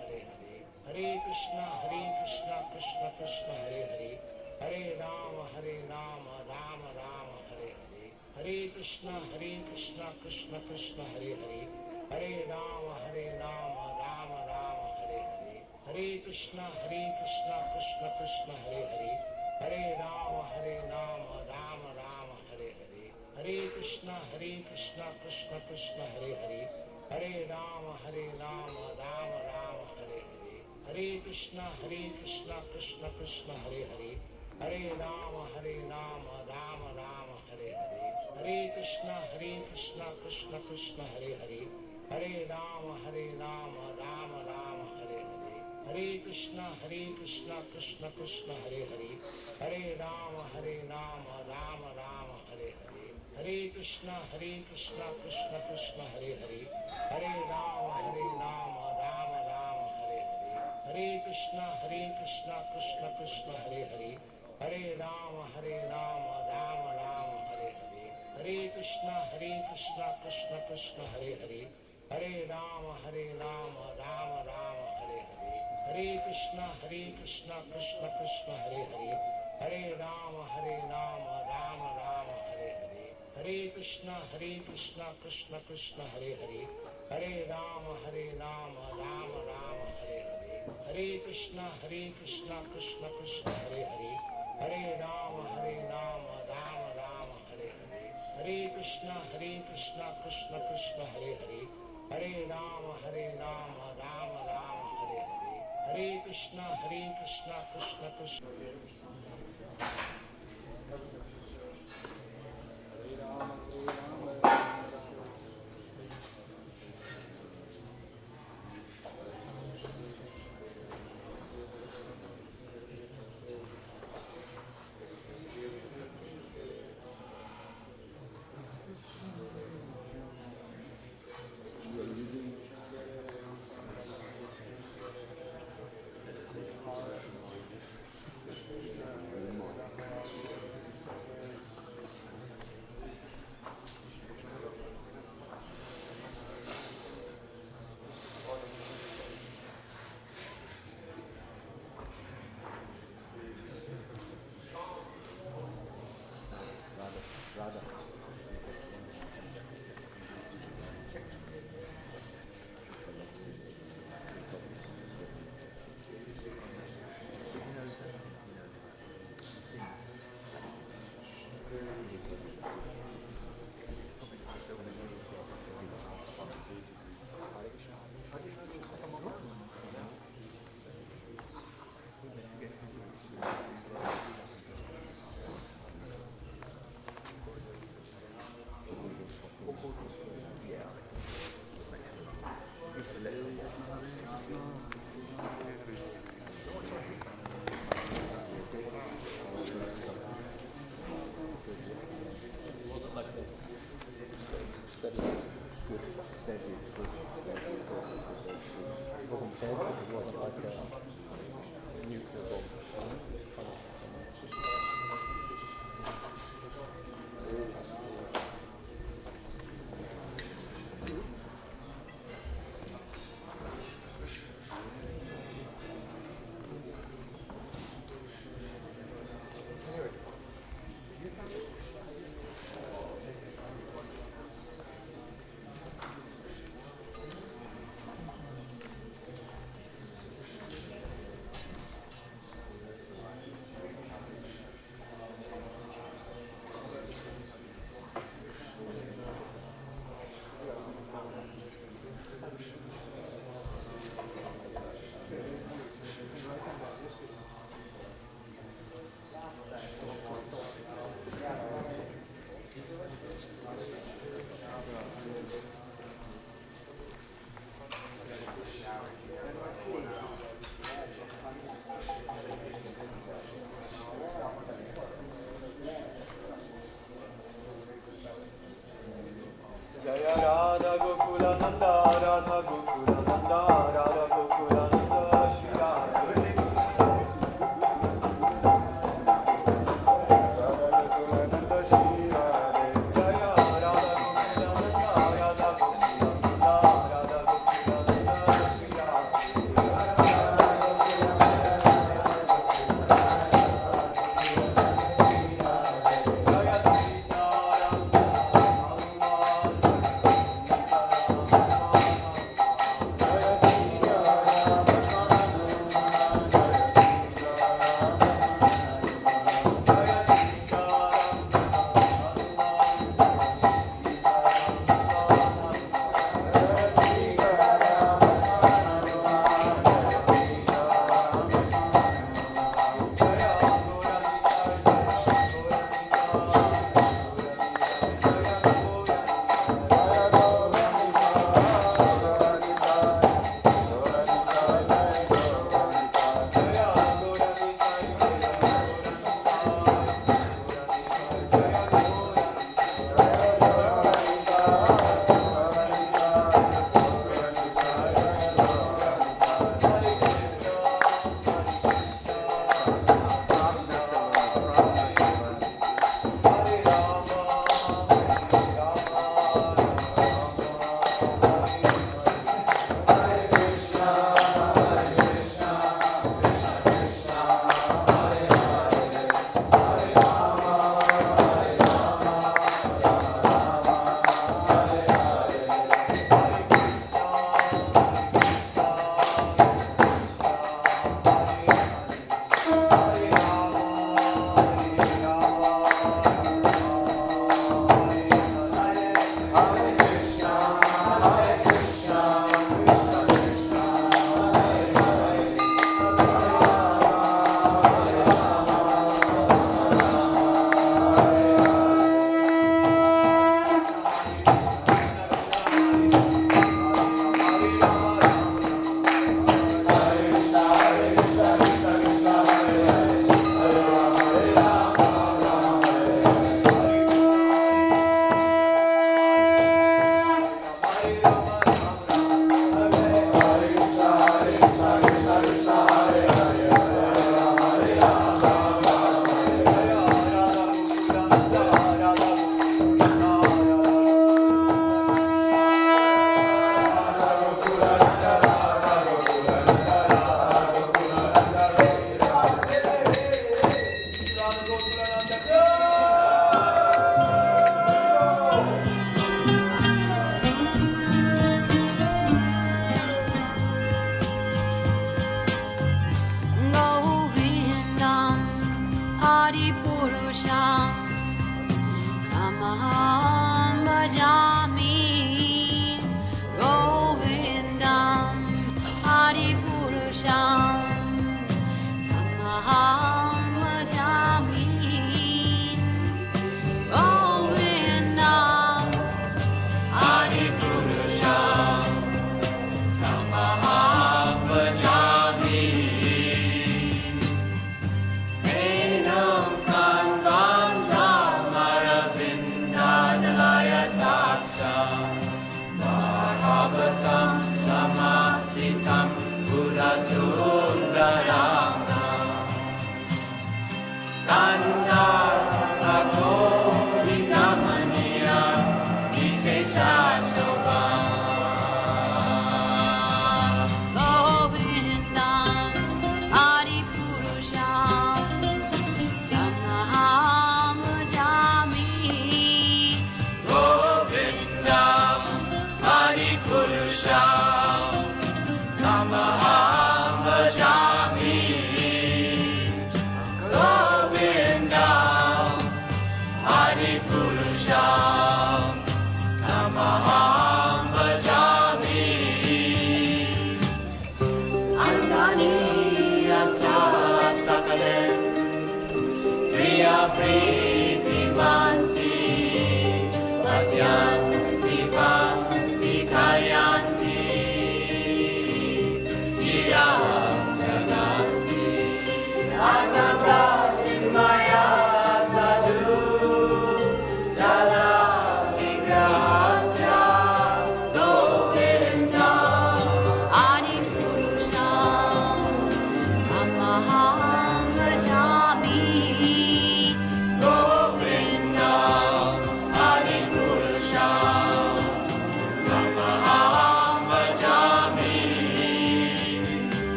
Hare Hare. Hare Krishna, Krishna Krishna, Hare Hare. Hare Rama, Rama Rama, Hare Hare. Hare Krishna, Krishna Krishna, Hare Hare. Hare Rama, Rama Rama, Hare Hare. Hare Krishna, Krishna Krishna, Hare Hare. Hare Rama, Rama Rama, Hare Hare. Hare Krishna, Krishna Hare Hare. Hare Rama, Rama Rama, Hare Hare. Hare Krishna, Krishna Hare Hare. Hare Rama, Rama Rama, Hare Hare. Hare Krishna, Krishna Hare Hare. Hare Rama, Rama Rama, Hare Hare. Hare Krishna, Krishna Hare Hare. Hare Rama, Rama Rama, Hare Hare. Hare Krishna, Krishna Hare Hare. Hare Rama, Rama Rama, Hare Hare. Hare Krishna, Krishna Hare Hare. Hare Rama, Rama Rama, Hare Hare. Hare Krishna, Krishna Hare Hare. Hare Rama, Rama Rama, Hare Hare. Hare Krishna, Krishna Hare Hare. Hare Rama, Rama Rama, Hare Hare. Hare Krishna, Krishna Hare Hare. Hare Rama, Rama Rama, Hare Hare. Hare Krishna, Krishna Hare Hare. Hare Rama, Rama Rama, Hare Hare. Hare Krishna, Krishna Hare Hare. Hare Rama, Rama Rama, Hare Hare. Hare Krishna, Krishna Hare Hare. Hare Rama, Rama Rama, Hare Hare. Hare Krishna, Krishna Krishna.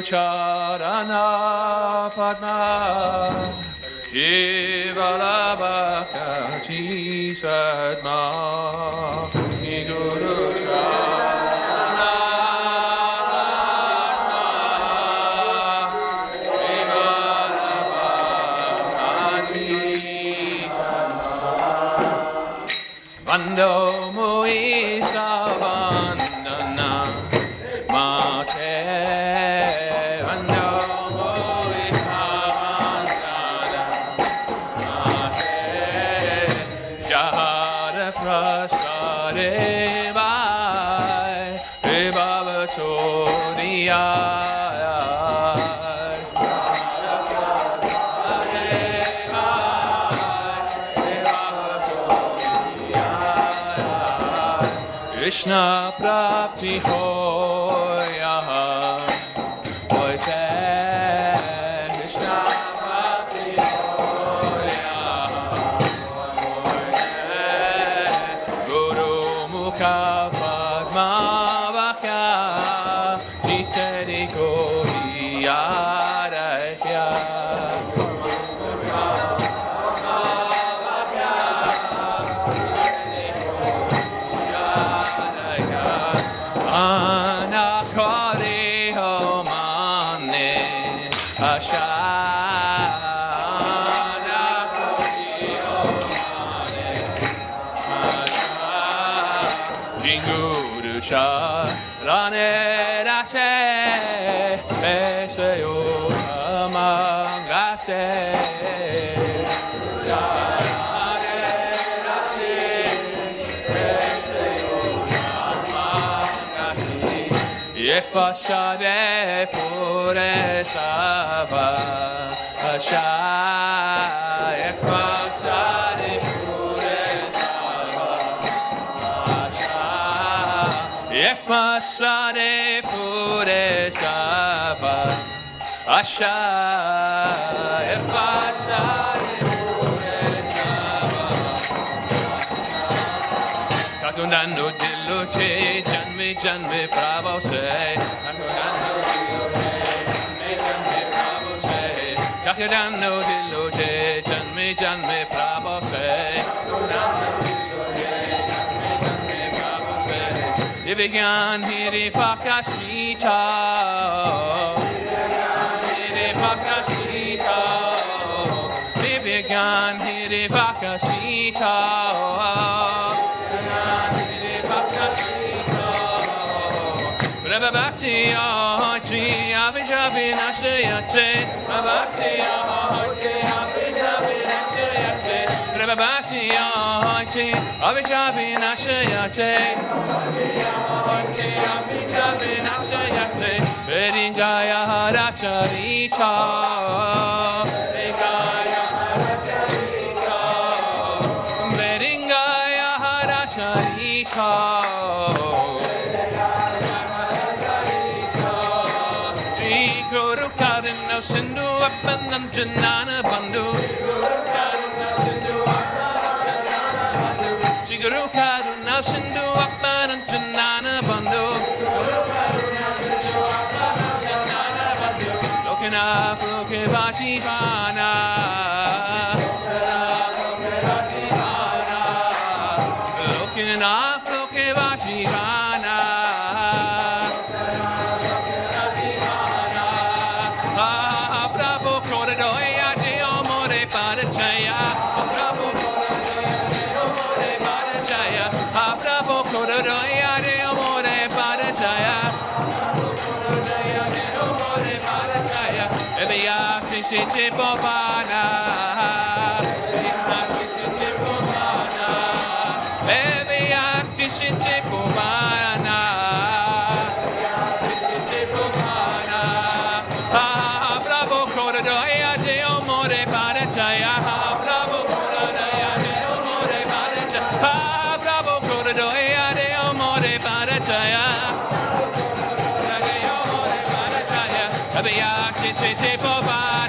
Charana Padma Shivalabhakati Sadma Guru Charana Vando Moisa Vandana Mate Vando Moisa Vandana Mate Jahara Prasade Vai Vibhavatoriya Krishna Prapti Hoya Hoite Krishna Prapti Hoya Hoite Guru Mukha Padma Vakya Jiteri Koi Aratya Anakari Homane Asha Anakari Homane Asha Jinguru Cha Rane Rache Eseyo Amangate Pasare pure sava asha pasare pure sava asha pasare pure sava asha pasare pure sava Katunando dillo che janme janme pravo sei Katunando dillo che janme janme pravo sei Divigyan hiri pakashita Hiri pakashita Divigyan hiri pakashita Bhakti Ahati Abhijabi Nashayate Bhakti Ahati Abhijabi Nashayate Bhakti Ahati Abhijabi Nashayate Bhakti Abhijabi Nashayate Beringaya Haracharita Beringaya Haracharita Beringaya Haracharita Sindhu Appanam Janana Bandhu Guru Karuna Sindhu Appanam Janana Bandhu Lokana Loke Vajivana Lokana Loke Vajivana Chiche Popana, baby, I'm Chiche Popana, bravo, Cordoya, de Omore Parachaya, bravo, Cordoya, de Omore Parachaya, bravo, Cordoya, de Omore Parachaya, Chiche Popana.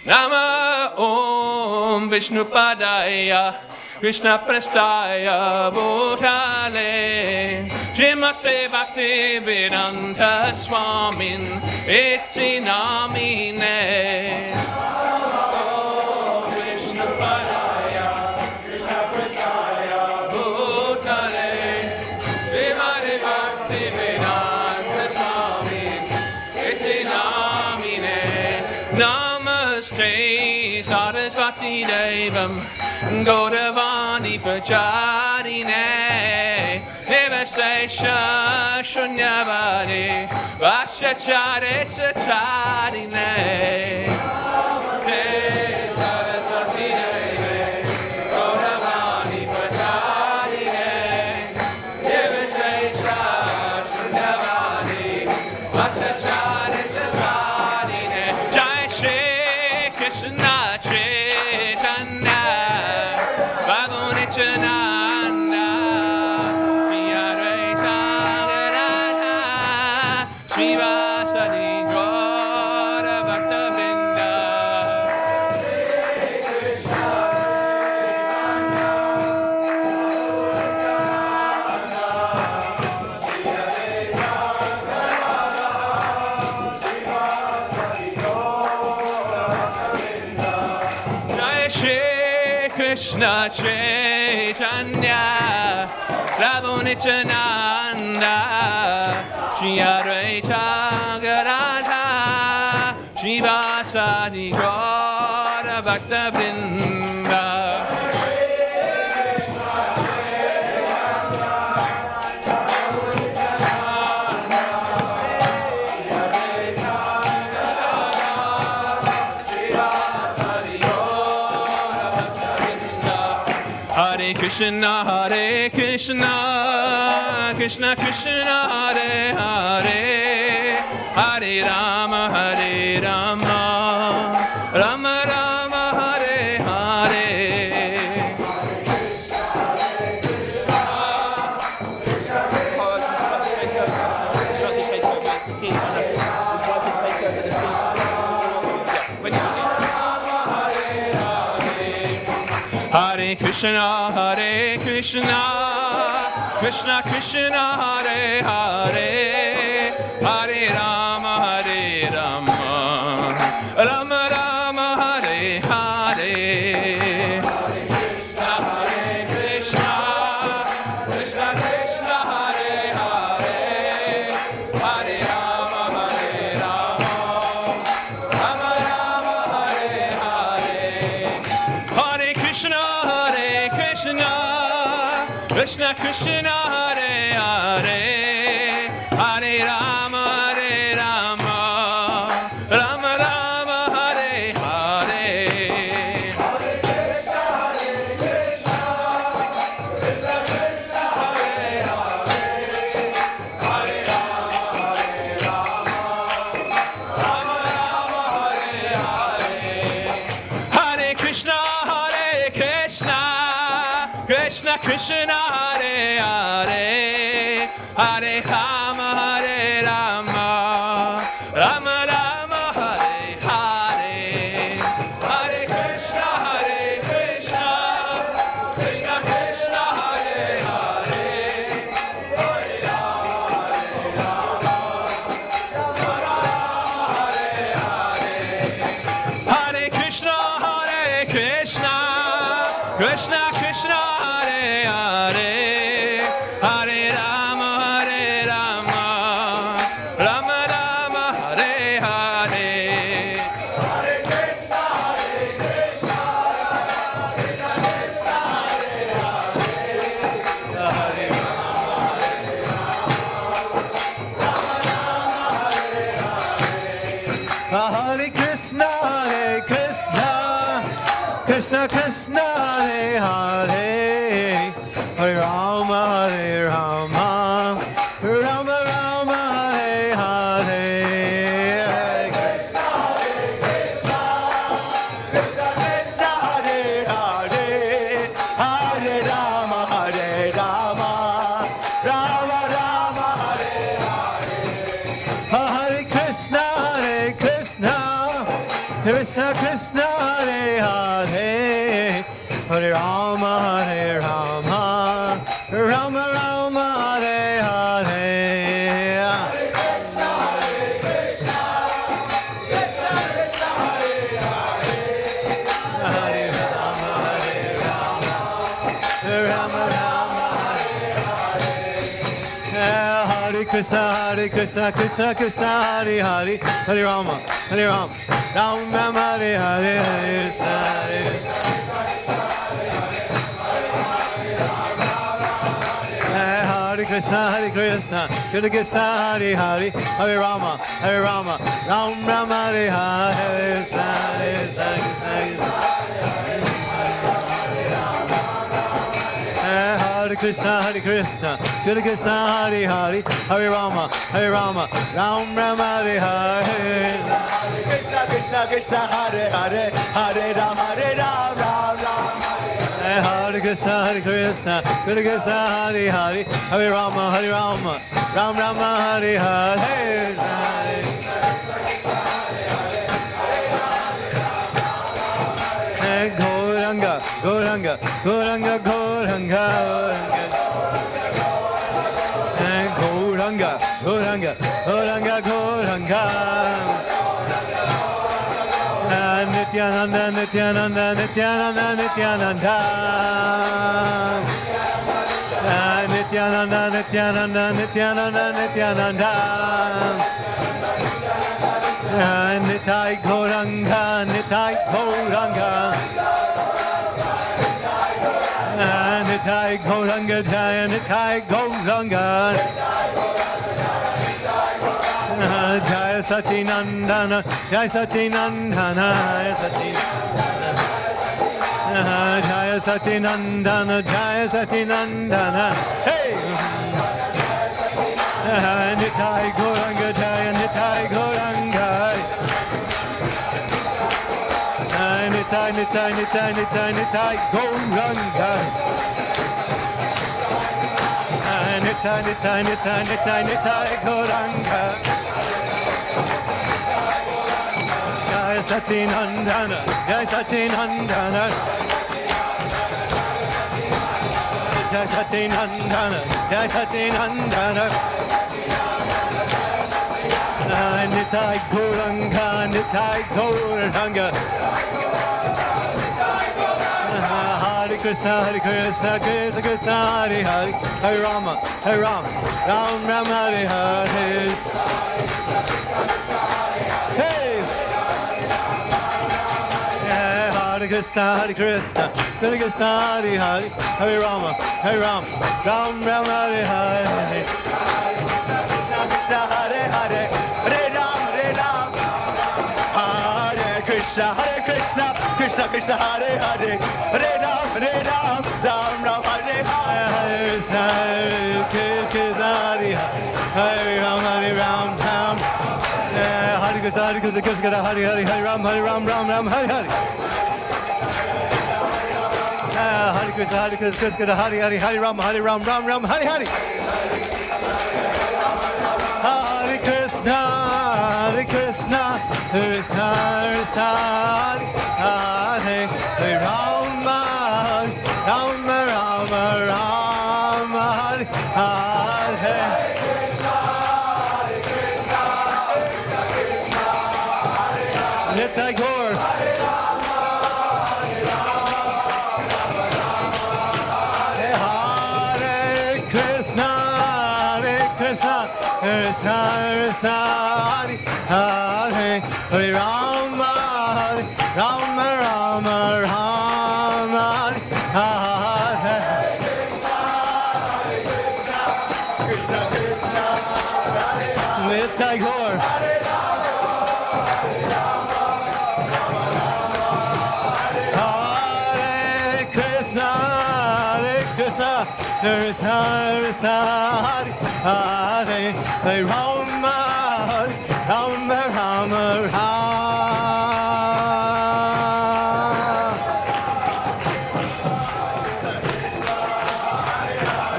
Nama Om Om Vishnupadaya Krishna Prestaya Bhutale Srimate Bhaktivedanta Swamin Iti Namine Om Vishnupadaya Krishna Prestaya Bhutale Srimate Bhaktivedanta Swamin Iti Namine Namaste Sarasvati Devam Gaudavani Pacharine Nivasesha Shunyavadi Vashachare Satarine Sarasvati Deve Gaudavani Pacharine Nivasesha Shunyavadi Vashachare Satarine Jai Shri Krishna Chaitanya Bhagavanitananda Priyadraita Gadadha Srivasadi Gaura Bhaktivinoda Jai Shri Krishna Chaitanya Prabhu Nityananda Shri Advaita Gadadha Srivasadi Gaura Bhaktivinoda Hare Krishna, Krishna Krishna, Hare Hare, Hare Rama, Hare Rama, Rama Rama, Hare Hare. Hare Krishna, Krishna Krishna, Hare Hare, Hare Rama, Hare Rama, Rama Rama, Hare Hare. Hare Krishna, Krishna Krishna, Hare Hare, Hare Rama, Hare Rama, Rama Rama, Hare Hare. Hare Krishna, Krishna Krishna, Hare Hare, Hare Rama, Hare Rama, Rama Rama, Hare Hare. Hare Krishna, Krishna Krishna, Hare Hare, Hare Rama, Hare Rama, Rama Rama, Hare Hare. Hare Krishna, Krishna Krishna, Hare Hare, Hare Rama, Hare Rama, Rama Rama, Hare Hare. Hare Krishna, Krishna Krishna, Hare Hare, Hare Rama, Hare Rama, Rama Rama, Hare Hare. Hare Krishna, Krishna Krishna, Hare Hare, Hare Rama, Hare Rama, Hare Krishna, Krishna Krishna, Hare Hare, Hare Rama, Hare Rama, Rama Rama, Hare Hare. Hare Krishna, Krishna Krishna, Hare Hare, Hare Rama, Hare Rama, Rama Rama, Hare Hare. Hare Krishna, Krishna Krishna, Hare Hare. Hare Krishna, Krishna Krishna, Hare Hare, Hare Rama, Ram Ram, Hare Hare, Hare Krishna, Hare Krishna, Hare Krishna, Krishna Krishna, Hare Hare, Hare Rama, Ram Ram, Hare Hare, Hare Krishna, Hare Krishna, Hare Krishna, Krishna Krishna, Hare Hare, Hare Rama, Ram Ram, Hare Hare, Krishna Krishna, Krishna Hare Hare, Hare Rama, Ram Ram. Hare Krishna, Hare Krishna, Krishna Krishna, Hare Hare, Hare Rama, Ram Ram, Hare Hare. Gauranga, Gauranga, Gauranga, Gauranga, Gauranga, Gauranga, Gauranga, Gauranga. Nityananda, Nityananda, Nityananda, Nityananda. Nityananda, Nityananda, Nityananda, Nityananda. Nitai Gauranga, Nitai Gauranga. Nitai Gauranga, Jaya Nitai Gauranga. Jaya Satinandana, Jaya Satinandana, Jaya Satinandana, Jaya Satinandana. Hey! Nitai Gauranga, Jaya Nitai Gauranga. Nitai, Nitai, Nitai, Nitai, Nitai Gauranga. Nitai, Nitai, Nitai, Nitai, Nitai Gauranga. Jai Satinandana, Jai Satinandana. Jai Satinandana, Jai Satinandana. Nitai Gauranga, Nitai Gauranga. Hare Krishna, Hare Krishna, Krishna Krishna, Hare Hare, Hare Rama, Ram Ram, Hare Hare. Hey! Hare Krishna, Hare Krishna, Krishna Krishna, Hare Hare, Hare Rama, Ram Ram, Hare Hare. Krishna, Hare Hare, Hare Ram, Hare Krishna, Hare Krishna, Krishna Krishna, Hare Hare, Hare Ram, Ram Ram, Hare Hare. Krishna, Hare Hare, Hare Ram, Hare Krishna, Hare Krishna, Krishna Hare Hare, Hare Ram, Ram, Hare Hare. Hare Krishna, Hare Krishna, Krishna Hare Hare, Hare Ram, Hare Ram, Hare Hare. Hare Krishna, Hare Krishna, Krishna Krishna, Hare Hare, Rama, Rama, Rama, Hare Hare. Nitai Gaur. Hare Krishna, Krishna Krishna, Hare Hare, Hare Rama, Rama, Rama, Hare Hare. Nitai Gaur. Krishna, Krishna, Hare Hare, Rama, Rama, Rama,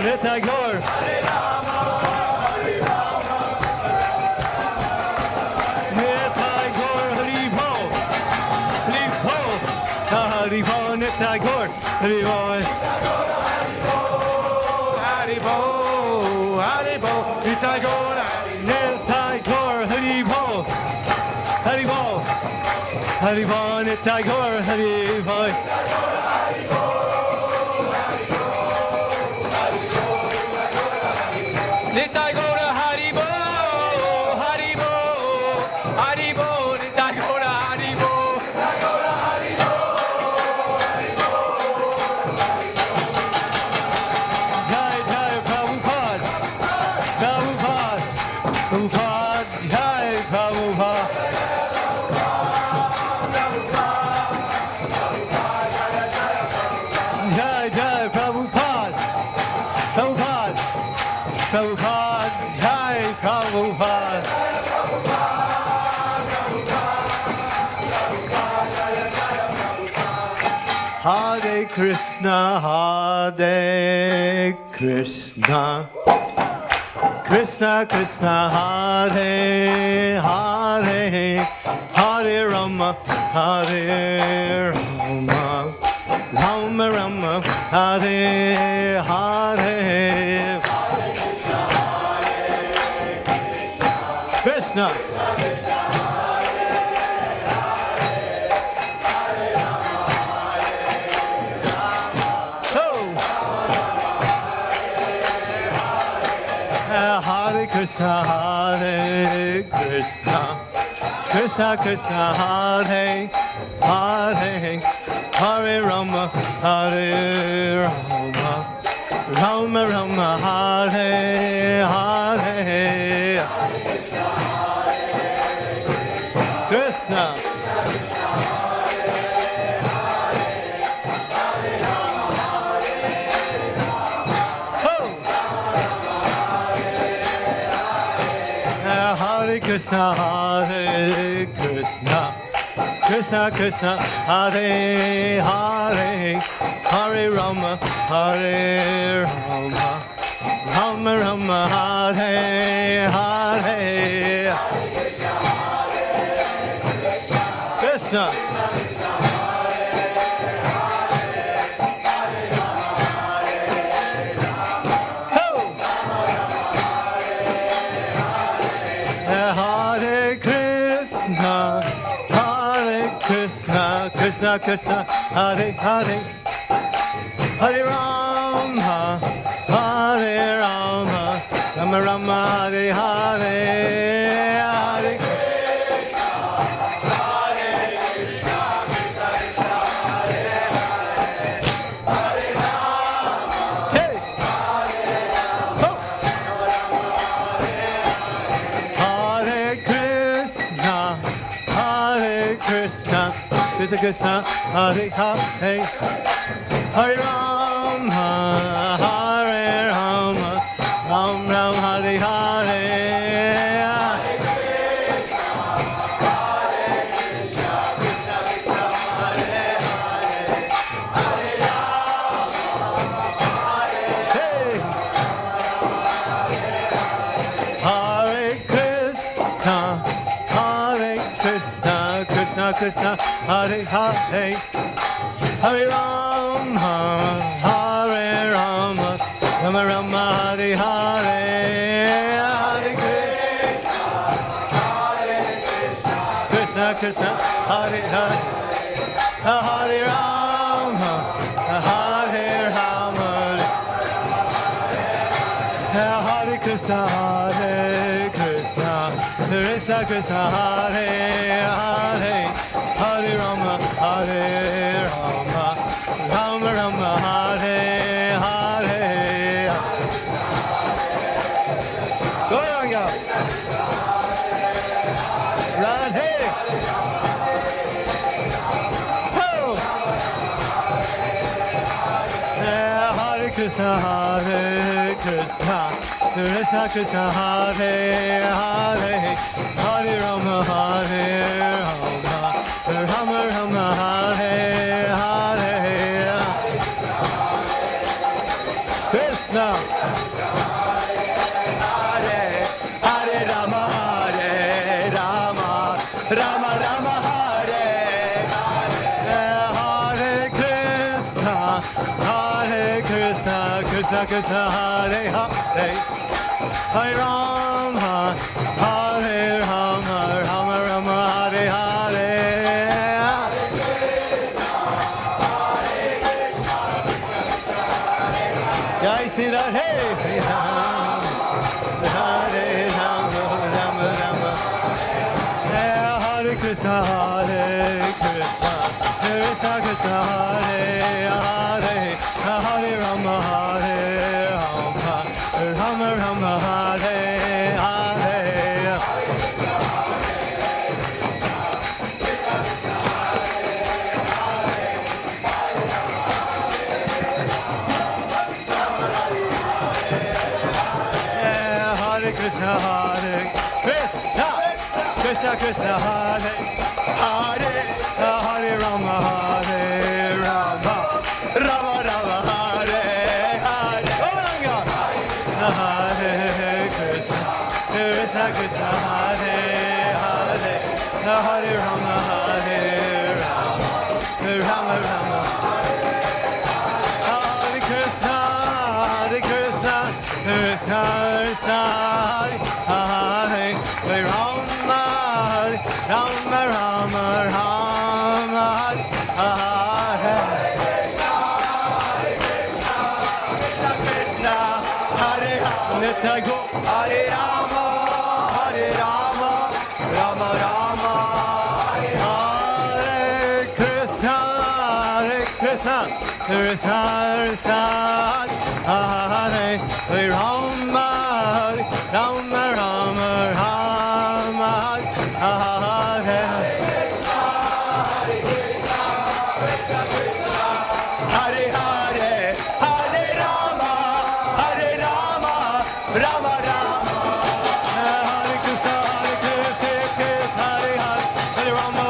Nitai Gaur. Nitai Gaur, Hari Bol, Hari Bol, Hari Bol, Nitai Gaur, Hari Bol. Nitai Gaur, Nitai Gaur, Hari Bol, Hari Bol, Hari Bol, Nitai Gaur, Hari Bol. Nitai Gaur, Hari Prabhupada, Jai Prabhupada. Jai Jai Prabhupada, Prabhupada, Prabhupada, Jai Prabhupada. Hare Krishna, Hare Krishna, Krishna Krishna, Hare Hare, Hare Rama, Hare Rama, Rama Rama, Hare Hare. Krishna. Hare Krishna, Hare Krishna, Krishna Krishna, Hare Hare, Hare Rama, Hare Rama, Rama Rama, Hare Hare. Krishna. Hare Krishna, Hare Krishna, Krishna Krishna, Hare Hare, Hare Rama, Hare Rama, Rama Rama, Hare Hare. Krishna. Hare Krishna, Hare Krishna, Krishna Krishna, Hare Hare, Hare Rama, Hare Rama, Rama Rama, Hare Hare, Hare Krishna, Hare Krishna, Krishna Krishna, Hare Hare, Hare Rama, hey, Hare Rama, Hare Krishna, Hare Krishna, Krishna Krishna, Hare Hare, Hare Rama, Hare Rama, Ram Ram, Hare Hare, Hare Krishna, Hare Krishna, Krishna Krishna, Hare Hare, Hare Rama, Hare Hare Krishna, Hare Krishna, Krishna Krishna, Hare Hare, Hare Rama, Hare Rama, Rama Rama, Hare Hare, Hare Krishna, Krishna, Hare Hare, Hare Rama, Hare Rama, Hare Krishna, Hare Krishna, Krishna Krishna, Hare Hare, Hare Rama, Hare Rama, Rama Rama, Hare Hare. Go on, go. Radhe. Oh. Hare Krishna, Hare Krishna, Krishna Krishna, Hare Hare, Hare Rama, Hare Rama, Rama Rama, Hare Hare. Krishna. Hare Hare Rama, Hare Rama, Rama Rama, Hare Hare, Hare Krishna, Hare Krishna, Krishna Krishna, Hare Hare, Hare Rama, Hare Rama, Rama Rama, Hare Hare. Jai Sri Radhe, Sri Ram, Hare Rama, Rama Rama, Hare Krishna, Hare Krishna, Krishna Krishna, Hare Hare, Hare Rama, Hare Rama, Rama Rama, Hare Hare. Krishna Krishna Hare Hare Hare Rama Hare Rama Rama Rama Hare Hare Hare Krishna Krishna Krishna Hare Hare Hare Rama Hare Rama Rama Rama Hare Krishna Krishna Krishna Hare Hare Rama Rama Rama Rama Hare Krishna Hare Nitya Go Hare Rama Rama Rama Hare Krishna Krishna Krishna Hare Hare Rama Rama Rama Rama Hare Hare Hare Hare Rama Rama Rama Hare Krishna Krishna Hare Hare Hare Rama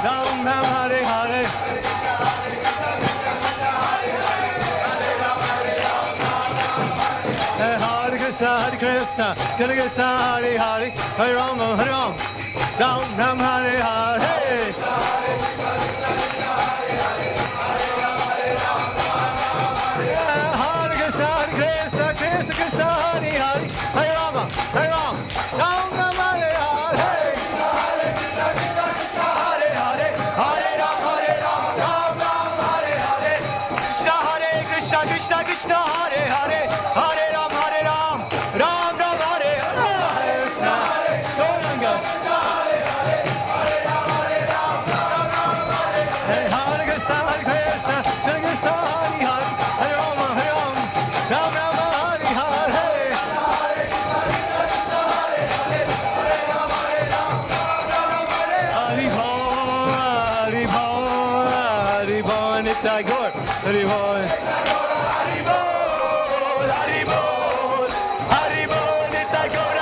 Rama Hare Hare Hare Krishna Hare Hare Hare Rama Ram Hare Hare Hare Krishna Krishna Hare Hare Hare Rama Ram Hare Hare Hare Hare Hare Rama Ram Hare Hare Krishna Krishna Hare Hare Hare Ram Ram Hare Hare Gauranga Hare Krishna Hare Krishna Hare Hare Hare Ram Ram Hare Hare Hari Bol Nitya Gaur Hari Bol Hari Bol Hari Bol Hari Bol Nitya Gaur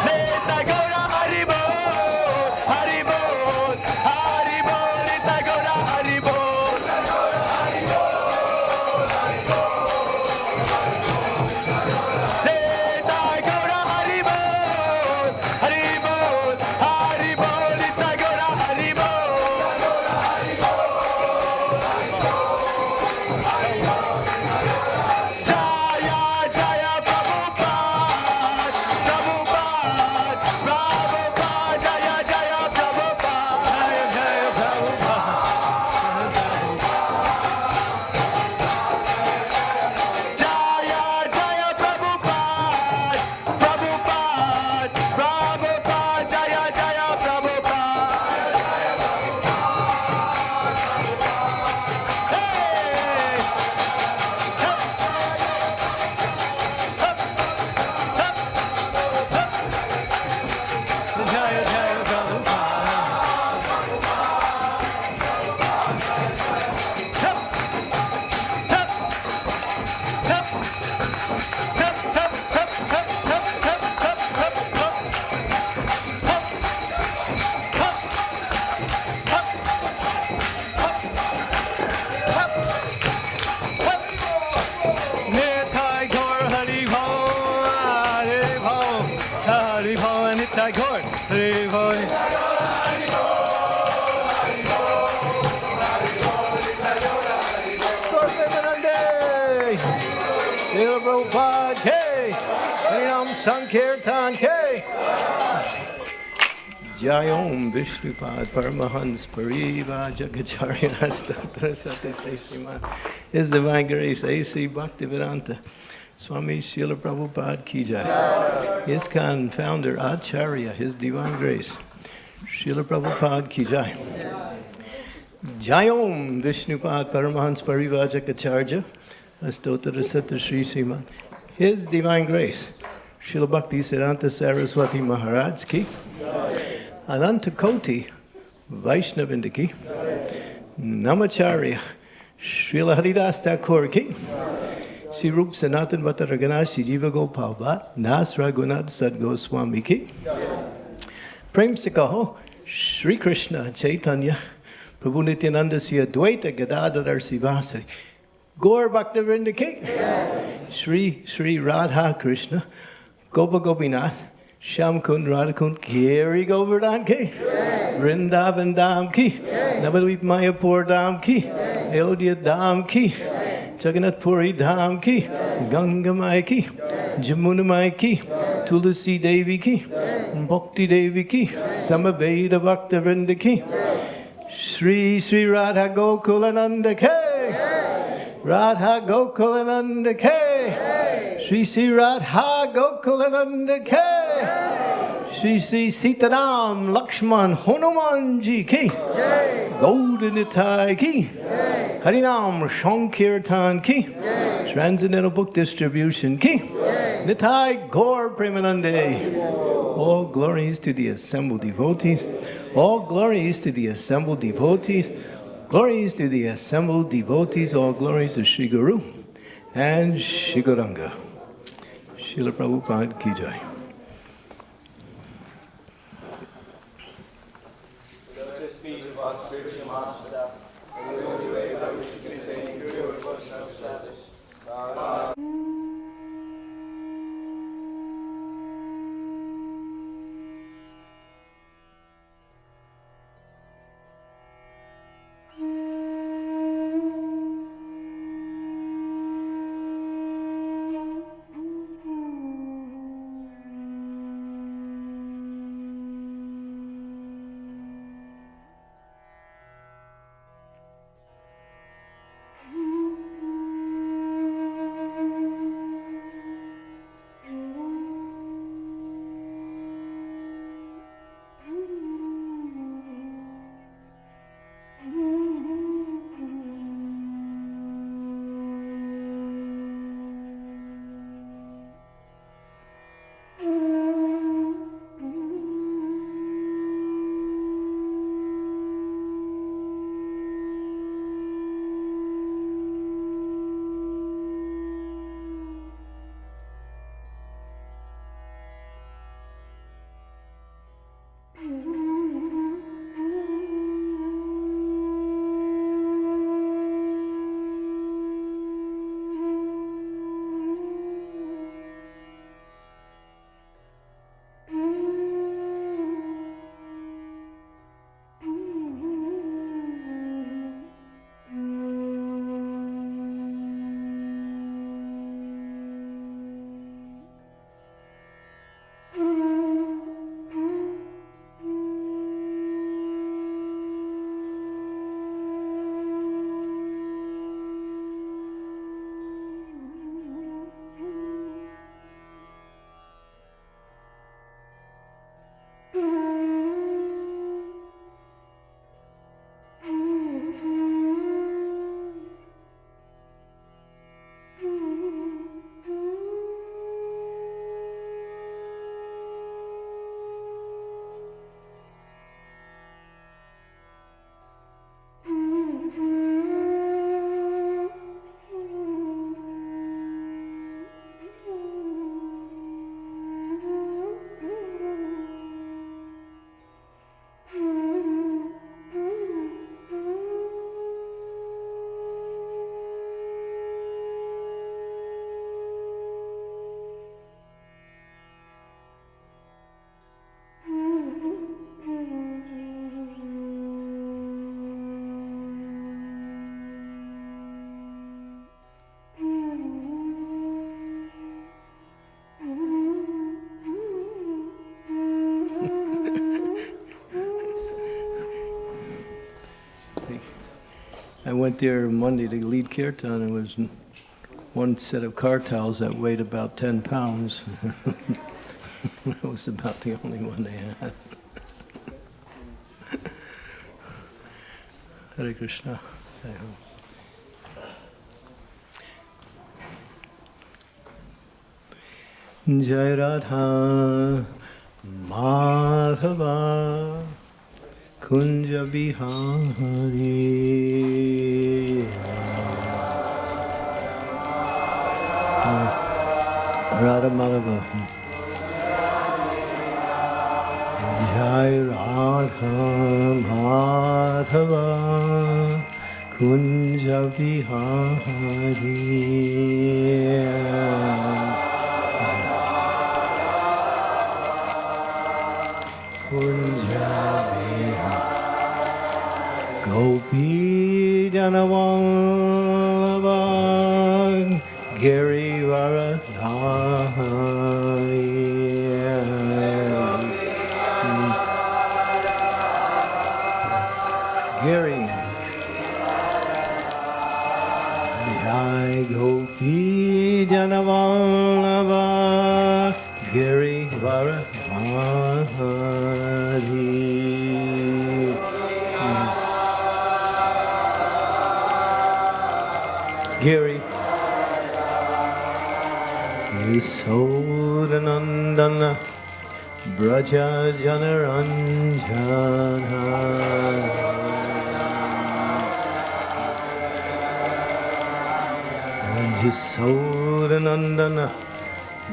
Nitya Gaur Hari Bol Hari Bol Hari Bol Nitya Gaur Hari Bol Nitya Gaur Hari Bol Hari Bol Hari Bol Nitya Gaur Hari Bol Jaya Jaya Prabhupada Prabhupada Prabhupada Jaya Jaya Prabhupada Jaya Jaya Prabhupada Jaya Jaya Prabhupada Prabhupada Prabhupada Jaya Jaya Prabhupada Jaya Jaya Prabhupada Nitya Gaur Hari Bol Hari Bol Hari Bol Nitya Gaur Hari Bol Nitya Prabhupada K Harinam Sankirtan K Jayom Vishnupad Paramahans Pariva Jagacharya Stotra Satishay Sriman His Divine Grace A.C. Bhaktivedanta Swami Srila Prabhupada Ki Jai His founder Acharya His Divine Grace Srila Prabhupada Ki Jai Jayom Vishnupad Paramahans Pariva Jagacharya Stotra Satra Sri Sriman His Divine Grace Srila Bhaktivedanta Saraswati Maharaj Ki Ananta Koti Vaishnavinda Ki Namacharya Srila Haridas Thakur Ki Shri Rup Sanatan Bhatta Raghunath Shri Jiva Gopal Bhatt Nas Raghunath Sadgoswami Ki Prem se kaho, Shri Krishna Chaitanya, Prabhu Nityananda Siya Dvaita Gadadhar Sivasari, Gaur Bhaktivedanta Ki, Shri Radha Krishna, Gopa Gopinath, Shyam Kund Radha Kund, Giri Govardhan Ki, Vrindavan Dham Ki, Navadvip Mayapur Dham Ki, Ayodhya Dham Ki, Jagannath Puri Dham Ki, Ganga Mai Ki, Jamuna Mai Ki, Tulasi Devi Ki, Bhakti Devi Ki, Samaveda Bhaktivinoda Ki, Sri Radha Gokulananda Ke, Radha Gokulananda Ke, Sri Radha Gokulananda Ke, Sri Sitaram Lakshman Hanumanji Ki, Golden Nitai Ki, Harinam Shankirtan Ki, Transcendental Book Distribution Ki, Nitai Gaur Premanande. All glories to the assembled devotees. All glories to the assembled devotees. Glories to the assembled devotees. All glories to Sri Guru and Sri Gauranga. Srila Prabhupada Ki Jai. To speech of our spiritual master, and the only way that we should continue to do it was established. I went there Monday to lead kirtan. It was one set of car towels that weighed about 10 pounds. That was about the only one they had. Hare Krishna. Jai Radha Madhava Kunja Bihari Radha Madhava Jai Madhava Kunja Vihari Kunja Vihari Gopi Janavallabha Giri Varadhari Giri Jai Gopi Janavallabha Giri Varadhari Giri Yasodhanandana Braja Janaranjana Yasodhanandana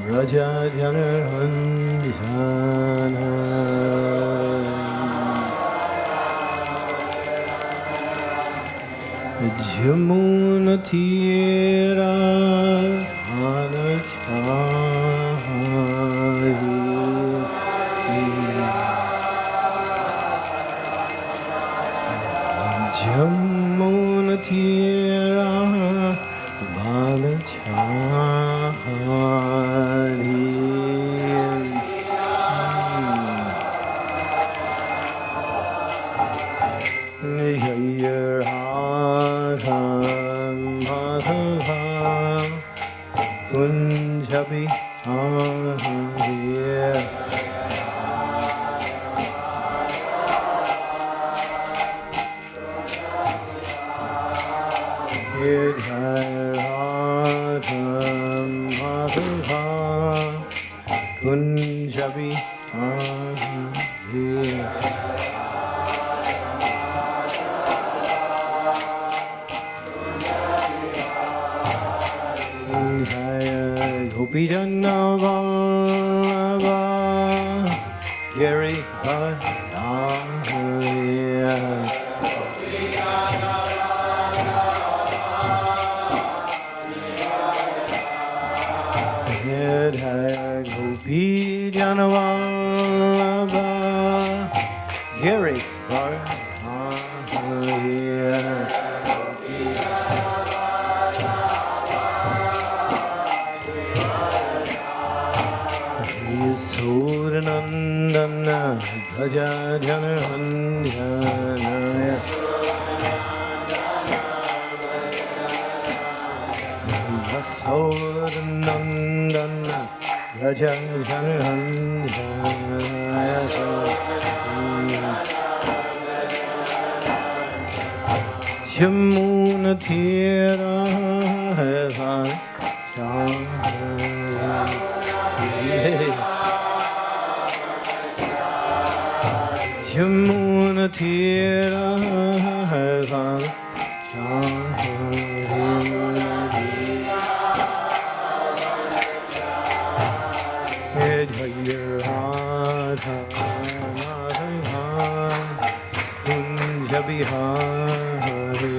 Braja Janaranjana Jamuna Tira Jamuna Tira Balachari Jayar Hadam Madhava Kunjabi Ahariya Jayar Hadam Madhava Kunjabi Ahariya Gopi Janavallabha Giri Varadhari Gopi Janavallabha Giri Varadhari Yasodhanandana Bhaja Janaranjana Yasodhanandana Bhaja Janaranjana Jamuna Tira Jamuna Tira Jayar Radha Madhava Kunja Vihari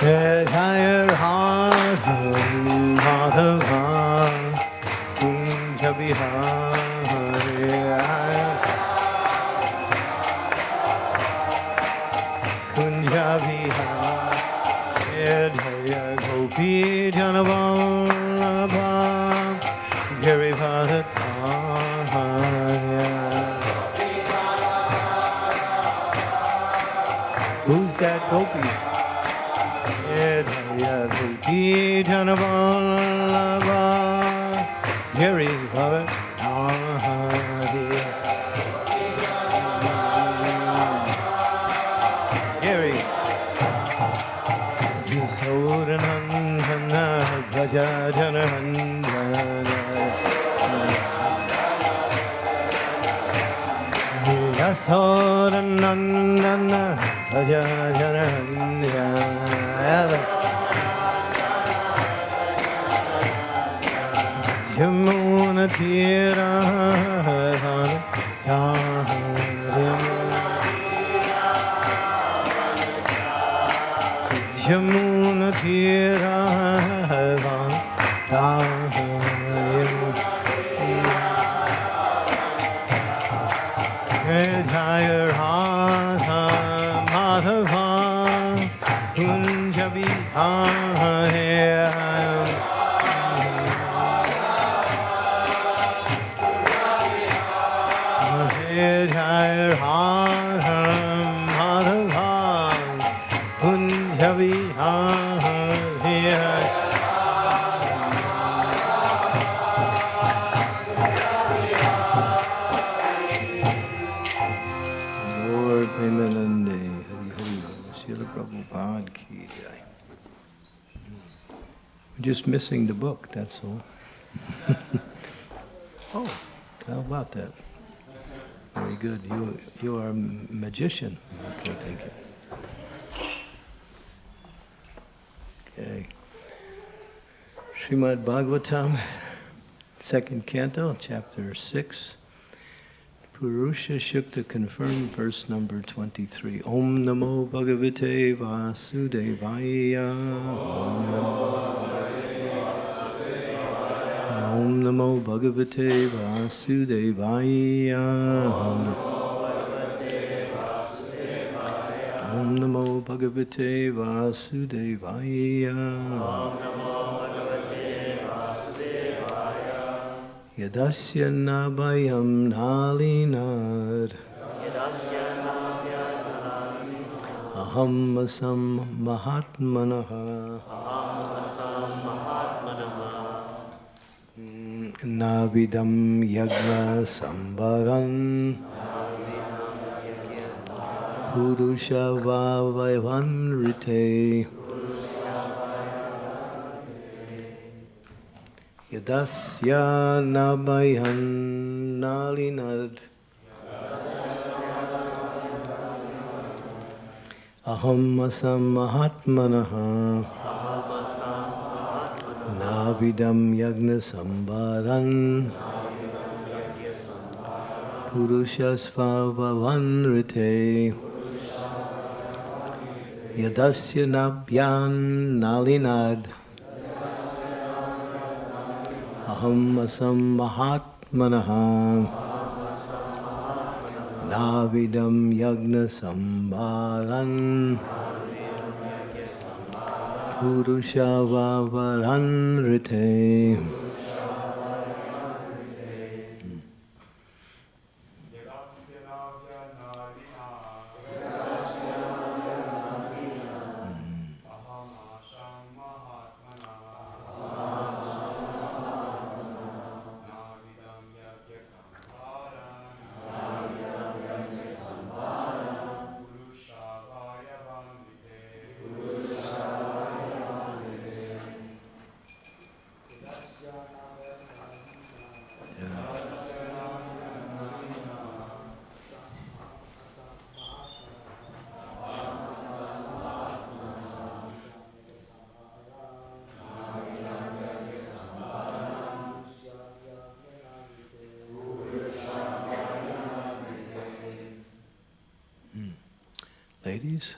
Jayar Radha Madhava Kunja Vihari Kunja Vihari Jaya Gopi Janavallabha Giri Varadhari Who's that Gopi? Jaya Gopi Janavallabha Giri Varadhari Giri Yasodhanandana Bhaja Janaranjana Yasodhanandana Bhaja Janaranjana Tira Yamuna Tira Jaya Radha Madhava Kunjabi Jaya Radha Madhava Kunjabi Lord Premanande, Hari Hari, Srila Prabhupada ki jai. We're just missing the book, that's all. Oh, how about that? Very good. You are a magician. Okay, thank you. Okay. Srimad Bhagavatam, second canto, chapter 6. Purusha Shukta confirmed, verse number 23. Om Namo Bhagavate Vasudevaya. Om Namo Bhagavate Vasudevaya. Om Namo Bhagavate Vasudevaya. Yadasya Nabhayam Nalinad Aham Asam Mahatmanaha Navidam Yagna Sambaran Purusha Vavavanrite Yadasya Nabayan Nalinad Aham Asam Mahatmanaha Navidam Yagna Sambaran Purushasvavavanrite Yadasya Nabhyan Nalinad Aham Asam Mahatmanaha Navidam Yagna Sambaran Purusha Vavaranrite. Ladies?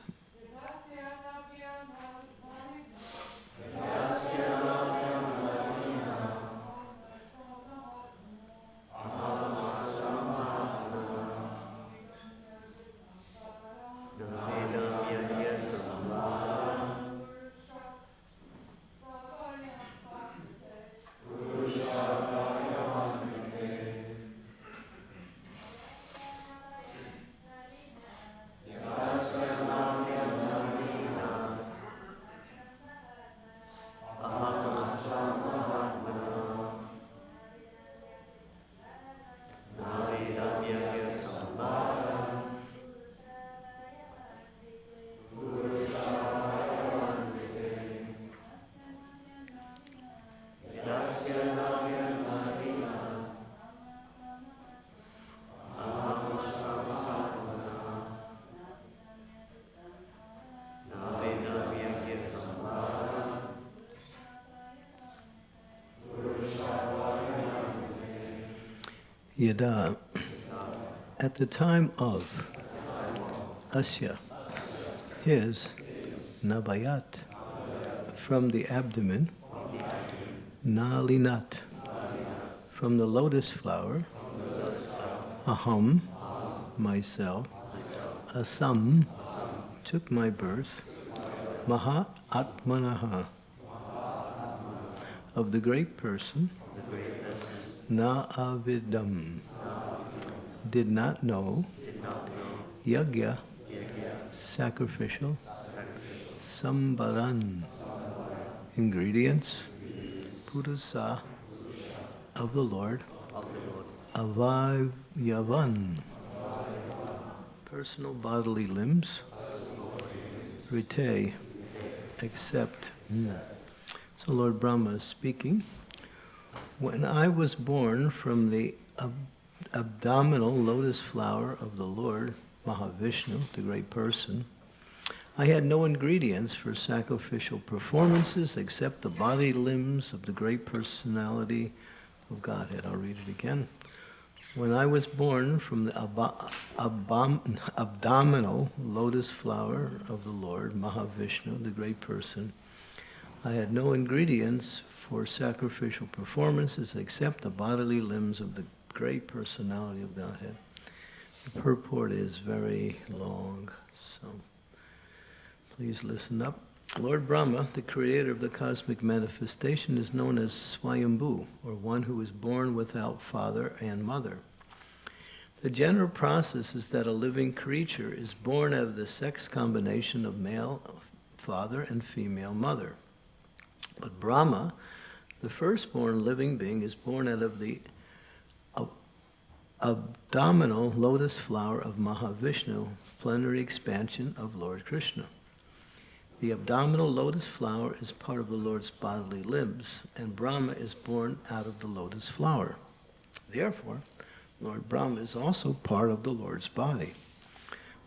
Yada. At the time of Asya, his Nabayat, from the abdomen, Nalinat, from the lotus flower, Aham, myself, Asam, took my birth, Maha Atmanaha, of the great person, Na Avidam, did not know, Yagya, sacrificial, Sambaran, ingredients, Purasa, of the Lord, Avayyavan, personal bodily limbs, Rite, except. So Lord Brahma is speaking. When I was born from the abdominal lotus flower of the Lord, Mahavishnu, the great person, I had no ingredients for sacrificial performances except the body limbs of the great personality of Godhead. I'll read it again. When I was born from the abdominal lotus flower of the Lord, Mahavishnu, the great person, I had no ingredients for sacrificial performances except the bodily limbs of the great personality of Godhead. The purport is very long, so please listen up. Lord Brahma, the creator of the cosmic manifestation, is known as Swayambhu, or one who is born without father and mother. The general process is that a living creature is born out of the sex combination of male father and female mother. But Brahma, the firstborn living being, is born out of the abdominal lotus flower of Mahavishnu, plenary expansion of Lord Krishna. The abdominal lotus flower is part of the Lord's bodily limbs, and Brahma is born out of the lotus flower. Therefore, Lord Brahma is also part of the Lord's body.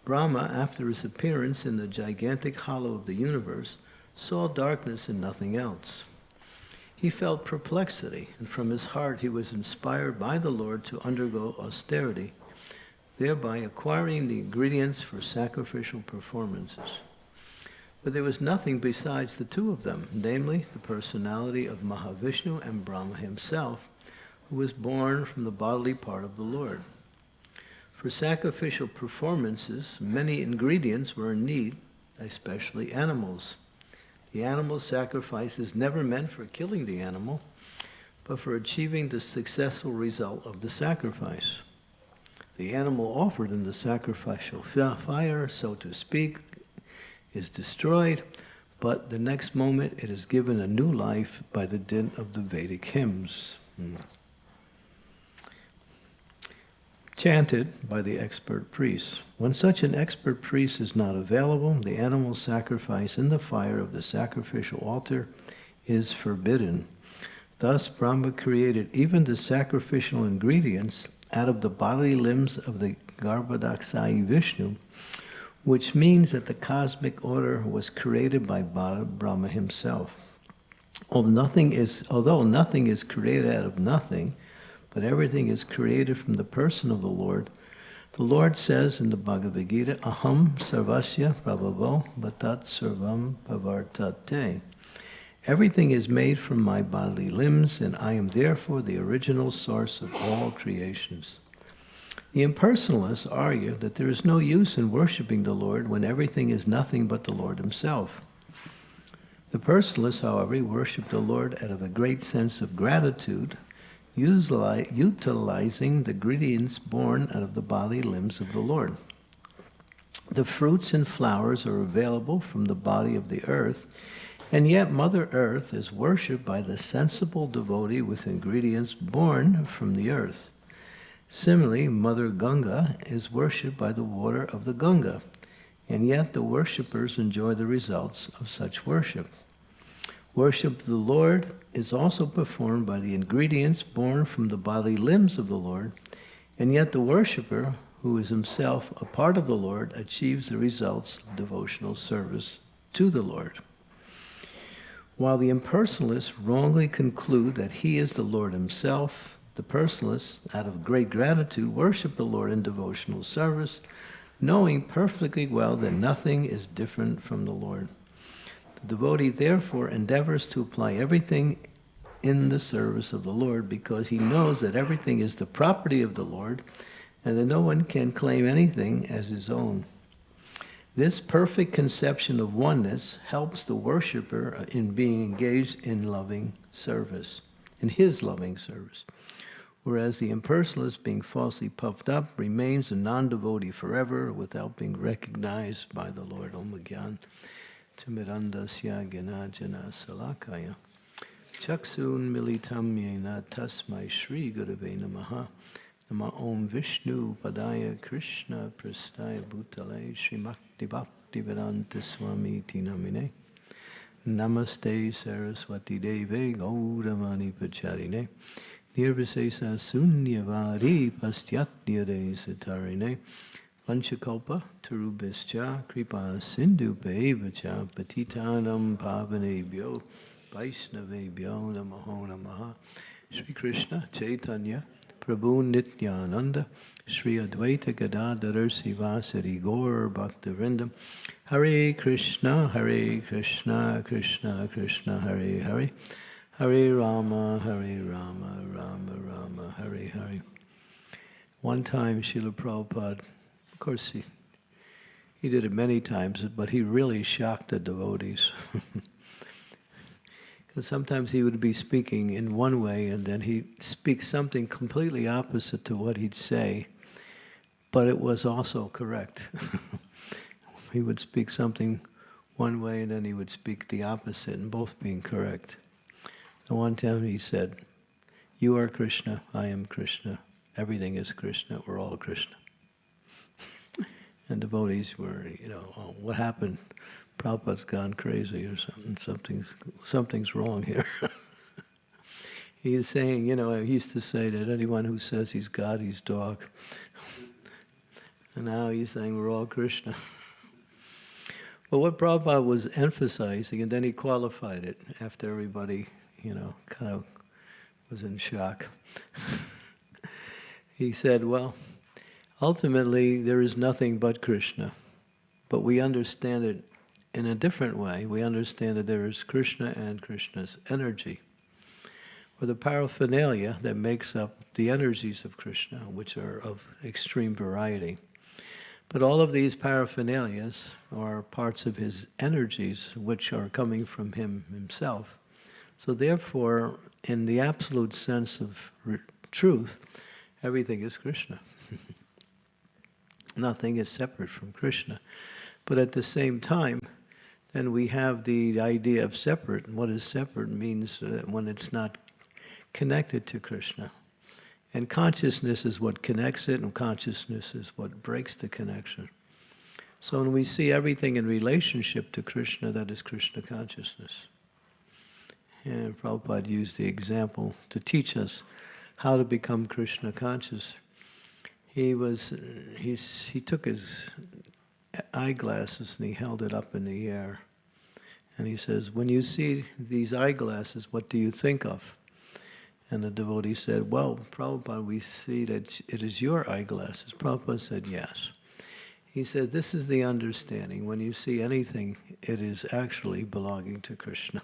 Brahma, after his appearance in the gigantic hollow of the universe, saw darkness and nothing else. He felt perplexity, and from his heart he was inspired by the Lord to undergo austerity, thereby acquiring the ingredients for sacrificial performances. But there was nothing besides the two of them, namely the personality of Mahavishnu and Brahma himself, who was born from the bodily part of the Lord. For sacrificial performances, many ingredients were in need, especially animals. The animal sacrifice is never meant for killing the animal, but for achieving the successful result of the sacrifice. The animal offered in the sacrificial fire, so to speak, is destroyed, but the next moment it is given a new life by the dint of the Vedic hymns. Chanted by the expert priest. When such an expert priest is not available, the animal sacrifice in the fire of the sacrificial altar is forbidden. Thus, Brahma created even the sacrificial ingredients out of the bodily limbs of the Garbhodaksayi Vishnu, which means that the cosmic order was created by Brahma himself. Although nothing is created out of nothing, but everything is created from the person of the Lord says in the Bhagavad Gita, Aham sarvasya prabhavo bhatat sarvam pavartate. Everything is made from my bodily limbs, and I am therefore the original source of all creations. The impersonalists argue that there is no use in worshiping the Lord when everything is nothing but the Lord himself. The personalists, however, worship the Lord out of a great sense of gratitude, utilizing the ingredients born out of the body limbs of the Lord. The fruits and flowers are available from the body of the earth, and yet Mother Earth is worshipped by the sensible devotee with ingredients born from the earth. Similarly, Mother Ganga is worshipped by the water of the Ganga, and yet the worshippers enjoy the results of such worship. Worship of the Lord is also performed by the ingredients born from the bodily limbs of the Lord, and yet the worshipper, who is himself a part of the Lord, achieves the results of devotional service to the Lord. While the impersonalists wrongly conclude that he is the Lord himself, The personalists, out of great gratitude, worship the Lord in devotional service, knowing perfectly well that nothing is different from the Lord. The devotee therefore endeavors to apply everything in the service of the Lord because he knows that everything is the property of the Lord and that no one can claim anything as his own. This perfect conception of oneness helps the worshiper in being engaged in loving service, in his loving service. Whereas the impersonalist, being falsely puffed up, remains a non-devotee forever without being recognized by the Lord. Om Gyan Timirandasya Gyanajana Salakaya Chaksun Militam Yena Tasmai Shri Gurave Namaha Nama Om Vishnu Padaya Krishna Prastaya Bhutale Srimakti Bhaktivedanta Swami Tinamine Namaste Saraswati Deve Gauravani Pacharine Nirvisesa Sunyavari Pastyatnyade Satarine Panchakalpa Tarubhischa Kripa Sindhu Pevacha Patitanam Pavanebhyo Vaishnavebhyo Namaho Namaha Sri Krishna Chaitanya Prabhu Nityananda Sri Advaita Gadadhar Sivasari Gaur Bhaktivinoda Hare Krishna Krishna Krishna Hare Hare Hare Rama Rama Rama Hare Hare. One time Srila Prabhupada, of course he did it many times, but he really shocked the devotees. Because sometimes he would be speaking in one way and then he'd speak something completely opposite to what he'd say, but it was also correct. He would speak something one way and then he would speak the opposite, and both being correct. So one time he said, "You are Krishna, I am Krishna, everything is Krishna, we're all Krishna." And devotees were, oh, what happened? Prabhupada's gone crazy or something. Something's wrong here. He is saying, he used to say that anyone who says he's God, he's dog. And now he's saying we're all Krishna. But what Prabhupada was emphasizing, and then he qualified it after everybody, kind of was in shock. He said, well, ultimately there is nothing but Krishna. But we understand it in a different way. We understand that there is Krishna and Krishna's energy, or the paraphernalia that makes up the energies of Krishna, which are of extreme variety. But all of these paraphernalias are parts of his energies, which are coming from him himself. So therefore, in the absolute sense of truth, everything is Krishna. Nothing is separate from Krishna. But at the same time, then we have the idea of separate. What is separate means when it's not connected to Krishna. And consciousness is what connects it, and consciousness is what breaks the connection. So when we see everything in relationship to Krishna, that is Krishna consciousness. And Prabhupada used the example to teach us how to become Krishna conscious. He took his eyeglasses and he held it up in the air. And he says, when you see these eyeglasses, what do you think of? And the devotee said, well, Prabhupada, we see that it is your eyeglasses. Prabhupada said, yes. He said, this is the understanding. When you see anything, it is actually belonging to Krishna.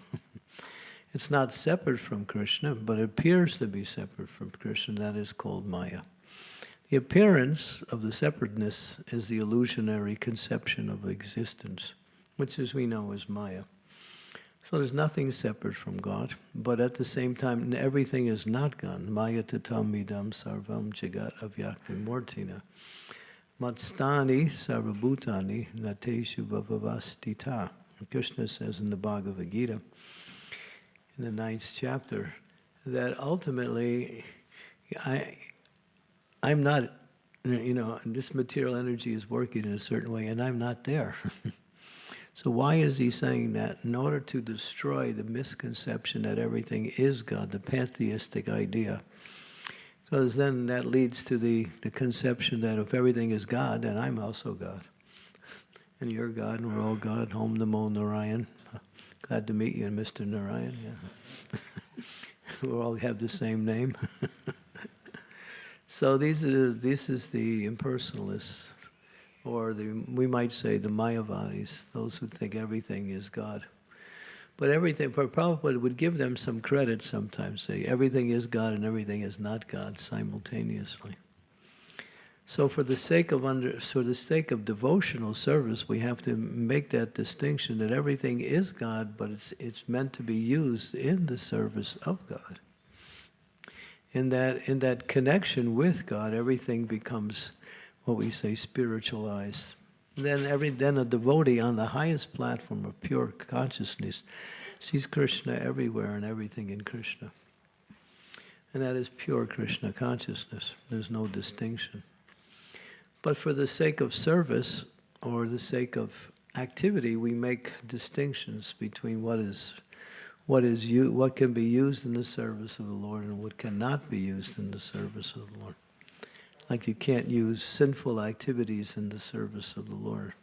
It's not separate from Krishna, but it appears to be separate from Krishna. That is called Maya. The appearance of the separateness is the illusionary conception of existence, which, as we know, is Maya. So there's nothing separate from God, but at the same time, everything is not God. Maya tatam idam sarvam jagat avyakti mortina. Matstani sarvabhutani nateshu bhavavastita. Krishna says in the Bhagavad Gita, in the 9th chapter, that ultimately, I'm not, this material energy is working in a certain way, and I'm not there. So why is he saying that? In order to destroy the misconception that everything is God, the pantheistic idea. Because then that leads to the conception that if everything is God, then I'm also God. And you're God, and we're all God. Om Namo Narayan. Glad to meet you, Mr. Narayan. Yeah. We all have the same name. So this is the impersonalists, or we might say the Mayavadis, those who think everything is God. But Prabhupada would give them some credit sometimes, say everything is God and everything is not God simultaneously. So for the sake of devotional service, we have to make that distinction that everything is God, but it's meant to be used in the service of God. In that connection with God, everything becomes what we say spiritualized. Then a devotee on the highest platform of pure consciousness sees Krishna everywhere and everything in Krishna. And that is pure Krishna consciousness. There's no distinction. But for the sake of service or the sake of activity, we make distinctions between what can be used in the service of the Lord and what cannot be used in the service of the Lord. Like you can't use sinful activities in the service of the Lord.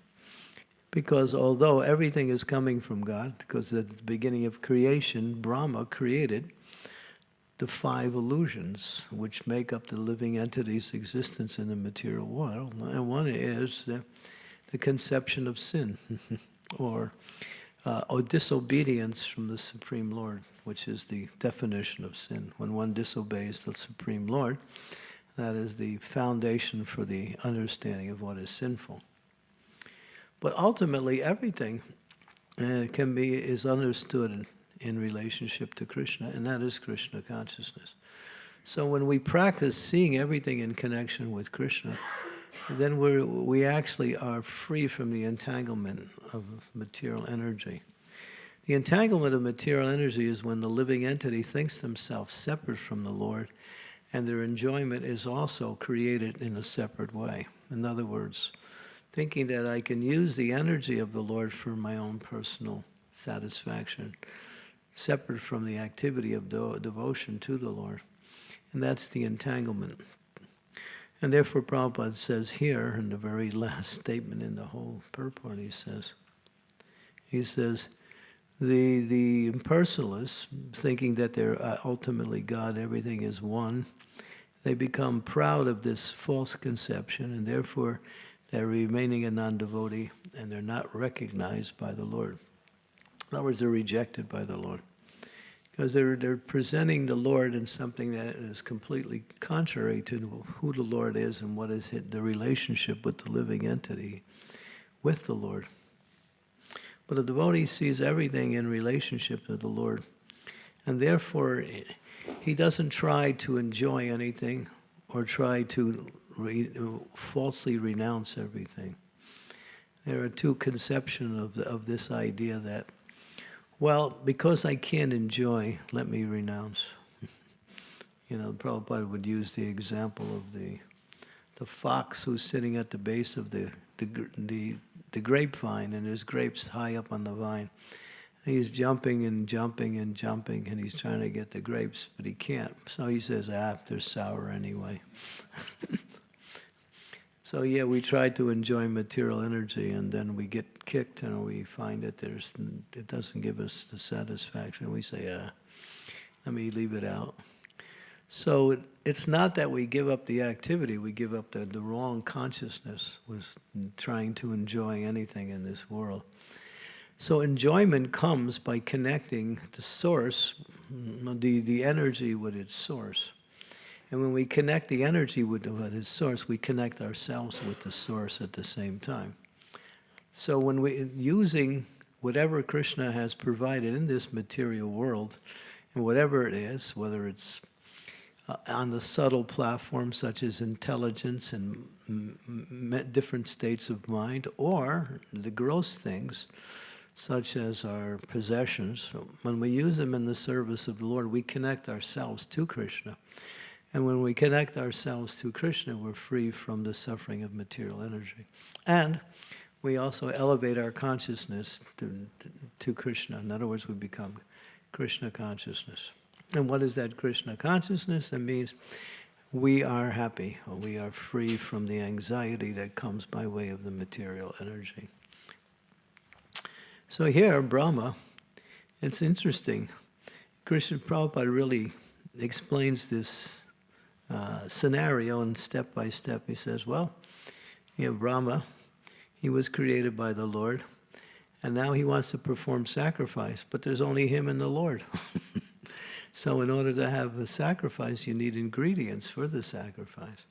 Because although everything is coming from God, because at the beginning of creation, Brahma created the 5 illusions which make up the living entity's existence in the material world. And one is the conception of sin, or disobedience from the Supreme Lord, which is the definition of sin. When one disobeys the Supreme Lord, that is the foundation for the understanding of what is sinful. But ultimately, everything is understood in relationship to Krishna, and that is Krishna consciousness. So when we practice seeing everything in connection with Krishna, then we actually are free from the entanglement of material energy. The entanglement of material energy is when the living entity thinks themselves separate from the Lord, and their enjoyment is also created in a separate way. In other words, thinking that I can use the energy of the Lord for my own personal satisfaction, separate from the activity of devotion to the Lord. And that's the entanglement. And therefore Prabhupada says here, in the very last statement in the whole purport, he says, the impersonalists, thinking that they're ultimately God, everything is one, they become proud of this false conception, and therefore they're remaining a non-devotee, and they're not recognized by the Lord. In other words, they're rejected by the Lord. Because they're presenting the Lord in something that is completely contrary to who the Lord is and what is the relationship with the living entity with the Lord. But a devotee sees everything in relationship to the Lord, and therefore he doesn't try to enjoy anything or try to falsely renounce everything. There are 2 conceptions of this idea that, well, because I can't enjoy, let me renounce. Prabhupada would use the example of the fox who's sitting at the base of the grapevine, and there's grapes high up on the vine. And he's jumping and jumping and jumping, and he's trying to get the grapes, but he can't. So he says, they're sour anyway. So yeah, we try to enjoy material energy, and then we get kicked, and we find that it doesn't give us the satisfaction. We say, let me leave it out. So it's not that we give up the activity, we give up the wrong consciousness with trying to enjoy anything in this world. So enjoyment comes by connecting the source, the energy with its source. And when we connect the energy with its source, we connect ourselves with the source at the same time. So when using whatever Krishna has provided in this material world, and whatever it is, whether it's on the subtle platform such as intelligence and different states of mind, or the gross things such as our possessions, when we use them in the service of the Lord, we connect ourselves to Krishna. And when we connect ourselves to Krishna, we're free from the suffering of material energy. And we also elevate our consciousness to Krishna. In other words, we become Krishna consciousness. And what is that Krishna consciousness? That means we are happy, or we are free from the anxiety that comes by way of the material energy. So here, Brahma, it's interesting. Krishna Prabhupada really explains this scenario, and step by step he says, well, you have Brahma, he was created by the Lord, and now he wants to perform sacrifice, but there's only him and the Lord. So in order to have a sacrifice, you need ingredients for the sacrifice.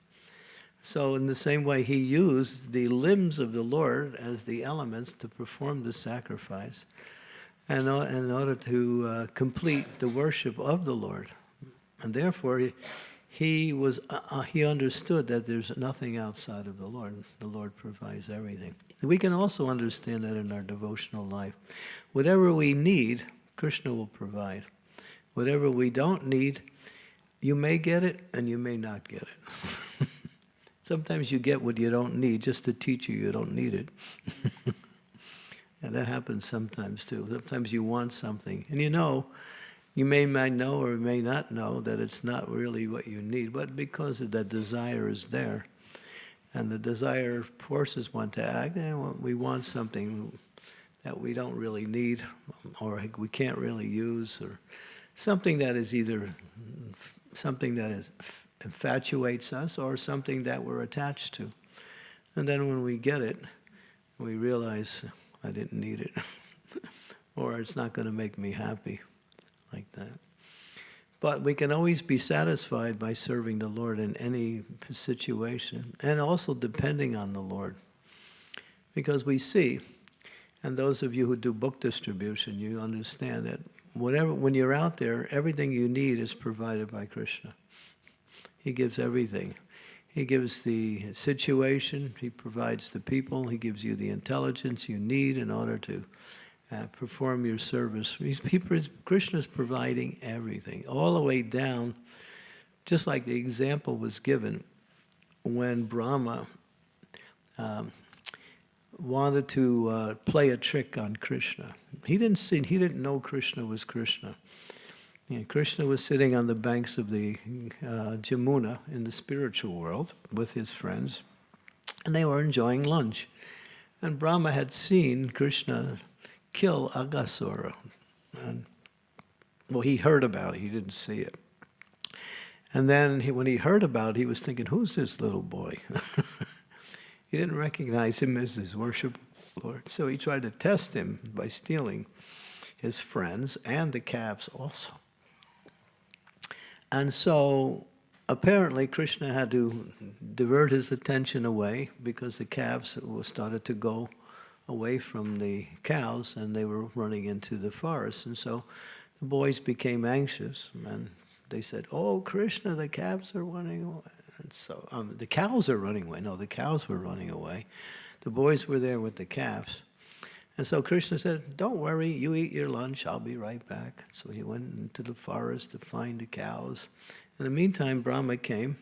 So in the same way, he used the limbs of the Lord as the elements to perform the sacrifice, and in order to complete the worship of the Lord. And therefore, he understood that there's nothing outside of the Lord. The Lord provides everything. We can also understand that in our devotional life. Whatever we need, Krishna will provide. Whatever we don't need, you may get it and you may not get it. Sometimes you get what you don't need just to teach you don't need it. And that happens sometimes too. Sometimes you want something, and you may know or may not know that it's not really what you need, but because of that desire is there, and the desire forces one to act, and we want something that we don't really need, or we can't really use, or something that is either something that infatuates us or something that we're attached to. And then when we get it, we realize I didn't need it, or it's not going to make me happy, like that. But we can always be satisfied by serving the Lord in any situation, and also depending on the Lord. Because we see, and those of you who do book distribution, you understand that when you're out there, everything you need is provided by Krishna. He gives everything. He gives the situation, he provides the people, he gives you the intelligence you need in order to perform your service. Krishna's providing everything, all the way down, just like the example was given when Brahma wanted to play a trick on Krishna. He didn't know Krishna was Krishna. Krishna was sitting on the banks of the Jamuna in the spiritual world with his friends, and they were enjoying lunch. And Brahma had seen Krishna kill Aghasura. And, well, he heard about it, he didn't see it. And then when he heard about it, he was thinking, who's this little boy? He didn't recognize him as his worshipful Lord. So he tried to test him by stealing his friends and the calves also. And so apparently Krishna had to divert his attention away because the calves started to go away from the cows and they were running into the forest. And so the boys became anxious and they said, oh, Krishna, the calves are running away. And so the cows are running away. No, the cows were running away. The boys were there with the calves. And so Krishna said, don't worry, you eat your lunch, I'll be right back. So he went into the forest to find the cows. In the meantime, Brahma came,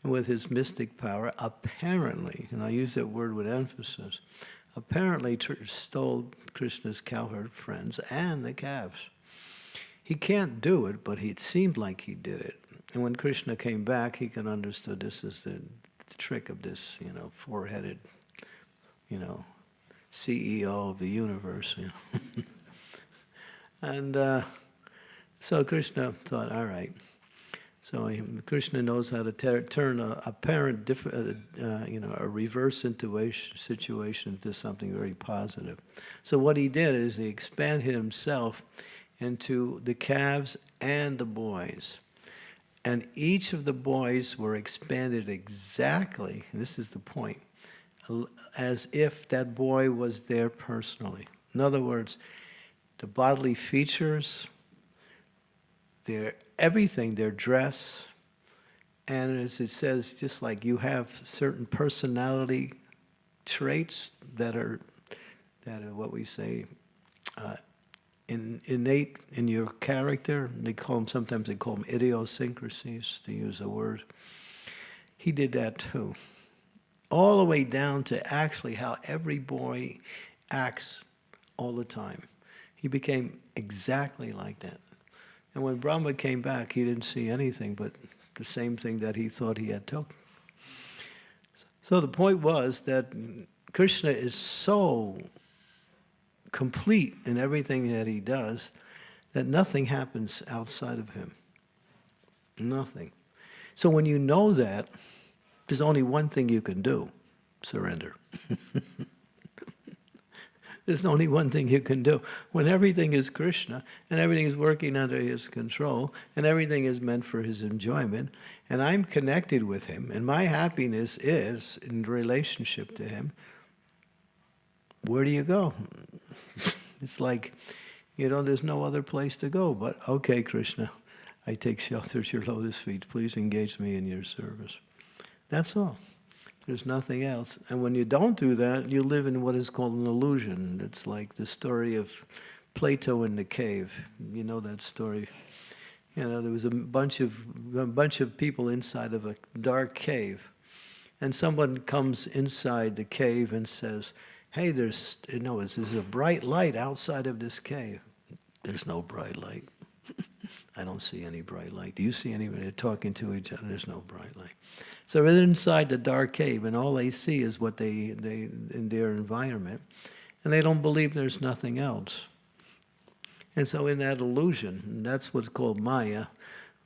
and with his mystic power, apparently, and I use that word with emphasis, apparently stole Krishna's cowherd friends and the calves. He can't do it, but it seemed like he did it. And when Krishna came back, he could understood this is the trick of this, four-headed, CEO of the universe. And so Krishna thought, all right. So Krishna knows how to turn a apparent, a reverse situation into something very positive. So what he did is he expanded himself into the calves and the boys. And each of the boys were expanded exactly, and this is the point, as if that boy was there personally. In other words, the bodily features, their everything, their dress, and as it says, just like you have certain personality traits that are what we say, innate in your character. Sometimes they call them idiosyncrasies, to use a word. He did that too. All the way down to actually how every boy acts all the time. He became exactly like that. And when Brahma came back, he didn't see anything but the same thing that he thought he had took. So the point was that Krishna is so complete in everything that he does that nothing happens outside of him. Nothing. So when you know that, there's only one thing you can do: surrender. There's only one thing you can do. When everything is Krishna, and everything is working under his control, and everything is meant for his enjoyment, and I'm connected with him, and my happiness is in relationship to him, where do you go? It's like, there's no other place to go but, okay, Krishna, I take shelter at your lotus feet. Please engage me in your service. That's all. There's nothing else. And when you don't do that, you live in what is called an illusion. It's like the story of Plato in the cave. You know that story. There was a bunch of people inside of a dark cave. And someone comes inside the cave and says, hey, there's a bright light outside of this cave. There's no bright light. I don't see any bright light. Do you see anybody? They're talking to each other. There's no bright light. So they're inside the dark cave, and all they see is what they in their environment, and they don't believe there's nothing else. And so in that illusion, that's what's called Maya.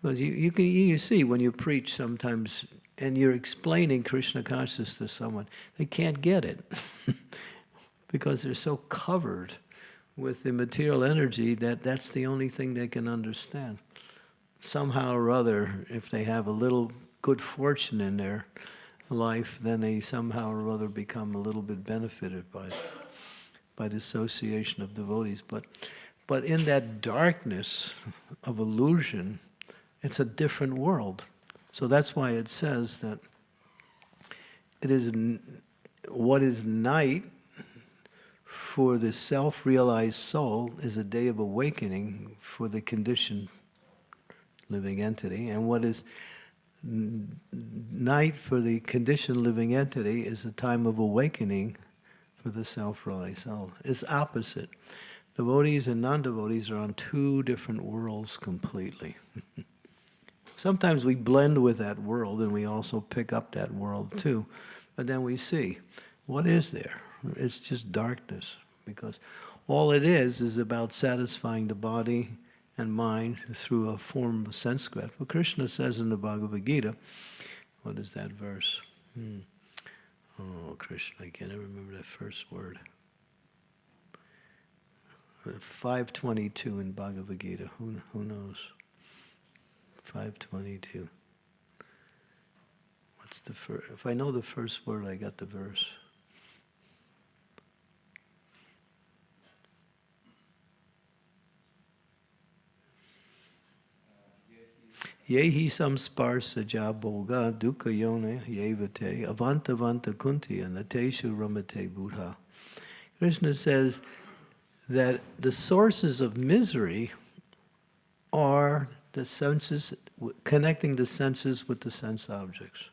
Because you see when you preach sometimes, and you're explaining Krishna consciousness to someone, they can't get it because they're so covered with the material energy that's the only thing they can understand. Somehow or other, if they have a little good fortune in their life, then they somehow or other become a little bit benefited by the association of devotees. But in that darkness of illusion, it's a different world. So that's why it says that it is what is night for the self-realized soul is a day of awakening for the conditioned living entity, and what is night for the conditioned living entity is a time of awakening for the self-realized soul. It's opposite. Devotees and non-devotees are on two different worlds completely. Sometimes we blend with that world and we also pick up that world too, but then we see, what is there? It's just darkness, because all it is about satisfying the body and mind through a form of sense gratification. Well, Krishna says in the Bhagavad Gita, what is that verse? Oh, Krishna, I can't even remember that first word. 522 in Bhagavad Gita. Who knows? 522. What's the first? If I know the first word, I got the verse. Yehi samsparsa boga dukkha yone yevate avantavanta kuntiya nateshu ramate buddha. Krishna says that the sources of misery are the senses, connecting the senses with the sense objects.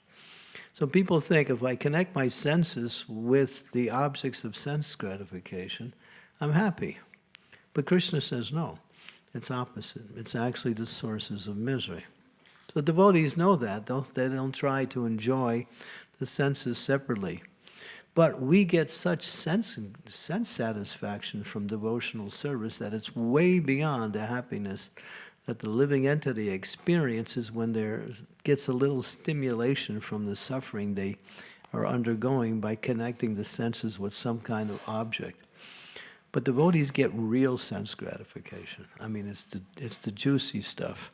So people think if I connect my senses with the objects of sense gratification, I'm happy. But Krishna says no, it's opposite. It's actually the sources of misery. So devotees know that. They don't try to enjoy the senses separately. But we get such sense satisfaction from devotional service that it's way beyond the happiness that the living entity experiences when there gets a little stimulation from the suffering they are undergoing by connecting the senses with some kind of object. But devotees get real sense gratification. I mean, it's the juicy stuff.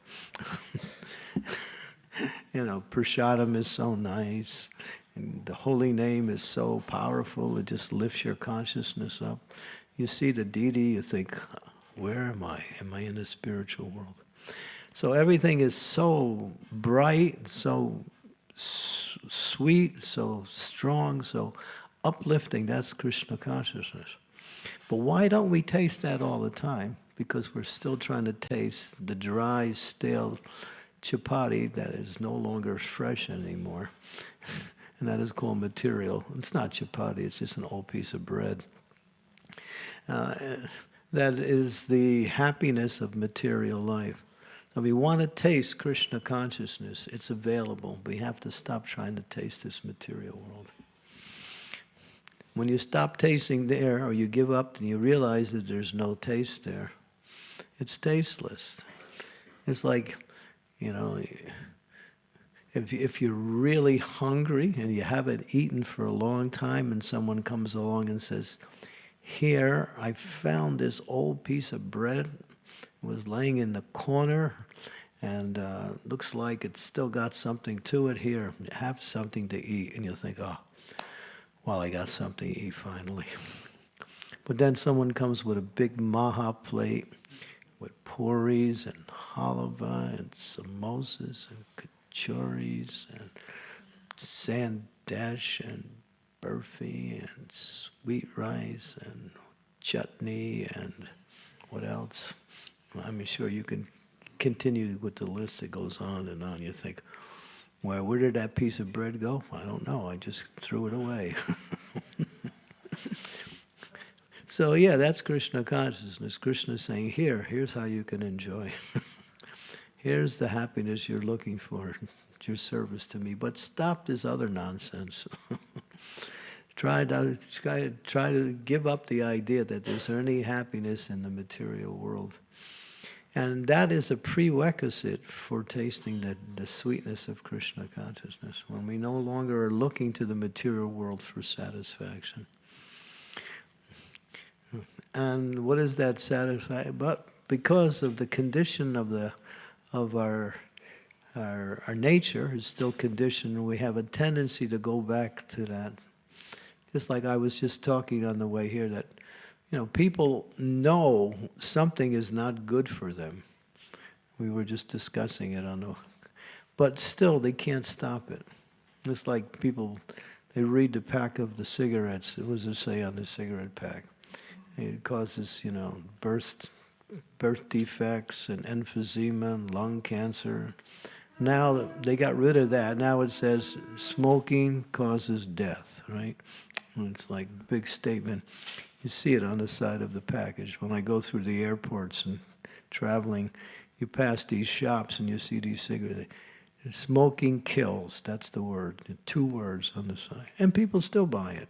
Prasadam is so nice, and the holy name is so powerful, it just lifts your consciousness up. You see the deity, you think, where am I? Am I in the spiritual world? So everything is so bright, so sweet, so strong, so uplifting. That's Krishna consciousness. But why don't we taste that all the time? Because we're still trying to taste the dry, stale chapati that is no longer fresh anymore. And that is called material. It's not chapati, it's just an old piece of bread. That is the happiness of material life. So if we want to taste Krishna consciousness, it's available. We have to stop trying to taste this material world. When you stop tasting there, or you give up and you realize that there's no taste there, it's tasteless. It's like, if you're really hungry and you haven't eaten for a long time and someone comes along and says, here, I found this old piece of bread, it was laying in the corner, and looks like it's still got something to it. Here, have something to eat. And you think, oh, well, I got something to eat finally. But then someone comes with a big maha plate with puris and halava and samosas and kachoris and sandesh and burfi and sweet rice and chutney and what else? I'm sure you can continue with the list that goes on and on. You think, well, where did that piece of bread go? I don't know. I just threw it away. So yeah, that's Krishna consciousness. Krishna is saying, here's how you can enjoy. Here's the happiness you're looking for. It's your service to me. But stop this other nonsense. Try to give up the idea that there's any happiness in the material world. And that is a prerequisite for tasting the sweetness of Krishna consciousness, when we no longer are looking to the material world for satisfaction. And what is that satisfaction? But because of the condition of our nature is still conditioned, we have a tendency to go back to that. Just like I was just talking on the way here, that people know something is not good for them. We were just discussing it but still they can't stop it. It's like people, they read the pack of the cigarettes. What does it say on the cigarette pack? It causes, birth defects and emphysema and lung cancer. Now they got rid of that. Now it says smoking causes death, right? And it's like a big statement. You see it on the side of the package. When I go through the airports and traveling, you pass these shops and you see these cigarettes. Smoking kills, that's the word. 2 words on the side. And people still buy it.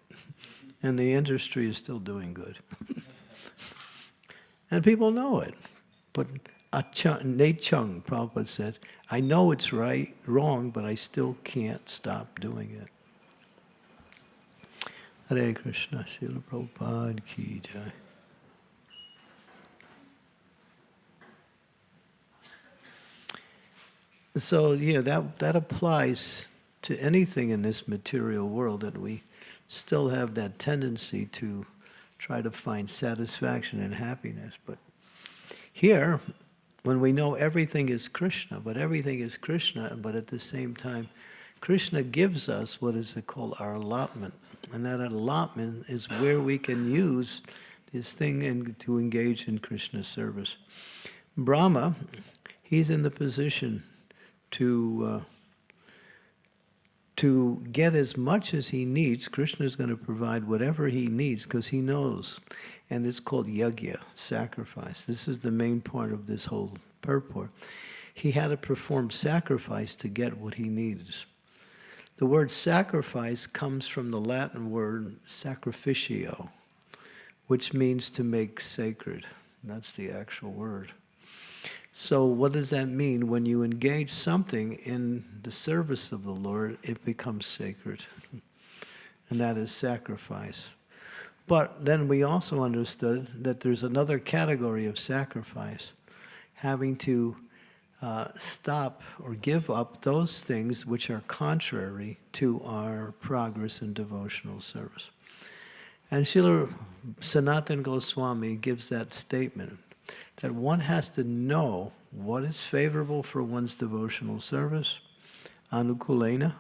And the industry is still doing good. And people know it. But Nate Chung, Prabhupada said, I know it's wrong, but I still can't stop doing it. Hare Krishna, Srila Prabhupada ki jai. So, yeah, that applies to anything in this material world, that we still have that tendency to try to find satisfaction and happiness. But here, when we know everything is Krishna, but at the same time, Krishna gives us what is called our allotment. And that allotment is where we can use this thing to engage in Krishna service. Brahma, he's in the position to get as much as he needs. Krishna is going to provide whatever he needs because he knows. And it's called yajna, sacrifice. This is the main part of this whole purport. He had to perform sacrifice to get what he needs. The word sacrifice comes from the Latin word sacrificio, which means to make sacred. That's the actual word. So what does that mean? When you engage something in the service of the Lord, it becomes sacred. And that is sacrifice. But then we also understood that there's another category of sacrifice, having to stop or give up those things which are contrary to our progress in devotional service. And Srila Sanatana Goswami gives that statement, that one has to know what is favorable for one's devotional service, anukulena,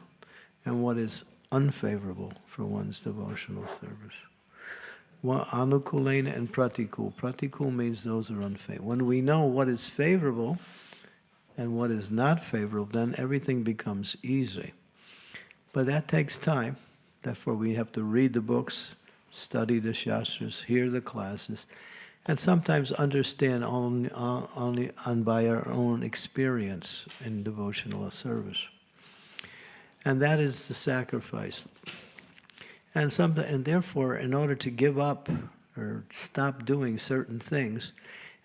and what is unfavorable for one's devotional service. Anukulena and pratikul. Pratikul means those are unfavorable. When we know what is favorable and what is not favorable, then everything becomes easy. But that takes time. Therefore, we have to read the books, study the shastras, hear the classes, and sometimes understand only by our own experience in devotional service. And that is the sacrifice. And therefore, in order to give up or stop doing certain things,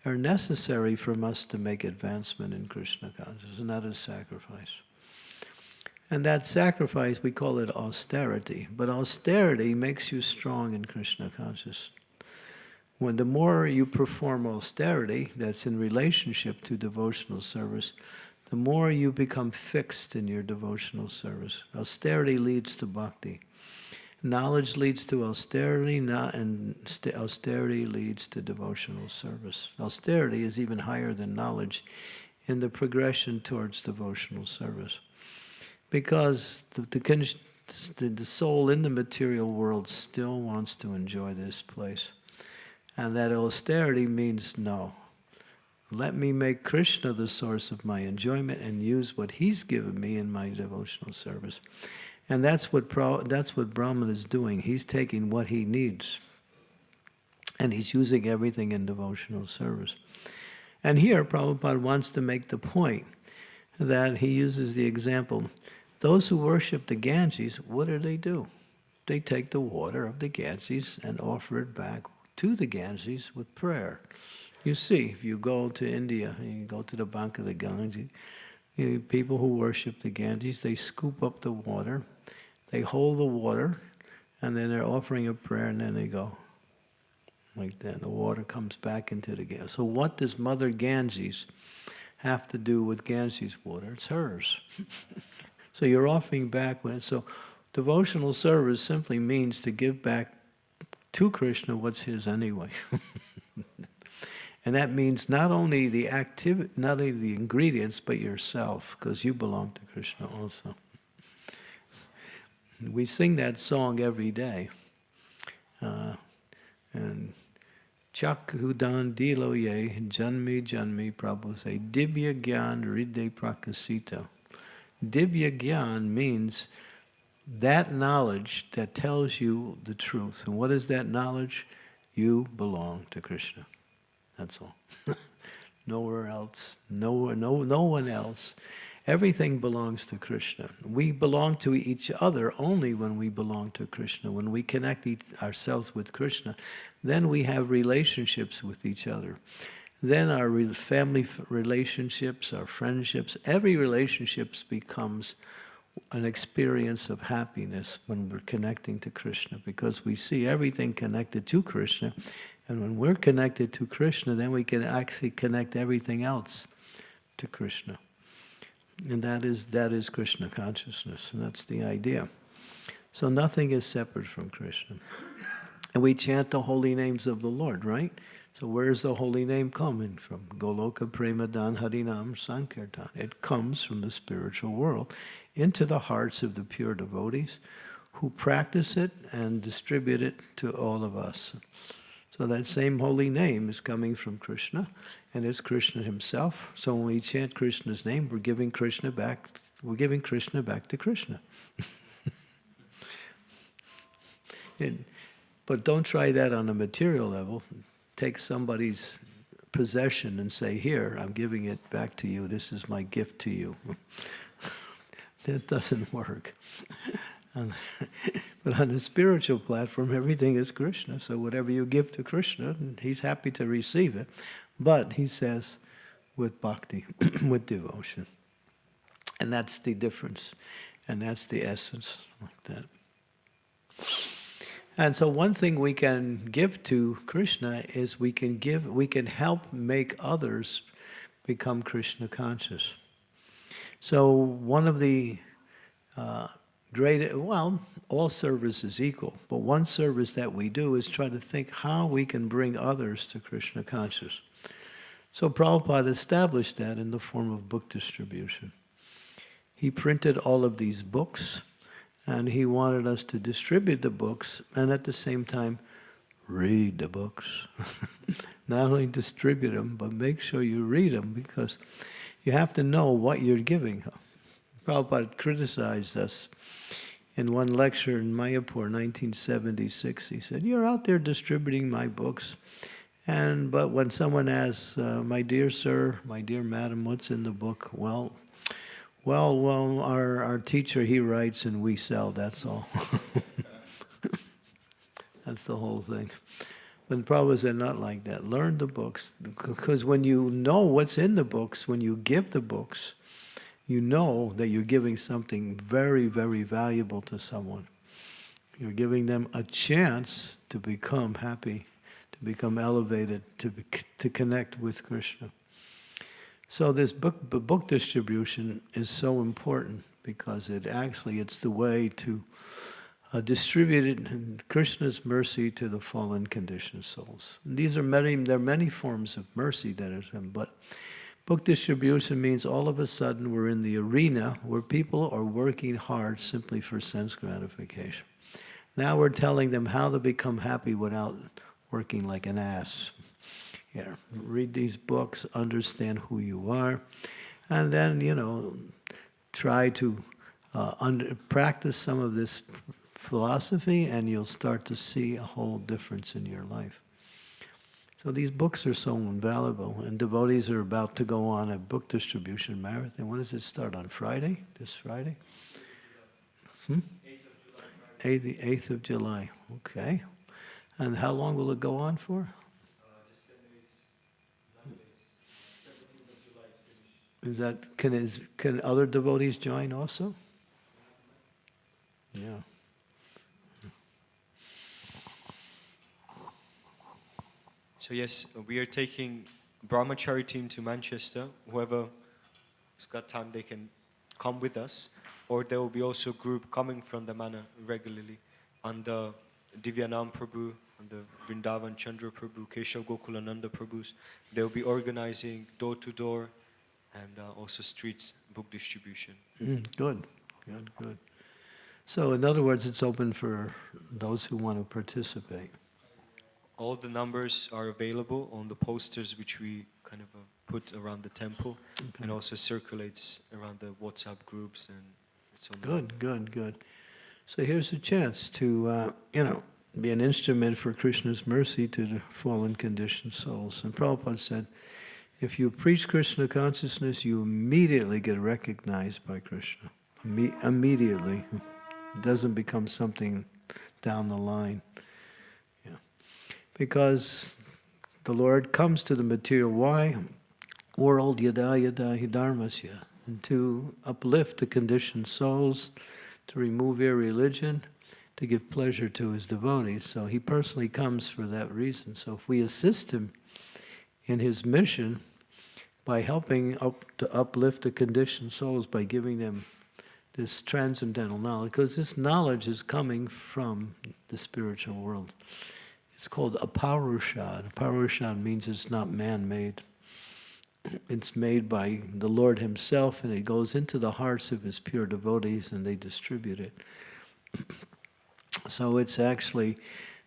are necessary for us to make advancement in Krishna consciousness, and that is sacrifice. And that sacrifice, we call it austerity. But austerity makes you strong in Krishna consciousness. When the more you perform austerity, that's in relationship to devotional service, the more you become fixed in your devotional service. Austerity leads to bhakti. Knowledge leads to austerity, and austerity leads to devotional service. Austerity is even higher than knowledge in the progression towards devotional service. Because the soul in the material world still wants to enjoy this place. And that austerity means no. Let me make Krishna the source of my enjoyment and use what he's given me in my devotional service. And that's what Brahman is doing. He's taking what he needs, and he's using everything in devotional service. And here, Prabhupada wants to make the point that he uses the example, those who worship the Ganges, what do? They take the water of the Ganges and offer it back to the Ganges with prayer. You see, if you go to India, and you go to the bank of the Ganges, people who worship the Ganges, they scoop up the water, they hold the water, and then they're offering a prayer, and then they go like that. The water comes back into the Ganges. So what does Mother Ganges have to do with Ganges water? It's hers. So you're offering back when so devotional service simply means to give back to Krishna what's his anyway. And that means not only the ingredients, but yourself, because you belong to Krishna also. We sing that song every day. And Chak Hudan Dilo Ye, Janmi Janmi, Prabhu say, Divya Gyan Hriday Prakasita. Divya Gyan means that knowledge that tells you the truth. And what is that knowledge? You belong to Krishna. That's all. Nowhere else. No one else. Everything belongs to Krishna. We belong to each other only when we belong to Krishna. When we connect ourselves with Krishna, then we have relationships with each other. Then our family relationships, our friendships, every relationship becomes an experience of happiness when we're connecting to Krishna, because we see everything connected to Krishna. And when we're connected to Krishna, then we can actually connect everything else to Krishna. And that is Krishna consciousness, and that's the idea. So nothing is separate from Krishna. And we chant the holy names of the Lord, right? So where's the holy name coming from? Goloka Premadan Harinam Sankirtan. It comes from the spiritual world into the hearts of the pure devotees who practice it and distribute it to all of us. So that same holy name is coming from Krishna, and it's Krishna himself. So when we chant Krishna's name, we're giving Krishna back to Krishna. But don't try that on a material level. Take somebody's possession and say, here, I'm giving it back to you. This is my gift to you. That doesn't work. But on the spiritual platform, everything is Krishna. So whatever you give to Krishna, he's happy to receive it. But he says, with bhakti, with devotion. And that's the difference. And that's the essence, like that. And so one thing we can give to Krishna is we can help make others become Krishna conscious. So one of the all service is equal, but one service that we do is try to think how we can bring others to Krishna conscious. So Prabhupada established that in the form of book distribution. He printed all of these books, and he wanted us to distribute the books and at the same time read the books. Not only distribute them, but make sure you read them, because you have to know what you're giving. Prabhupada criticized us in one lecture in Mayapur, 1976. He said, you're out there distributing my books, but when someone asks, my dear sir, my dear madam, what's in the book? Well, our teacher, he writes and we sell, that's all. That's the whole thing. But Prabhupada said, not like that. Learn the books, because when you know what's in the books, when you give the books, you know that you're giving something very, very valuable to someone. You're giving them a chance to become happy, to become elevated, to connect with Krishna. So this book distribution is so important because it's the way to distribute Krishna's mercy to the fallen conditioned souls. And there are many forms of mercy that is, but book distribution means all of a sudden we're in the arena where people are working hard simply for sense gratification. Now we're telling them how to become happy without working like an ass. Yeah, read these books, understand who you are, and then, try to practice some of this philosophy, and you'll start to see a whole difference in your life. So these books are so invaluable, and devotees are about to go on a book distribution marathon. When does it start? On Friday? This Friday? 8th of July. Okay. And how long will it go on for? Just 10 days, 9 days. 17th of July is finished. Can other devotees join also? Yeah. So yes, we are taking Brahmachari team to Manchester. Whoever has got time, they can come with us. Or there will be also a group coming from the manor regularly under Divyanam Prabhu, under Vrindavan Chandra Prabhu, Keshav Gokulananda Prabhus. They will be organizing door-to-door and also streets book distribution. Good. So in other words, it's open for those who want to participate. All the numbers are available on the posters which we kind of put around the temple, and also circulates around the WhatsApp groups, and it's on Good. So here's a chance to, be an instrument for Krishna's mercy to the fallen conditioned souls. And Prabhupada said, if you preach Krishna consciousness, you immediately get recognized by Krishna. Immediately. It doesn't become something down the line. Yeah. Because the Lord comes to the material world, yada yada hidharmasya, to uplift the conditioned souls, to remove irreligion, to give pleasure to his devotees. So he personally comes for that reason. So if we assist him in his mission by helping to uplift the conditioned souls, by giving them this transcendental knowledge, because this knowledge is coming from the spiritual world. It's called aparushad. Aparushad means it's not man-made. It's made by the Lord himself, and it goes into the hearts of his pure devotees, and they distribute it. So it's actually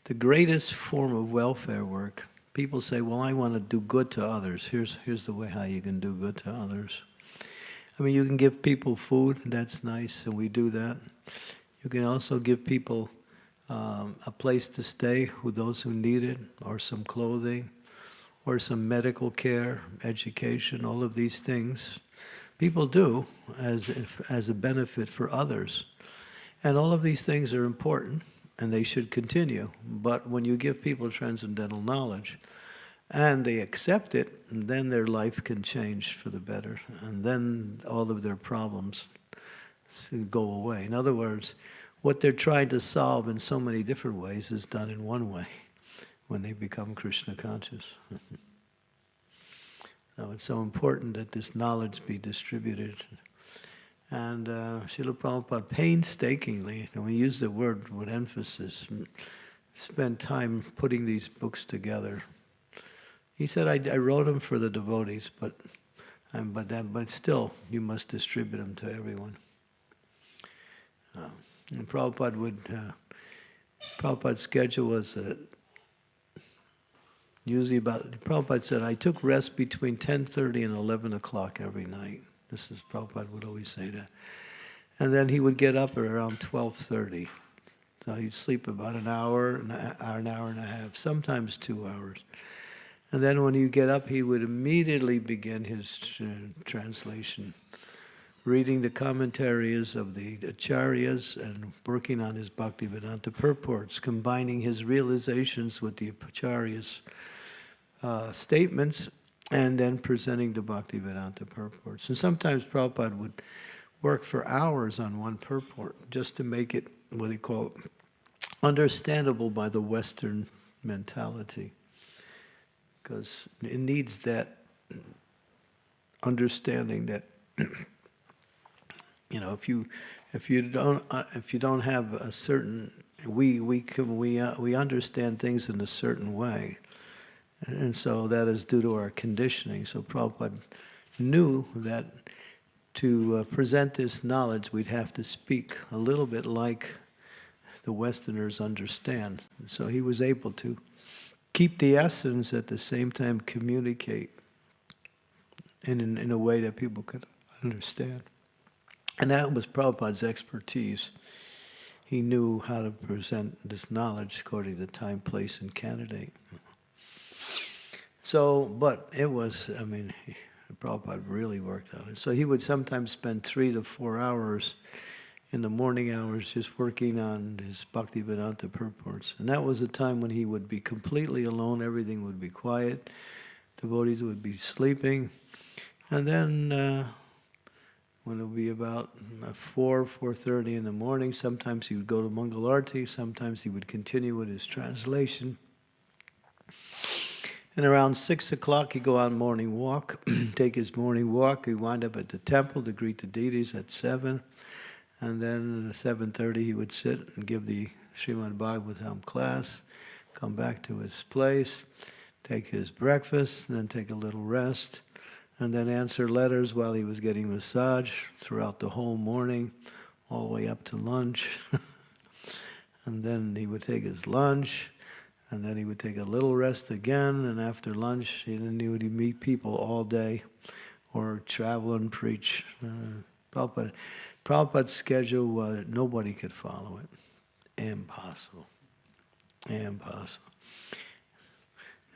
the greatest form of welfare work. People say, well, I want to do good to others. Here's the way how you can do good to others. I mean, you can give people food, that's nice, and we do that. You can also give people a place to stay with those who need it, or some clothing, or some medical care, education, all of these things. People do as a benefit for others. And all of these things are important, and they should continue. But when you give people transcendental knowledge, and they accept it, then their life can change for the better. And then all of their problems go away. In other words, what they're trying to solve in so many different ways is done in one way, when they become Krishna conscious. So it's so important that this knowledge be distributed. And Srila Prabhupada painstakingly, and we use the word with emphasis, spent time putting these books together. He said, I wrote them for the devotees, but still, you must distribute them to everyone. And Prabhupada's schedule was usually Prabhupada said, I took rest between 10:30 and 11 o'clock every night. Prabhupada would always say that. And then he would get up at around 12:30. So he'd sleep about an hour and a half, sometimes 2 hours. And then when he'd get up, he would immediately begin his translation, reading the commentaries of the acharyas and working on his Bhaktivedanta purports, combining his realizations with the acharyas' statements, and then presenting the Bhaktivedanta purports. And sometimes Prabhupada would work for hours on one purport just to make it, what he called, understandable by the Western mentality. Because it needs that understanding that, you know, if you don't have a certain, we understand things in a certain way, and so that is due to our conditioning. So Prabhupada knew that to present this knowledge, we'd have to speak a little bit like the Westerners understand. So he was able to keep the essence at the same time communicate in a way that people could understand. And that was Prabhupada's expertise. He knew how to present this knowledge according to time, place, and candidate. So, but it was, I mean, Prabhupada really worked on it. So he would sometimes spend 3 to 4 hours in the morning hours just working on his Bhaktivedanta purports. And that was a time when he would be completely alone, everything would be quiet, devotees would be sleeping. And then when it would be about 4:30 in the morning, sometimes he would go to Mangalarti, sometimes he would continue with his translation. And around 6 o'clock, he'd go on morning walk, take his morning walk. He'd wind up at the temple to greet the deities at 7. And then at 7:30, he would sit and give the Srimad Bhagavatam class, come back to his place, take his breakfast, and then take a little rest, and then answer letters while he was getting massage throughout the whole morning, all the way up to lunch. And then he would take his lunch, and then he would take a little rest again, and after lunch, he would meet people all day, or travel and preach. Prabhupada's schedule was, nobody could follow it. Impossible. Impossible.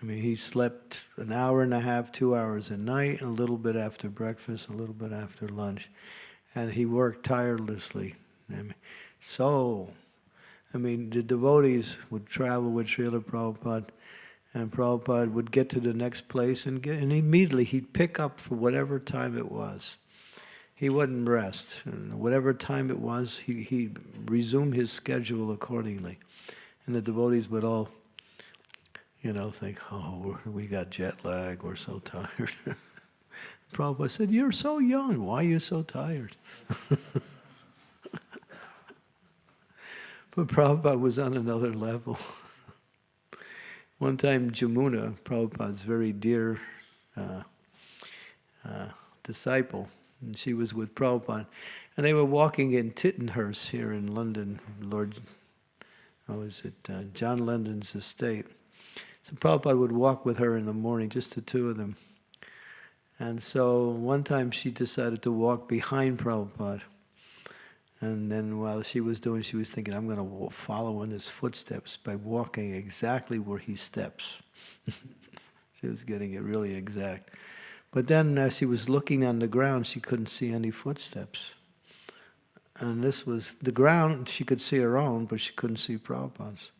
I mean, he slept an hour and a half, 2 hours a night, a little bit after breakfast, a little bit after lunch. And he worked tirelessly. The devotees would travel with Srila Prabhupada, and Prabhupada would get to the next place and immediately he'd pick up for whatever time it was. He wouldn't rest. And whatever time it was, he'd resume his schedule accordingly. And the devotees would all, think, oh, we got jet lag, we're so tired. Prabhupada said, you're so young, why are you so tired? But Prabhupada was on another level. One time, Jamuna, Prabhupada's very dear disciple, and she was with Prabhupada, and they were walking in Tittenhurst here in London, John London's estate. So Prabhupada would walk with her in the morning, just the two of them. And so one time she decided to walk behind Prabhupada. And then while she was thinking, I'm going to follow in his footsteps by walking exactly where he steps. She was getting it really exact. But then as she was looking on the ground, she couldn't see any footsteps. And this was the ground, she could see her own, but she couldn't see Prabhupada's.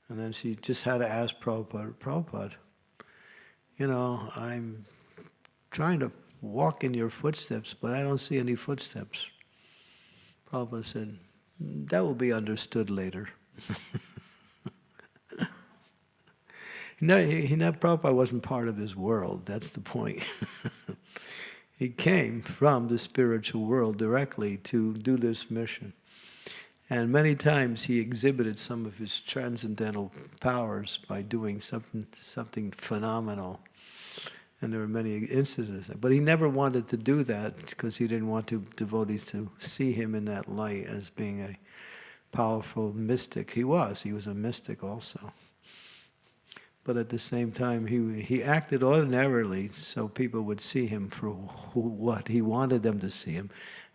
And then she just had to ask Prabhupada, I'm trying to walk in your footsteps, but I don't see any footsteps. Prabhupada said, that will be understood later. Prabhupada wasn't part of his world, that's the point. He came from the spiritual world directly to do this mission. And many times he exhibited some of his transcendental powers by doing something phenomenal. And there were many instances. But he never wanted to do that because he didn't want devotees to see him in that light as being a powerful mystic. He was a mystic also. But at the same time, he acted ordinarily so people would see him for what he wanted them to see him,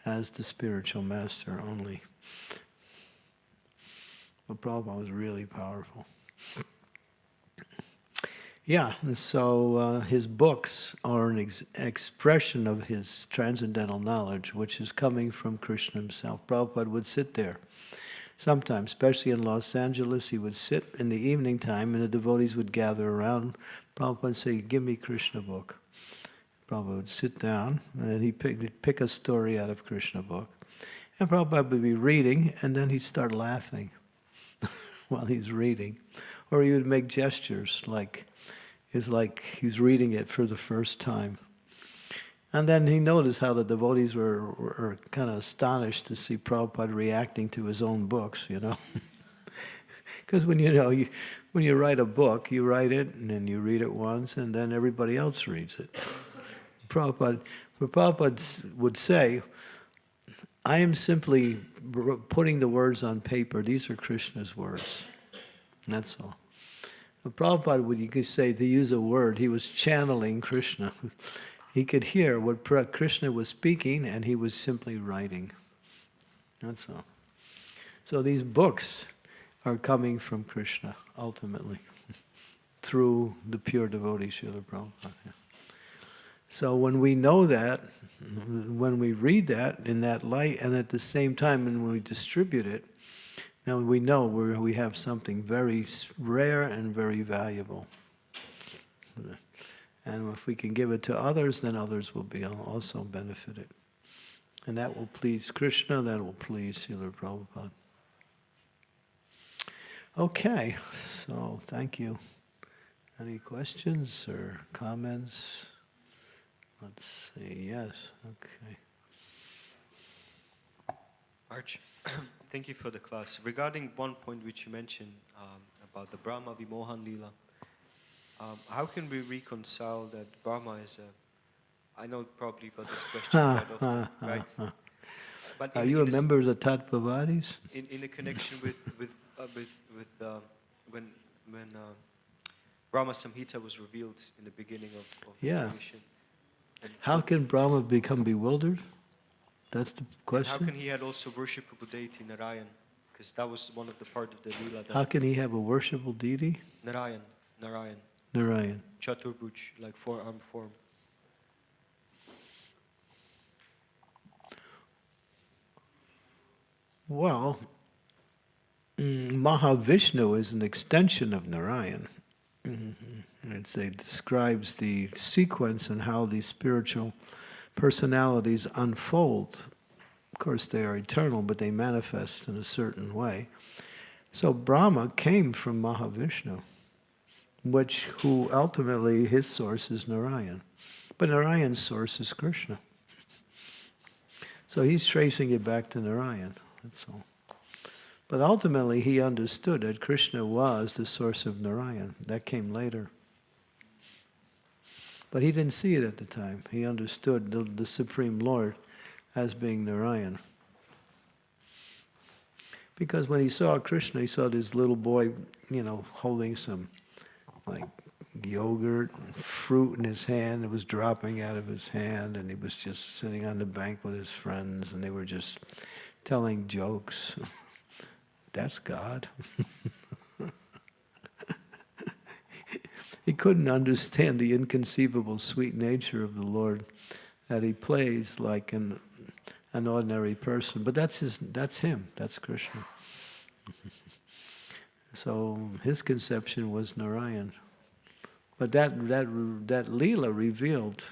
as the spiritual master only. But Prabhupada was really powerful. Yeah, and so his books are an expression of his transcendental knowledge, which is coming from Krishna himself. Prabhupada would sit there Sometimes, especially in Los Angeles, he would sit in the evening time and the devotees would gather around. Prabhupada would say, "Give me Krishna book." Prabhupada would sit down and then he'd pick a story out of Krishna book. And Prabhupada would be reading and then he'd start laughing while he's reading. Or he would make gestures like he's reading it for the first time. And then he noticed how the devotees were kind of astonished to see Prabhupada reacting to his own books, you know. Because when you write a book, you write it and then you read it once and then everybody else reads it. Prabhupada would say, "I am simply putting the words on paper. These are Krishna's words." That's all. But Prabhupada would, you could say, to use a word, he was channeling Krishna. He could hear what Krishna was speaking and he was simply writing. That's all. So these books are coming from Krishna, ultimately, through the pure devotee Srila Prabhupada. So when we know that, when we read that in that light, and at the same time when we distribute it, now we know we have something very rare and very valuable. And if we can give it to others, then others will be also benefited. And that will please Krishna, that will please Srila Prabhupada. Okay, so thank you. Any questions or comments? Let's see, yes, okay. Arch, thank you for the class. Regarding one point which you mentioned about the Brahma Vimohan Leela, how can we reconcile that Brahma is I know probably got this question quite often, right? But Are you a member of the Tattvavadis? In a connection with when Brahma Samhita was revealed in the beginning of the creation. How can Brahma become bewildered? That's the question. How can he had also worshipable deity Narayan? Because that was one of the part of the Leela. How can he have a worshipable deity? Narayan. Chaturbhuj, like four-arm form. Well, Mahavishnu is an extension of Narayan. It describes the sequence and how these spiritual personalities unfold. Of course, they are eternal, but they manifest in a certain way. So Brahma came from Mahavishnu, who ultimately his source is Narayan. But Narayan's source is Krishna. So he's tracing it back to Narayan, that's all. But ultimately he understood that Krishna was the source of Narayan. That came later. But he didn't see it at the time. He understood the Supreme Lord as being Narayan. Because when he saw Krishna, he saw this little boy, holding some like yogurt and fruit in his hand. It was dropping out of his hand, and he was just sitting on the bank with his friends, and they were just telling jokes. That's God. He couldn't understand the inconceivable sweet nature of the Lord, that he plays like an ordinary person. But that's him, that's Krishna. So his conception was Narayan. But that Leela revealed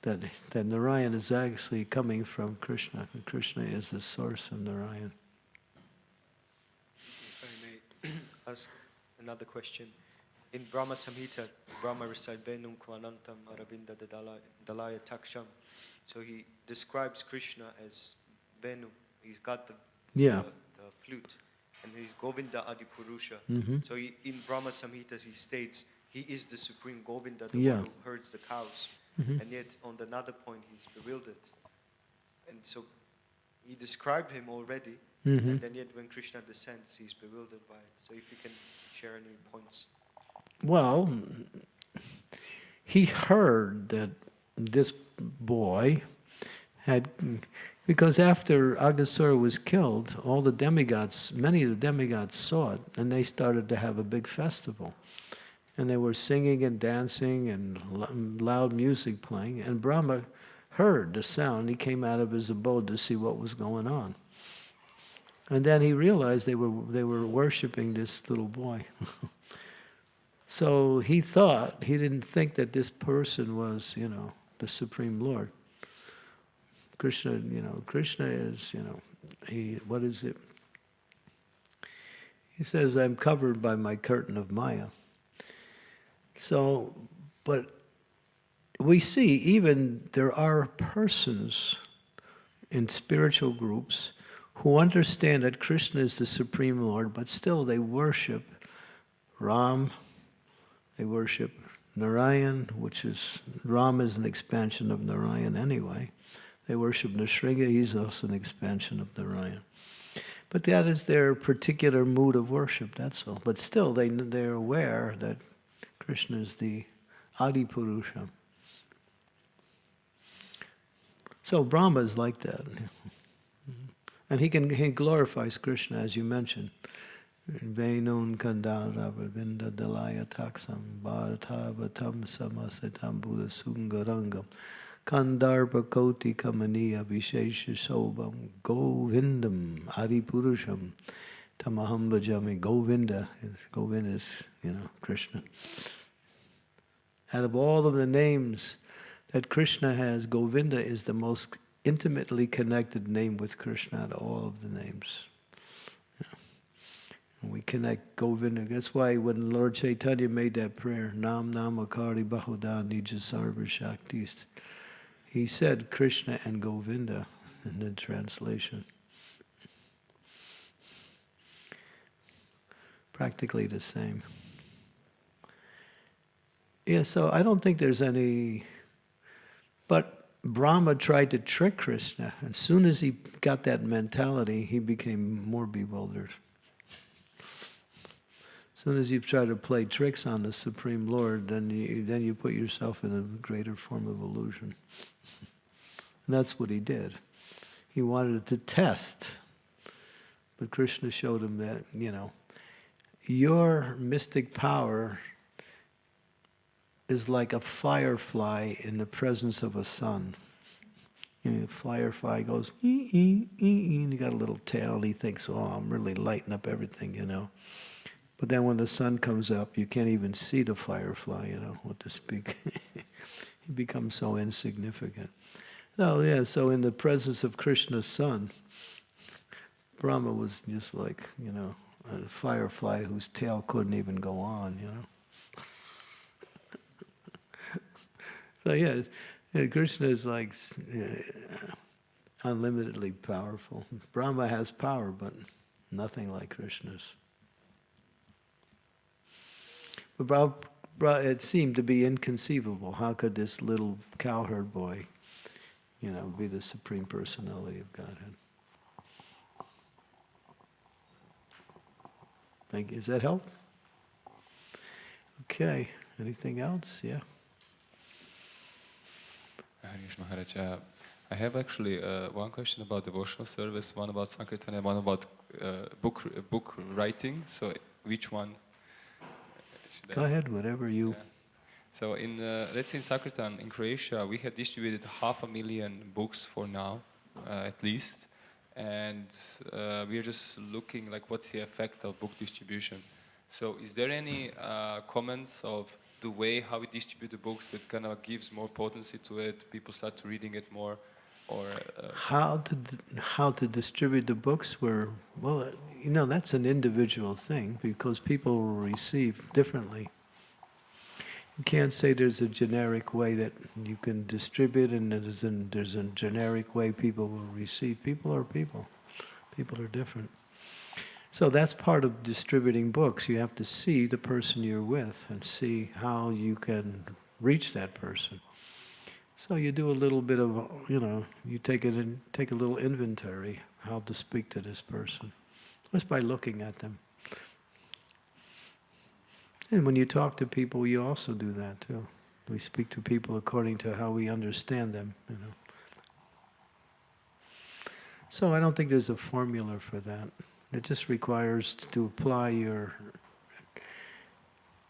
that Narayan is actually coming from Krishna, and Krishna is the source of Narayan. If I may ask another question. In Brahma Samhita, Brahma recites Venum Kvanantam Aravinda Dalaya Taksham. So he describes Krishna as Venu. He's got the flute. And he's Govinda Adipurusha. Mm-hmm. So in Brahma Samhitas he states he is the supreme Govinda, the one who herds the cows. Mm-hmm. And yet on another point he's bewildered. And so he described him already. Mm-hmm. And then yet when Krishna descends, he's bewildered by it. So if you can share any points. Well, he heard that this boy had, because after Aghasura was killed, all the demigods, many of the demigods saw it, and they started to have a big festival. And they were singing and dancing and loud music playing, and Brahma heard the sound. He came out of his abode to see what was going on. And then he realized they were worshiping this little boy. So he didn't think that this person was, the Supreme Lord. Krishna, Krishna is, what is it? He says, I'm covered by my curtain of Maya. So, but we see even there are persons in spiritual groups who understand that Krishna is the Supreme Lord, but still they worship Ram, they worship Narayan, which is, Ram is an expansion of Narayan anyway. They worship Nrsimha, he's also an expansion of Narayan. But that is their particular mood of worship, that's all. But still, they're aware that Krishna is the Adi Purusha. So Brahma is like that. And he glorifies Krishna, as you mentioned. Venun kandara vinda dalaya taksam bhatavatam samasitam buddha sungarangam kandarpa koti kamaniya vishesha sobam govindam adipurusham tamaham bhajami. Govinda is, Krishna. Out of all of the names that Krishna has, Govinda is the most intimately connected name with Krishna out of all of the names. We connect Govinda. That's why when Lord Chaitanya made that prayer, Nam Namakari Bahuda Nija Sarva Shaktis, he said Krishna and Govinda in the translation. Practically the same. Yeah, so I don't think there's any... But Brahma tried to trick Krishna. As soon as he got that mentality, he became more bewildered. As soon as you try to play tricks on the Supreme Lord, then you put yourself in a greater form of illusion. And that's what he did. He wanted to test. But Krishna showed him that, your mystic power is like a firefly in the presence of a sun. The firefly goes, and he got a little tail, and he thinks, I'm really lighting up everything, But then when the sun comes up, you can't even see the firefly, what to speak. He becomes so insignificant. So in the presence of Krishna's sun, Brahma was just like, a firefly whose tail couldn't even go on, So Krishna is like unlimitedly powerful. Brahma has power, but nothing like Krishna's. But it seemed to be inconceivable. How could this little cowherd boy, be the Supreme Personality of Godhead? Thank you. Does that help? Okay. Anything else? Yeah. Harish Maharaj, I have actually one question about devotional service, one about Sankirtan, and one about book writing. So which one? Go ahead, whatever you... Yeah. So let's say in Sankirtan, in Croatia, we have distributed 500,000 books for now, at least. And we are just looking like what's the effect of book distribution. So is there any comments of the way how we distribute the books that kind of gives more potency to it, people start to reading it more, or... How to distribute the books that's an individual thing, because people will receive differently. You can't say there's a generic way that you can distribute and there's a generic way people will receive. People are people. People are different. So that's part of distributing books. You have to see the person you're with and see how you can reach that person. So you do a little bit of, you take a little inventory, how to speak to this person, just by looking at them. And when you talk to people, you also do that too. We speak to people according to how we understand them, So I don't think there's a formula for that. It just requires to apply your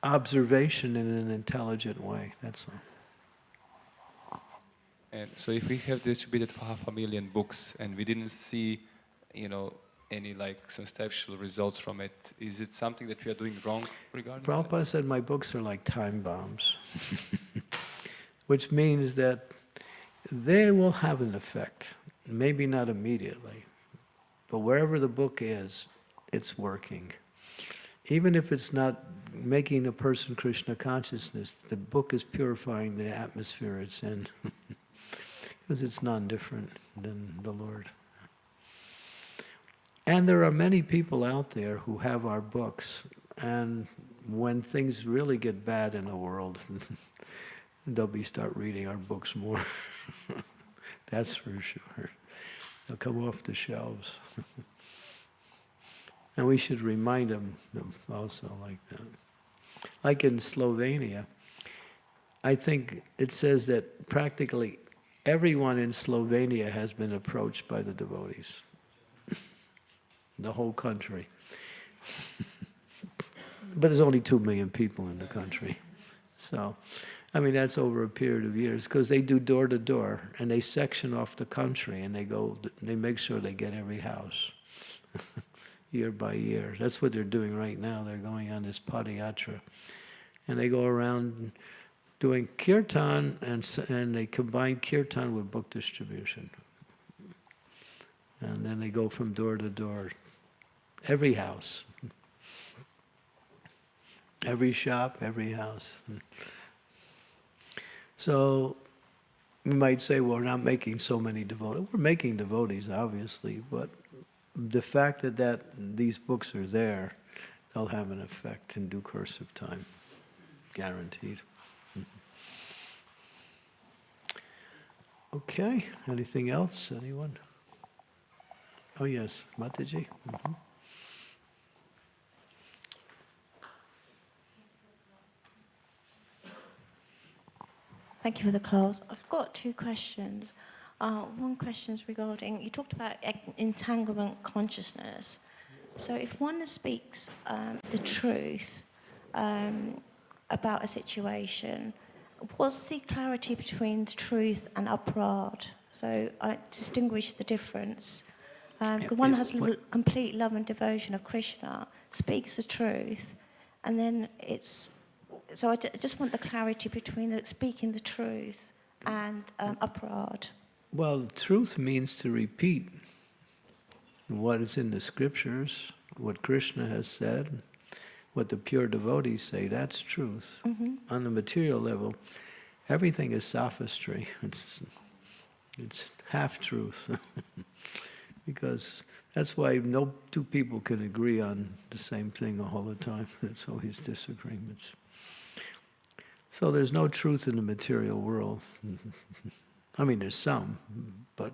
observation in an intelligent way, that's all. And so if we have distributed 500,000 books and we didn't see, any like substantial results from it. Is it something that we are doing wrong regarding Prabhupada said my books are like time bombs, which means that they will have an effect, maybe not immediately, but wherever the book is, it's working. Even if it's not making the person Krishna consciousness, the book is purifying the atmosphere it's in, because it's non-different than the Lord. And there are many people out there who have our books, and when things really get bad in the world, they'll start reading our books more. That's for sure. They'll come off the shelves. And we should remind them also like that. Like in Slovenia, I think it says that practically everyone in Slovenia has been approached by the devotees. The whole country. But there's only 2 million people in the country. So, I mean, that's over a period of years, because they do door to door, and they section off the country, and they make sure they get every house, year by year. That's what they're doing right now. They're going on this Padayatra, and they go around doing kirtan, and they combine kirtan with book distribution. And then they go from door to door, every house, every shop, every house. So we might say, well, we're not making so many devotees. We're making devotees, obviously, but the fact that these books are there, they'll have an effect in due course of time, guaranteed. Okay, anything else? Anyone? Oh yes, Mataji. Mm-hmm. Thank you for the class. I've got 2 questions. One question is regarding, you talked about entanglement consciousness. So if one speaks the truth about a situation, what's the clarity between the truth and aparad? So I distinguish the difference. One has complete love and devotion of Krishna, speaks the truth, and then it's... So I just want the clarity between speaking the truth and aparad. Well, truth means to repeat what is in the scriptures, what Krishna has said, what the pure devotees say, that's truth. Mm-hmm. On the material level, everything is sophistry. It's half-truth. Because that's why no 2 people can agree on the same thing all the time. There's always disagreements. So there's no truth in the material world. I mean, there's some, but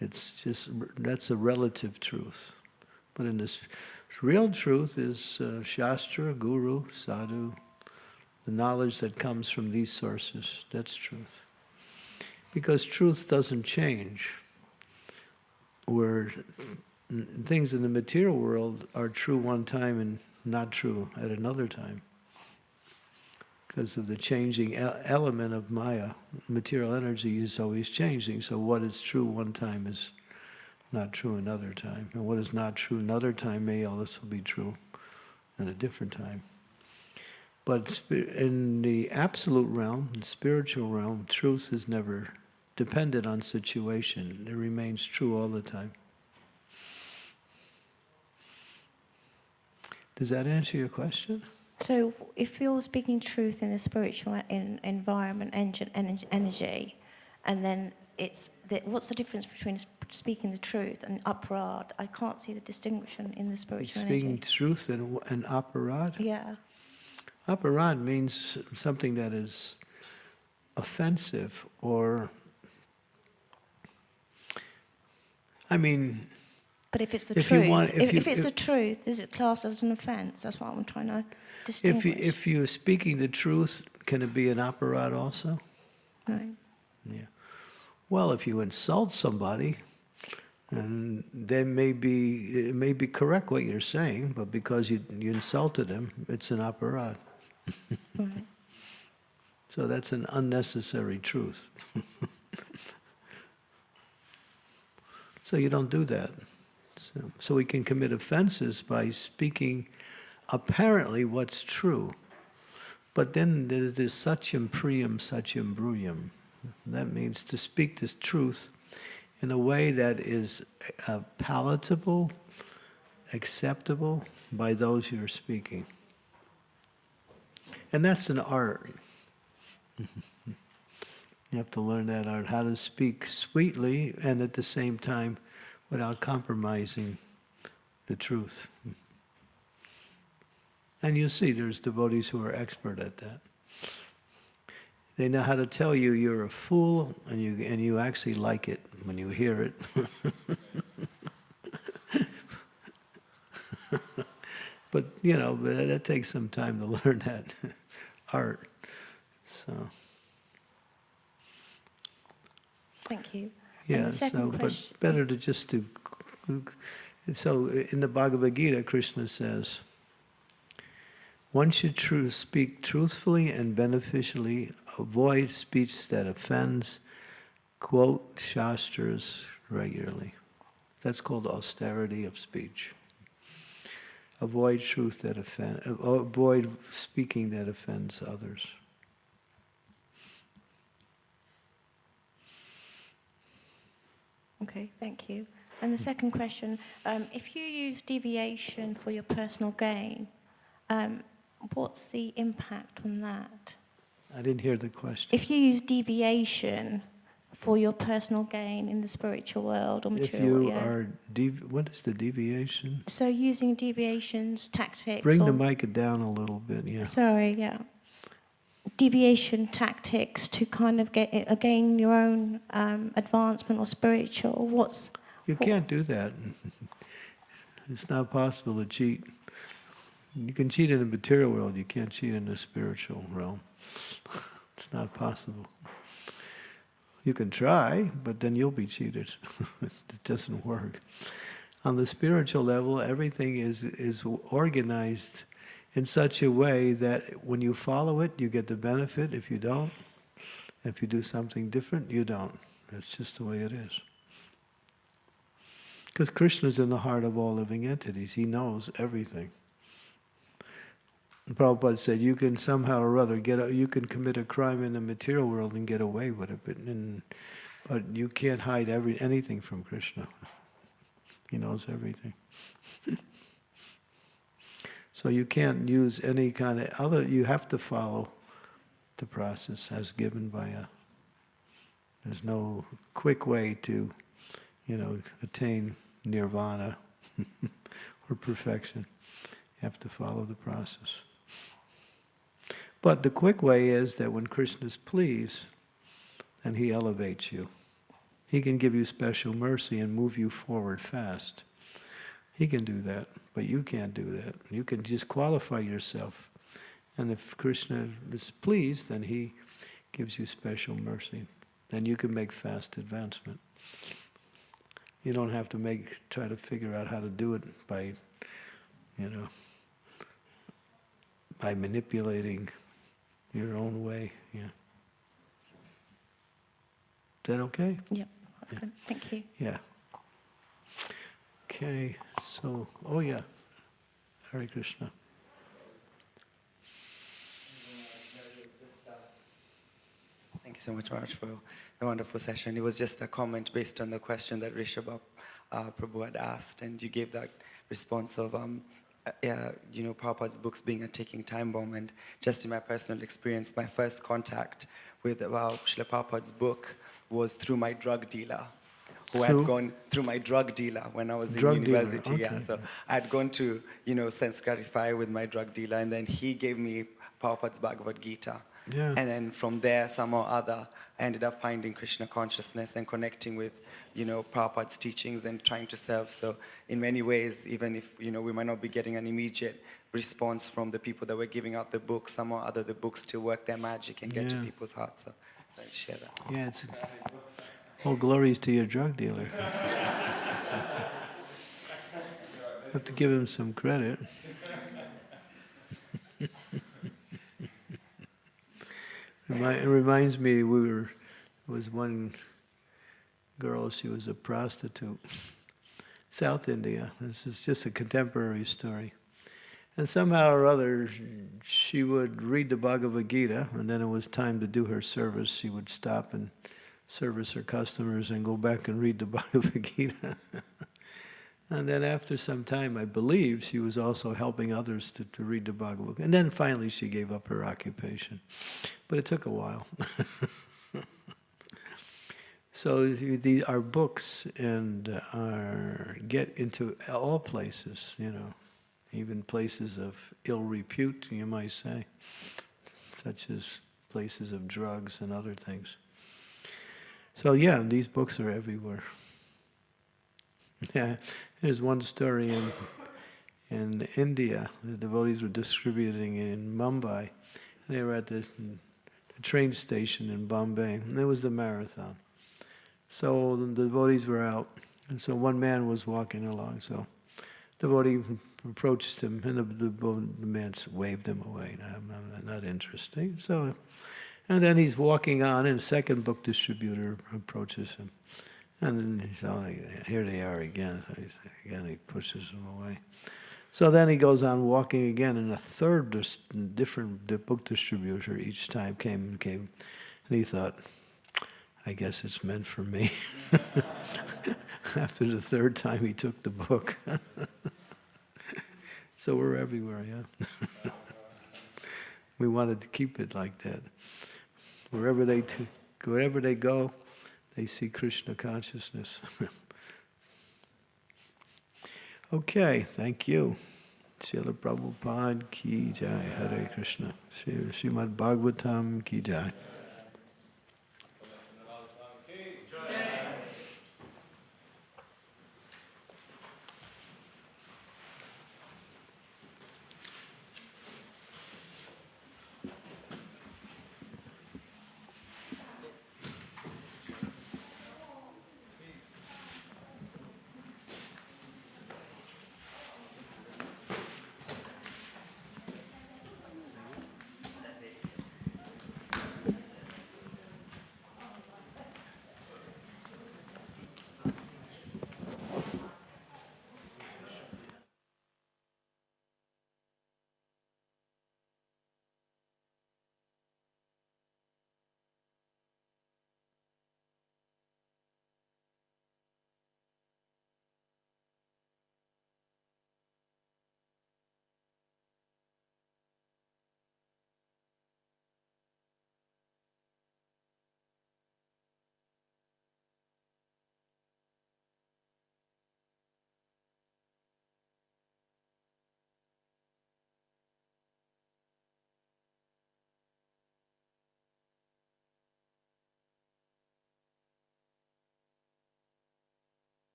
it's just, that's a relative truth. But in this real truth is Shastra, Guru, Sadhu, the knowledge that comes from these sources. That's truth. Because truth doesn't change. Where things in the material world are true one time and not true at another time. Because of the changing element of Maya. Material energy is always changing, so what is true one time is not true another time. And what is not true another time may also be true at a different time. But in the absolute realm, the spiritual realm, truth is never dependent on situation. It remains true all the time. Does that answer your question? So if you're speaking truth in the spiritual environment, energy, and then what's the difference between speaking the truth and aparad? I can't see the distinction in the spiritual energy. Speaking truth and aparad? Yeah. Aparad means something that is offensive or... I mean... But if it's the truth, if it's the truth, is it classed as an offence? That's what I'm trying to distinguish. If you're speaking the truth, can it be an aparad also? Right. Yeah. Well, if you insult somebody, and then it may be correct what you're saying, but because you insulted him, it's an aparad. Right. So that's an unnecessary truth. So you don't do that. So we can commit offenses by speaking apparently what's true. But then there's satyam priyam, satyam bruyam. That means to speak this truth in a way that is palatable, acceptable by those you're speaking. And that's an art. You have to learn that art, how to speak sweetly and at the same time without compromising the truth. And you see there's devotees who are expert at that. They know how to tell you you're a fool, and you actually like it when you hear it. But, but that takes some time to learn that art. So. Thank you. Yeah, and the second question, but better to just do. So in the Bhagavad Gita, Krishna says, one should speak truthfully and beneficially, avoid speech that offends, quote Shastras regularly. That's called austerity of speech. Avoid avoid speaking that offends others. Okay, thank you. And the second question, if you use deviation for your personal gain, what's the impact on that? I didn't hear the question. If you use deviation for your personal gain in the spiritual world or material world, what is the deviation? So using deviations, tactics... Bring the mic down a little bit, yeah. Sorry, yeah. Deviation tactics to kind of gain your own advancement or spiritual, You can't do that. It's not possible to cheat. You can cheat in the material world, you can't cheat in the spiritual realm. It's not possible. You can try, but then you'll be cheated. It doesn't work. On the spiritual level, everything is organized in such a way that when you follow it, you get the benefit. If you don't, if you do something different, you don't. That's just the way it is. Because Krishna's in the heart of all living entities. He knows everything. Prabhupada said, you can somehow or other you can commit a crime in the material world and get away with it, but you can't hide anything from Krishna. He knows everything. So you can't use any kind of you have to follow the process as given by there's no quick way to, attain nirvana or perfection. You have to follow the process. But the quick way is that when Krishna is pleased, then he elevates you. He can give you special mercy and move you forward fast. He can do that, but you can't do that. You can just qualify yourself. And if Krishna is pleased, then he gives you special mercy. Then you can make fast advancement. You don't have to try to figure out how to do it by manipulating your own way. Yeah. Is that okay? Yep, that's good. Thank you. Yeah. Okay, so, yeah. Hare Krishna. Thank you so much, Maharaj, for the wonderful session. It was just a comment based on the question that Rishabh Prabhu had asked, and you gave that response of Prabhupada's books being a ticking time bomb. And just in my personal experience, my first contact with Srila Prabhupada's book was through my drug dealer, who had gone through my drug dealer when I was in university. Okay. Yeah, so I had gone to, Sanskrify with my drug dealer, and then he gave me Prabhupada's Bhagavad Gita. Yeah. And then from there, somehow or other, I ended up finding Krishna consciousness and connecting with, Prabhupada's teachings and trying to serve. So in many ways, even if, we might not be getting an immediate response from the people that were giving out the books, somehow or other the books still work their magic and get to people's hearts. So I share that. Yeah, it's all glories to your drug dealer. Have to give him some credit. It reminds me, there was one girl, she was a prostitute, South India. This is just a contemporary story. And somehow or other, she would read the Bhagavad Gita, and then it was time to do her service. She would stop and service her customers and go back and read the Bhagavad Gita. And then after some time, I believe, she was also helping others to read the Bhagavad Gita. And then finally she gave up her occupation. But it took a while. So our books and get into all places, you know, even places of ill repute, you might say, such as places of drugs and other things. So yeah, these books are everywhere. Yeah, there's one story in India. The devotees were distributing in Mumbai. They were at the train station in Bombay, and it was the marathon. So the devotees were out, and so one man was walking along. So the devotee approached him, and the man waved him away. I'm not interested. So, and then he's walking on, and a second book distributor approaches him. And then he's here they are again. So he pushes them away. So then he goes on walking again, and a third different book distributor each time came, and he thought, I guess it's meant for me. After the third time he took the book. So we're everywhere, yeah. We wanted to keep it like that. Wherever they go, they see Krishna consciousness. Okay, thank you. Srila Prabhupada ki jai, Hare Krishna. Srimad Bhagavatam ki jai.